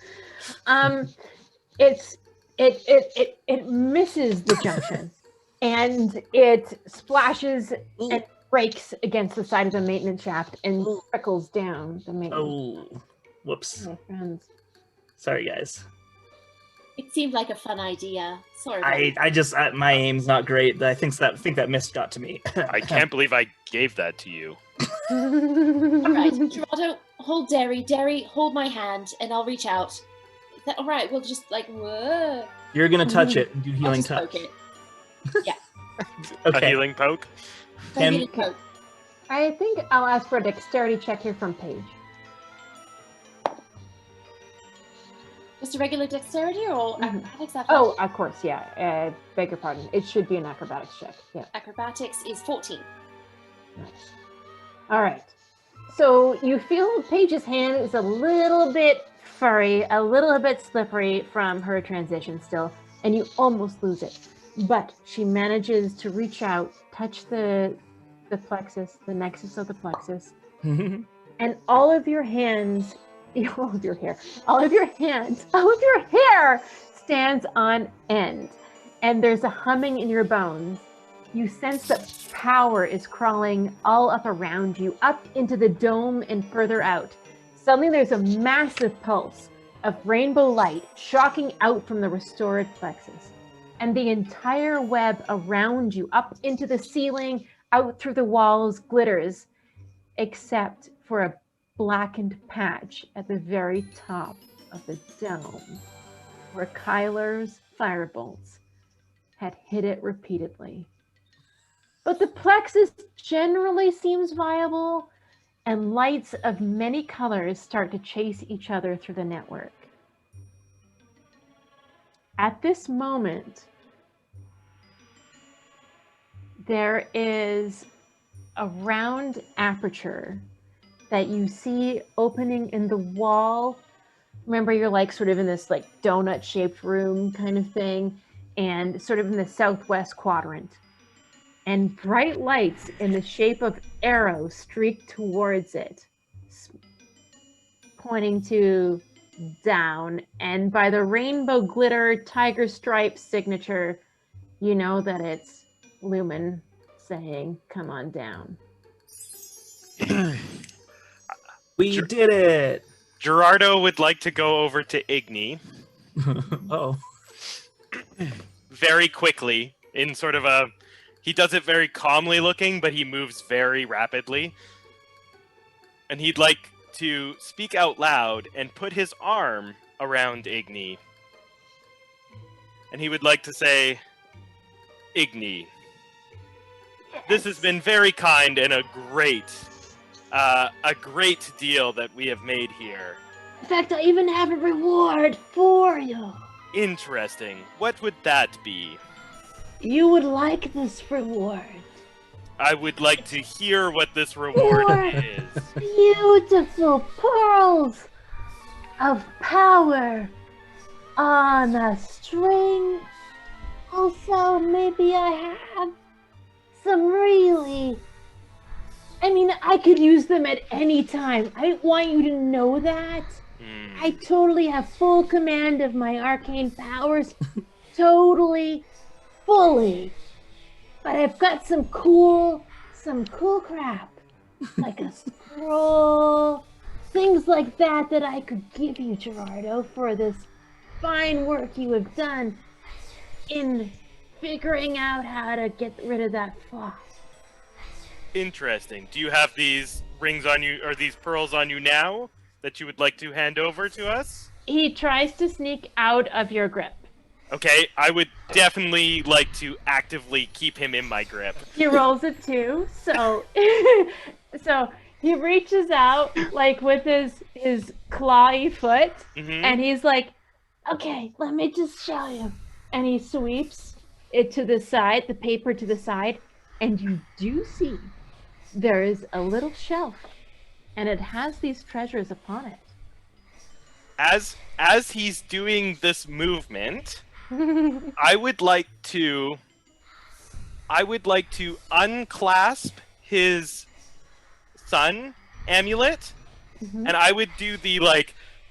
It misses the junction, and it splashes and breaks against the side of the maintenance shaft and trickles down the maintenance. Oh, whoops. My friends. Sorry, guys. It seemed like a fun idea. Sorry. My aim's not great. I think that mist got to me. I can't believe I gave that to you. All right, Girrardo, hold Derry. Derry, hold my hand, and I'll reach out. Is that all right? We'll just like, whoa. You're gonna touch it and do I'll healing just touch. poke it. A Okay. healing poke? Can- Healing poke. I think I'll ask for a dexterity check here from Paige. Just a regular dexterity or acrobatics? Oh, of course, yeah. Beg your pardon. It should be an acrobatics check. Yeah. Acrobatics is 14. Nice. All right. So you feel Paige's hand is a little bit furry, a little bit slippery from her transition still, and you almost lose it. But she manages to reach out, touch the plexus, the nexus of the plexus, and all of your hair stands on end, and there's a humming in your bones. You sense that power is crawling all up around you, up into the dome and further out. Suddenly there's a massive pulse of rainbow light shocking out from the restored plexus, and the entire web around you, up into the ceiling, out through the walls, glitters, except for a blackened patch at the very top of the dome, where Kyler's firebolts had hit it repeatedly. But the plexus generally seems viable, and lights of many colors start to chase each other through the network. At this moment, there is a round aperture that you see opening in the wall. Remember, you're like sort of in this like donut-shaped room kind of thing, and sort of in the southwest quadrant. And bright lights in the shape of arrows streak towards it, pointing to down. And by the rainbow glitter tiger stripe signature, you know that it's Lumen saying, "Come on down." We did it! Girrardo would like to go over to Igni Oh. very quickly in sort of a... He does it very calmly looking, but he moves very rapidly. And he'd like to speak out loud and put his arm around Igni. And he would like to say, Igni, this has been very kind and a great deal that we have made here. In fact, I even have a reward for you. Interesting. What would that be? You would like this reward. I would like to hear what this reward is. Beautiful pearls of power on a string. Also, maybe I have some really... I mean, I could use them at any time. I want you to know that. I totally have full command of my arcane powers. Totally, fully. But I've got some cool crap. Like a scroll things like that I could give you, Girrardo, for this fine work you have done in figuring out how to get rid of that flaw. Interesting. Do you have these rings on you, or these pearls on you now that you would like to hand over to us? He tries to sneak out of your grip. Okay, I would definitely like to actively keep him in my grip. He rolls a 2, so so he reaches out like with his clawy foot, and he's like, "Okay, let me just show you." And he sweeps it to the side, the paper to the side, and you do see there is a little shelf, and it has these treasures upon it. As he's doing this movement, I would like to unclasp his sun amulet, and I would do the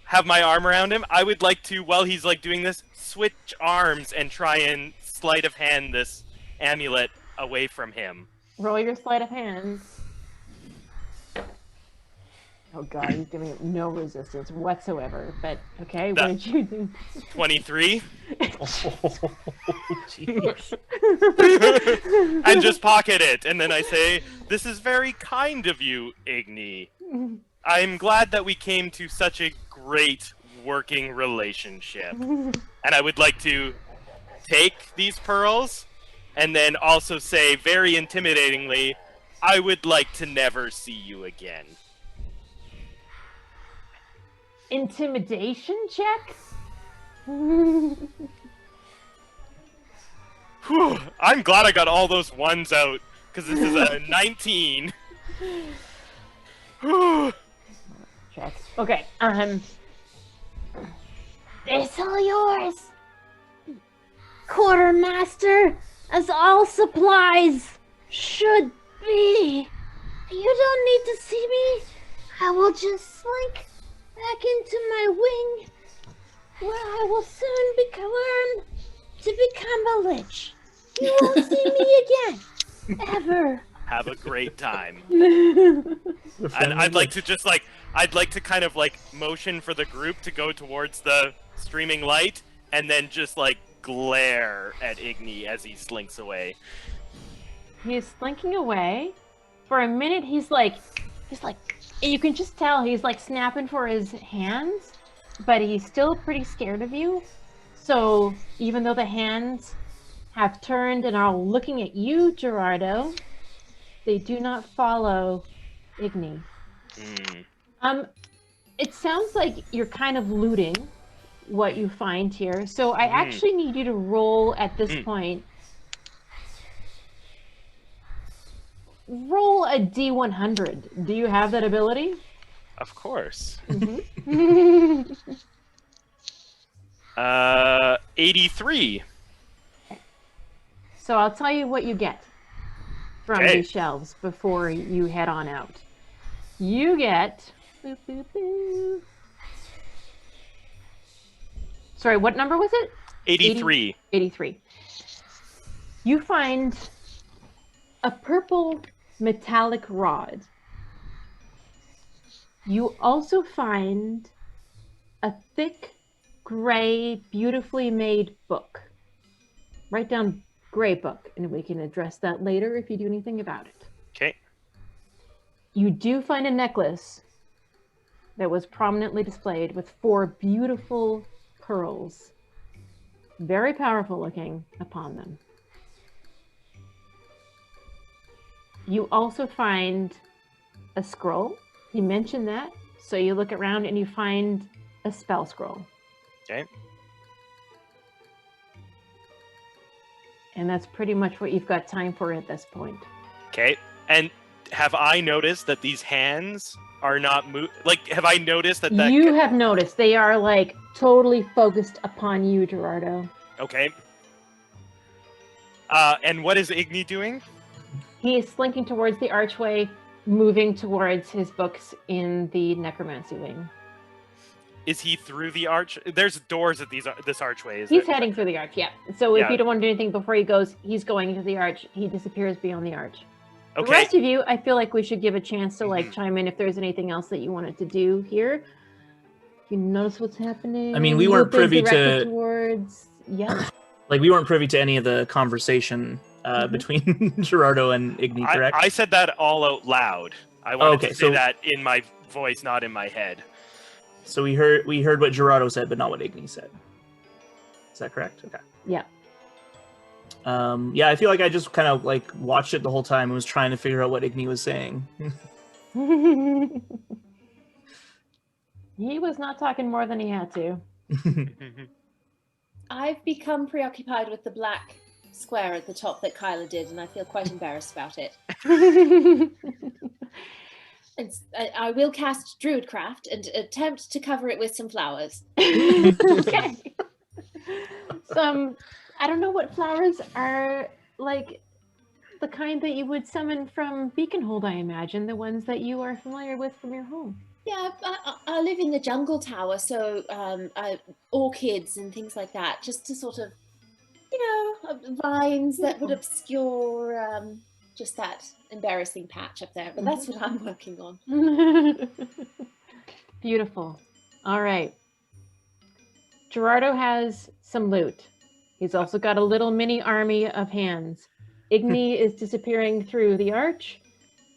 have my arm around him. I would like to, while he's doing this, switch arms and try and sleight of hand this amulet away from him. Roll your sleight of hand. Oh god, he's giving no resistance whatsoever. But okay, what did you do? 23. Oh, jeez. And just pocket it, and then I say, "This is very kind of you, Igni. I'm glad that we came to such a great working relationship." And I would like to take these pearls, and then also say very intimidatingly, "I would like to never see you again." Intimidation check? Whew, I'm glad I got all those ones out, because this is a 19. Whew. Check. Okay, It's all yours, Quartermaster, as all supplies should be. You don't need to see me. I will just slink back into my wing, where I will soon learn to become a lich. You won't see me again, ever. Have a great time. And I'd like to kind of motion for the group to go towards the streaming light, and then just glare at Igni as he slinks away. he's slinking away. For a minute, he's like, you can just tell he's snapping for his hands, but he's still pretty scared of you. So even though the hands have turned and are looking at you, Girrardo, they do not follow Igni. It sounds like you're kind of looting what you find here. So I actually need you to roll at this point. Roll a D100. Do you have that ability? Of course. 83. So I'll tell you what you get from these shelves before you head on out. You get... boop, boop, boop. Sorry, what number was it? 83. 83. You find a purple metallic rod. You also find a thick, gray, beautifully made book. Write down gray book, and we can address that later if you do anything about it. Okay. You do find a necklace that was prominently displayed with 4 beautiful pearls, very powerful looking, upon them. You also find a scroll. He mentioned that, so you look around and you find a spell scroll. Okay. And that's pretty much what you've got time for at this point. Okay. And have I noticed that these hands are not have I noticed that You have noticed they are totally focused upon you, Girrardo. Okay. And what is Igni doing? He is slinking towards the archway, moving towards his books in the necromancy wing. Is he through the arch? There's doors at this archway. He's heading through the arch, yeah. So if you don't want to do anything before he goes, he's going into the arch. He disappears beyond the arch. The rest of you, I feel like we should give a chance to like chime in if there's anything else that you wanted to do here. You notice what's happening. I mean, we weren't privy to towards. Yeah. Like we weren't privy to any of the conversation between Girrardo and Igni, correct? I said that all out loud. I wanted to say that in my voice, not in my head. So we heard what Girrardo said, but not what Igni said. Is that correct? Okay. Yeah. Yeah, I feel like I just kind of like watched it the whole time and was trying to figure out what Igni was saying. He was not talking more than he had to. I've become preoccupied with the black square at the top that Kyla did, and I feel quite embarrassed about it. I will cast Druidcraft and attempt to cover it with some flowers. Okay. I don't know what flowers are, like the kind that you would summon from Beaconhold, I imagine, the ones that you are familiar with from your home. Yeah, I live in the jungle tower, so orchids and things like that, just to sort of, vines that would obscure just that embarrassing patch up there. But that's what I'm working on. Beautiful. All right. Girrardo has some loot. He's also got a little mini army of hands. Igni is disappearing through the arch,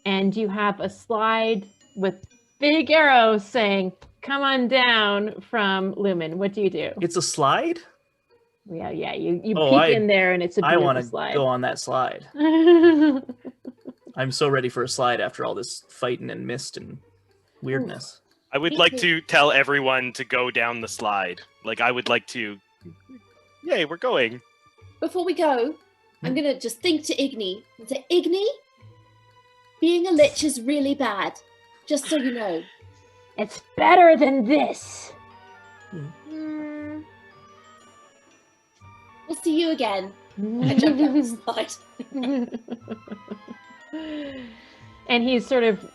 and you have a slide with big arrows saying, "Come on down" from Lumen. What do you do? It's a slide? Yeah. You peek in there, and it's a beautiful slide. I want to go on that slide. I'm so ready for a slide after all this fighting and mist and weirdness. I would like to tell everyone to go down the slide. Like, I would like to... Yay, we're going. Before we go, I'm going to just think to Igni and say, Igni, being a lich is really bad. Just so you know. It's better than this. We'll see you again. I jumped down the slide. And he's sort of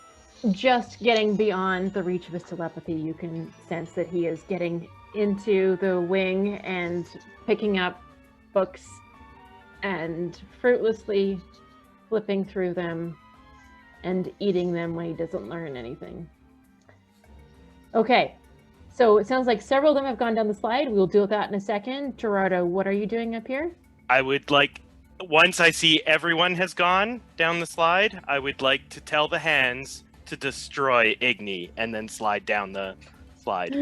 just getting beyond the reach of his telepathy. You can sense that he is getting into the wing and picking up books and fruitlessly flipping through them and eating them when he doesn't learn anything. Okay, so it sounds like several of them have gone down the slide. We'll deal with that in a second. Girrardo, what are you doing up here? I would like, once I see everyone has gone down the slide, I would like to tell the hands to destroy Igni and then slide down the slide.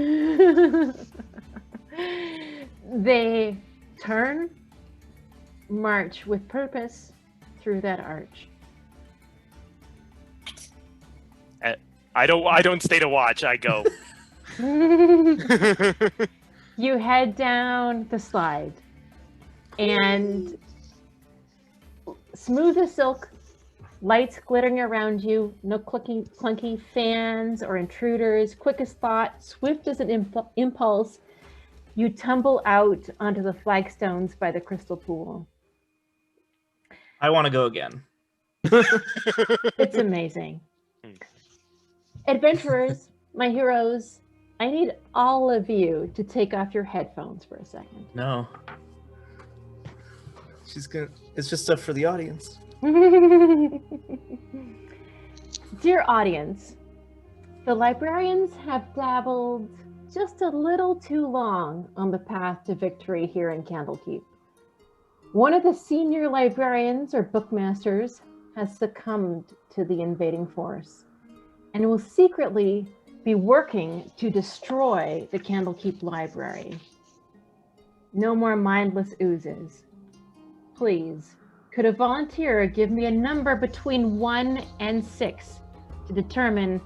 They turn, march with purpose through that arch. I don't stay to watch, I go. You head down the slide, and smooth as silk, lights glittering around you, no clunky fans or intruders, quick as thought, swift as an impulse, you tumble out onto the flagstones by the crystal pool. I want to go again. It's amazing. Adventurers, my heroes, I need all of you to take off your headphones for a second. No. It's just stuff for the audience. Dear audience, the librarians have dabbled just a little too long on the path to victory here in Candlekeep. One of the senior librarians or bookmasters has succumbed to the invading force and will secretly be working to destroy the Candlekeep library. No more mindless oozes. Please, could a volunteer give me a number between 1 and 6 to determine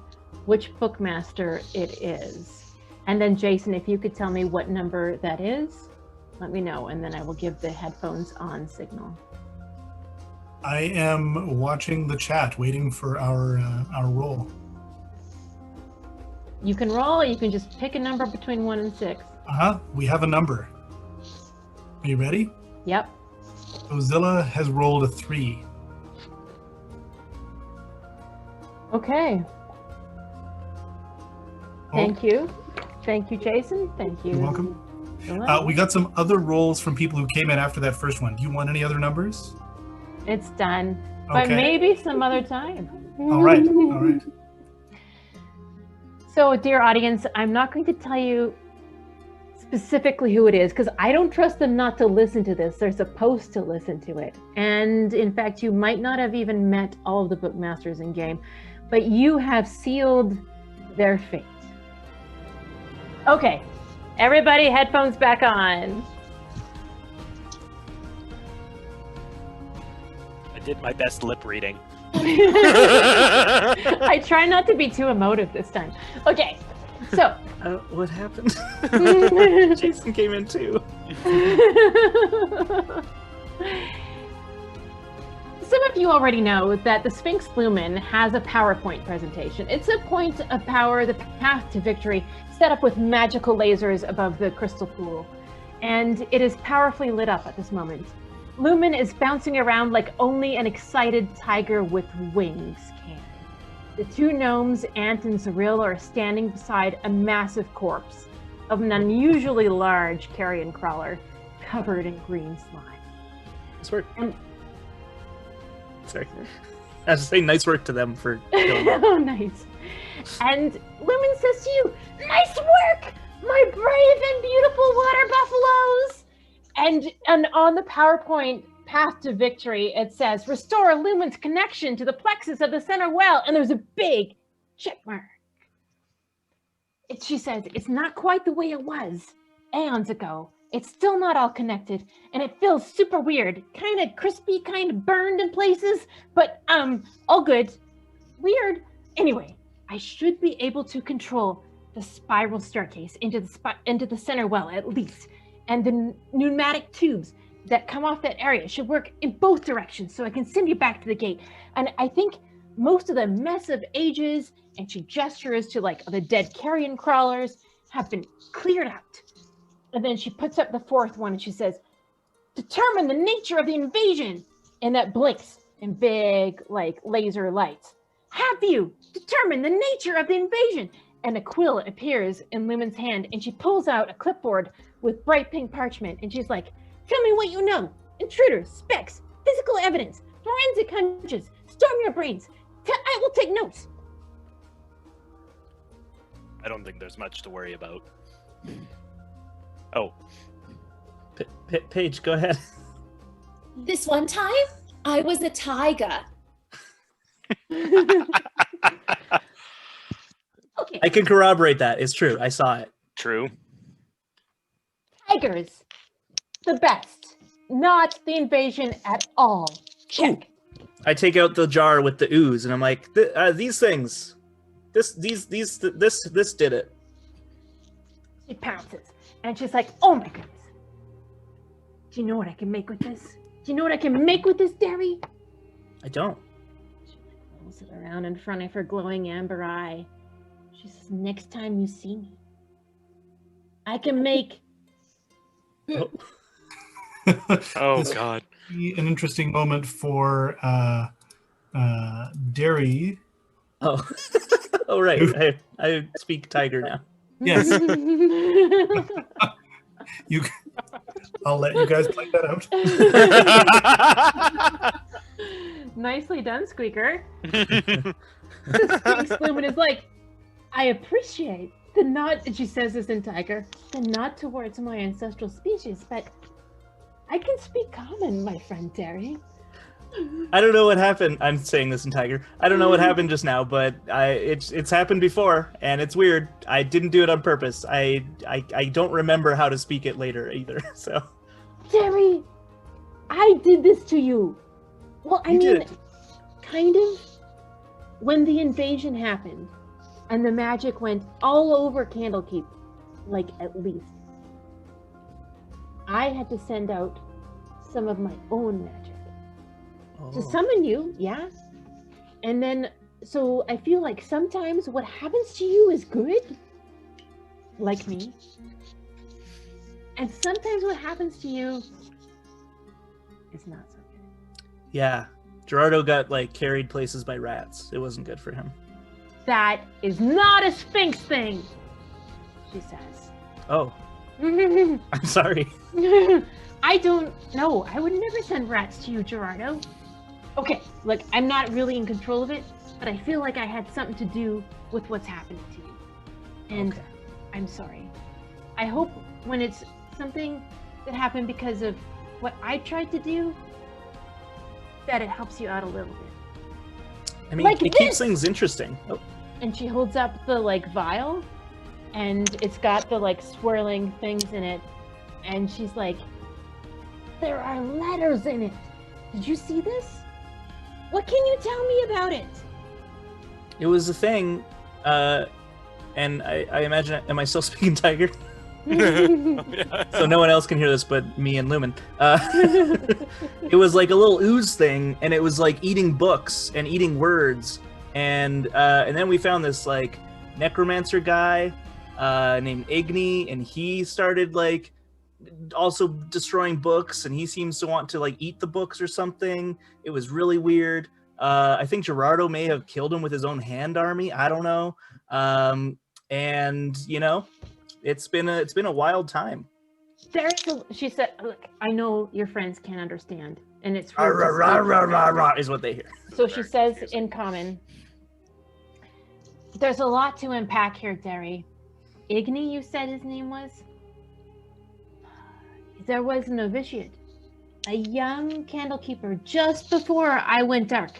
which bookmaster it is? And then Jason, if you could tell me what number that is, let me know, and then I will give the headphones on signal. I am watching the chat, waiting for our roll. You can roll, or you can just pick a number between 1 and 6. We have a number. Are you ready? Yep. Ozilla has rolled a 3. Okay. Thank you. Thank you, Jason. Thank you. You're welcome. We got some other rolls from people who came in after that first one. Do you want any other numbers? It's done. But Okay. maybe some other time. All right. All right. So, dear audience, I'm not going to tell you specifically who it is because I don't trust them not to listen to this. They're supposed to listen to it. And in fact, you might not have even met all of the bookmasters in game, but you have sealed their fate. Okay, everybody, headphones back on. I did my best lip reading. I try not to be too emotive this time. Okay, so. What happened? Jason came in too. Some of you already know that the Sphinx Lumen has a PowerPoint presentation. It's a point of power, the path to victory, set up with magical lasers above the crystal pool. And it is powerfully lit up at this moment. Lumen is bouncing around like only an excited tiger with wings can. The two gnomes, Ant and Cyril, are standing beside a massive corpse of an unusually large carrion crawler covered in green slime. Nice work. And sorry. I was just saying nice work to them for doing that. oh, nice. And Lumen says to you, nice work, my brave and beautiful water buffaloes. And on the PowerPoint path to victory, it says, restore Lumen's connection to the plexus of the center well. And there's a big check mark. She says, it's not quite the way it was aeons ago. It's still not all connected, and it feels super weird. Kind of crispy, kind of burned in places, but all good. Weird. Anyway, I should be able to control the spiral staircase into the center well, at least. And the pneumatic tubes that come off that area should work in both directions, so I can send you back to the gate. And I think most of the mess of ages, and she gestures to like the dead carrion crawlers, have been cleared out. And then she puts up the fourth one and she says, determine the nature of the invasion. And that blinks in big, like, laser lights. Have you determined the nature of the invasion? And a quill appears in Lumen's hand and she pulls out a clipboard with bright pink parchment. And she's like, tell me what you know. Intruders, specs, physical evidence, forensic hunches. Storm your brains. I will take notes. I don't think there's much to worry about. Oh. Paige, go ahead. This one time, I was a tiger. Okay. I can corroborate that. It's true. I saw it. True. Tigers. The best. Not the invasion at all. Check. I take out the jar with the ooze, and I'm like, these things. This did it. She pounces. And she's like, oh my goodness. Do you know what I can make with this? Do you know what I can make with this, Derry? I don't. She rolls it around in front of her glowing amber eye. She says, next time you see me, I can make... Oh. Oh, This God. would be an interesting moment for Derry. Oh. Oh, right. I speak tiger now. Yes. I'll let you guys play that out. Nicely done, Squeaker. Sphinx Lumen is like, I appreciate the nod, and she says this in Tiger, the nod towards my ancestral species, but I can speak common, my friend Derry. I don't know what happened. I'm saying this in tiger. I don't know what happened just now, but it's happened before, and it's weird. I didn't do it on purpose. I don't remember how to speak it later either. So, Derry, I did this to you. Well, I mean, kind of. When the invasion happened, and the magic went all over Candlekeep, like at least, I had to send out some of my own magic. To summon you, yeah. And then, so I feel like sometimes what happens to you is good, like me. And sometimes what happens to you is not so good. Yeah. Girrardo got, like, carried places by rats. It wasn't good for him. That is not a Sphinx thing, she says. Oh. I'm sorry. I don't know. I would never send rats to you, Girrardo. Okay, look, I'm not really in control of it, but I feel like I had something to do with what's happening to you. And Okay. I'm sorry. I hope when it's something that happened because of what I tried to do, that it helps you out a little bit. I mean, Like it keeps this! things interesting. Oh, And she holds up the like vial, and it's got the like swirling things in it, and she's like, there are letters in it. Did you see this? What can you tell me about it? it was a thing, and I imagine, am I still speaking Tiger? So no one else can hear this but me and Lumen. It was like a little ooze thing, and it was like eating books and eating words, and then we found this like necromancer guy named Igni, and he started like also destroying books, and he seems to want to like eat the books or something. It was really weird. I think Girrardo may have killed him with his own hand army. I don't know. And you know, it's been a wild time. She said, look, I know your friends can't understand, and it's Rah, rude rah, to rah, speak. rah, rah, rah, is what they hear. So she says in common, there's a lot to unpack here, Derry. Igni, you said his name was? There was a novitiate, a young candlekeeper, just before I went dark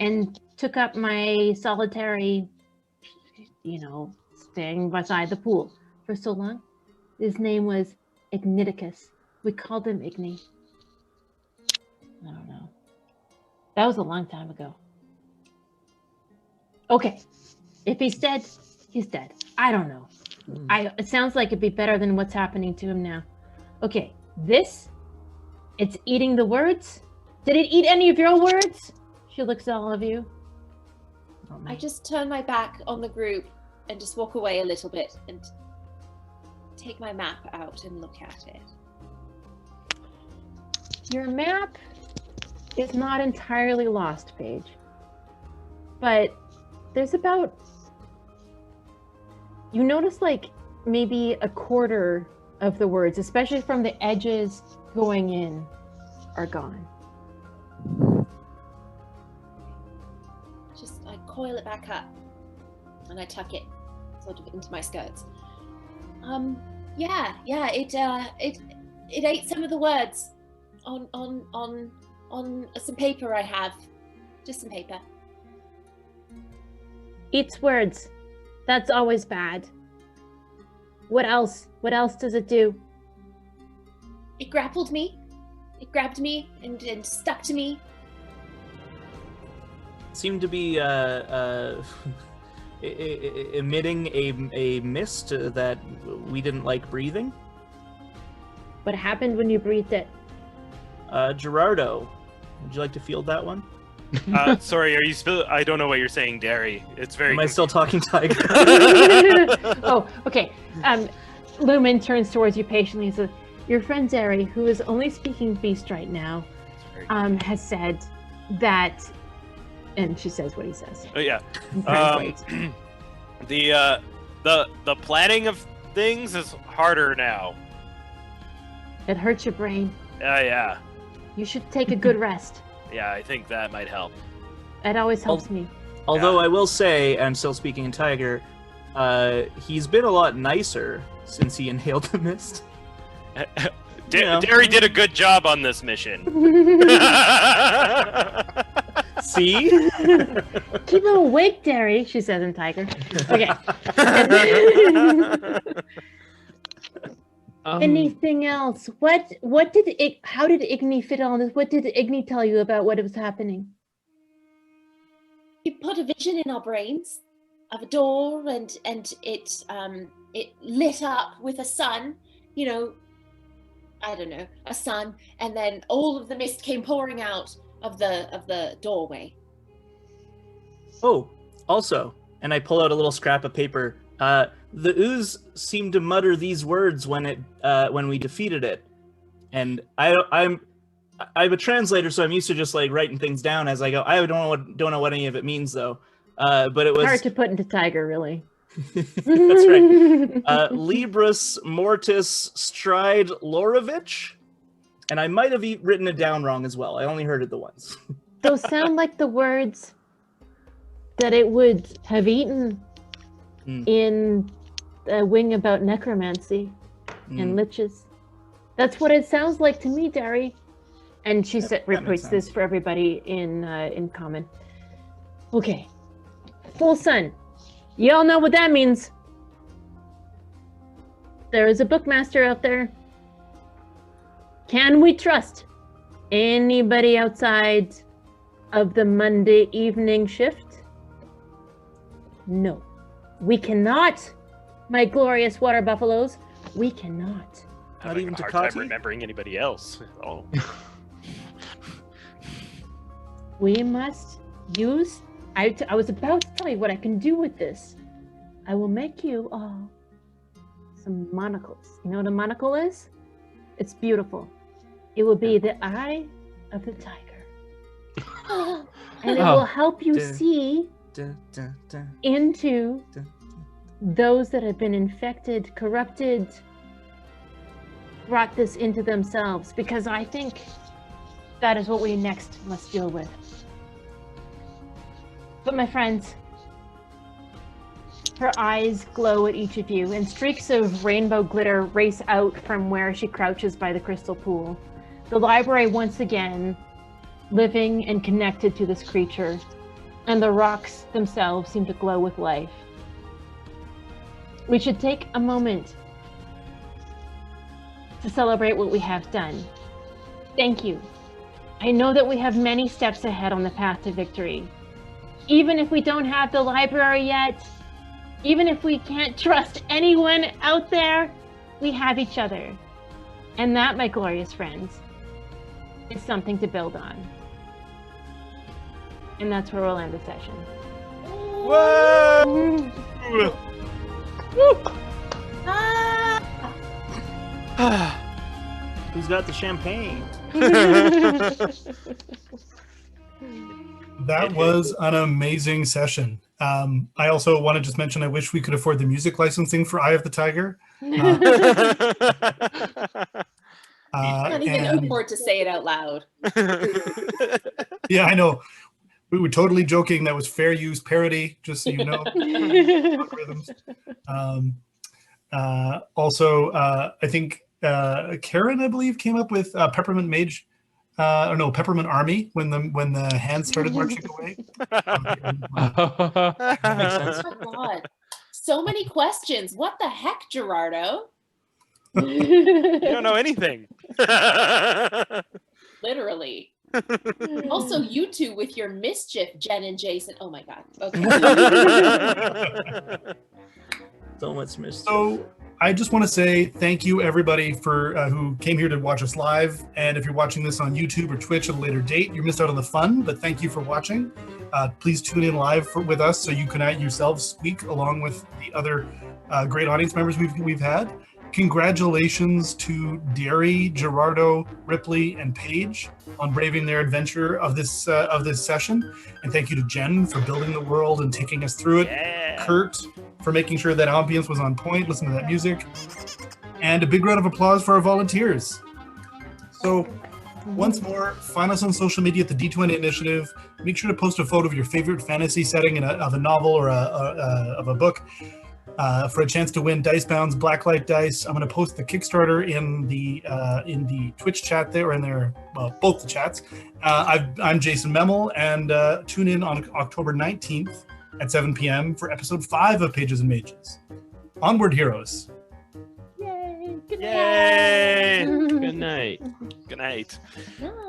and took up my solitary, staying beside the pool for so long. His name was Igniticus. We called him Igni. I don't know. That was a long time ago. Okay. If he's dead, he's dead. I don't know. It sounds like it'd be better than what's happening to him now. Okay, it's eating the words. Did it eat any of your words? She looks at all of you. I just turn my back on the group and just walk away a little bit and take my map out and look at it. Your map is not entirely lost, Paige. But there's about... You notice like maybe a quarter of the words, especially from the edges going in, are gone. Just I coil it back up and I tuck it sort of into my skirts. It ate some of the words on some paper I have. Just some paper. Eats words. That's always bad. What else? What else does it do? It grappled me. It grabbed me and stuck to me. Seemed to be emitting a mist that we didn't like breathing. What happened when you breathed it? Girrardo, would you like to field that one? Sorry, are you still? I don't know what you're saying, Derry. It's very. Am I still talking Tiger? Oh, okay. Lumen turns towards you patiently and says, your friend Derry, who is only speaking beast right now, has said that, and she says what he says. Oh yeah. And translates. The planning of things is harder now. It hurts your brain. Yeah. You should take a good rest. Yeah, I think that might help. It always helps me. Although I will say, I'm still speaking in Tiger, he's been a lot nicer since he inhaled the mist. Derry did a good job on this mission. See? Keep him awake, Derry, she says in Tiger. Okay. Anything else? How did Igni fit on this? What did Igni tell you about what was happening? He put a vision in our brains of a door and it lit up with a sun, I don't know, a sun, and then all of the mist came pouring out of the doorway. Oh, also, and I pull out a little scrap of paper. The ooze seemed to mutter these words when we defeated it, and I'm a translator, so I'm used to just like writing things down as I go. I don't know what any of it means though. But it was hard to put into Tiger, really. That's right. Libris Mortis Stride Lorovich, and I might have written it down wrong as well. I only heard it the once. Those sound like the words that it would have eaten in a wing about necromancy and liches. That's what it sounds like to me, Derry. And she repeats this for everybody in common. Okay. Full sun. You all know what that means. There is a bookmaster out there. Can we trust anybody outside of the Monday evening shift? No. We cannot, my glorious water buffaloes. We cannot. Not even a hard time remembering anybody else. Oh. We must use... I was about to tell you what I can do with this. I will make you all some monocles. You know what a monocle is? It's beautiful. It will be the eye of the tiger. And it will help you see into those that have been infected, corrupted, brought this into themselves, because I think that is what we next must deal with. But my friends, her eyes glow at each of you, and streaks of rainbow glitter race out from where she crouches by the crystal pool. The library once again living and connected to this creature, and the rocks themselves seem to glow with life. We should take a moment to celebrate what we have done. Thank you. I know that we have many steps ahead on the path to victory. Even if we don't have the library yet, even if we can't trust anyone out there, we have each other. And that, my glorious friends, is something to build on. And that's where we'll end the session. Whoa! Who's got the champagne? That was an amazing session. I also want to just mention, I wish we could afford the music licensing for Eye of the Tiger. I can't even afford to say it out loud. Yeah, I know. We were totally joking. That was fair use parody, just so you know. Algorithms. Also, I think Karen, I believe, came up with Peppermint Mage. Peppermint Army when the hands started marching away. Makes sense. Oh my God. So many questions. What the heck, Girrardo? You don't know anything. Literally. Also, you two with your mischief, Jen and Jason. Oh my God. Okay. So much mischief. So I just want to say thank you, everybody, for who came here to watch us live. And if you're watching this on YouTube or Twitch at a later date, you missed out on the fun, but thank you for watching. Please tune in live with us so you can yourselves speak along with the other great audience members we've had. Congratulations to Derry, Girrardo, Ripley, and Paige on braving their adventure of this session. And thank you to Jen for building the world and taking us through it. Yeah. Curt for making sure that ambience was on point. Listen to that music. And a big round of applause for our volunteers. So once more, find us on social media at the D20 Initiative. Make sure to post a photo of your favorite fantasy setting of a novel or of a book. For a chance to win Dicebound's Blacklight Dice. I'm going to post the Kickstarter in the Twitch chat there, or in there, well, both the chats. I'm Jason Mehmel, and tune in on October 19th at 7 p.m. for episode 5 of Pages and Mages. Onward, heroes. Yay! Good Yay! Good night. Good night. No.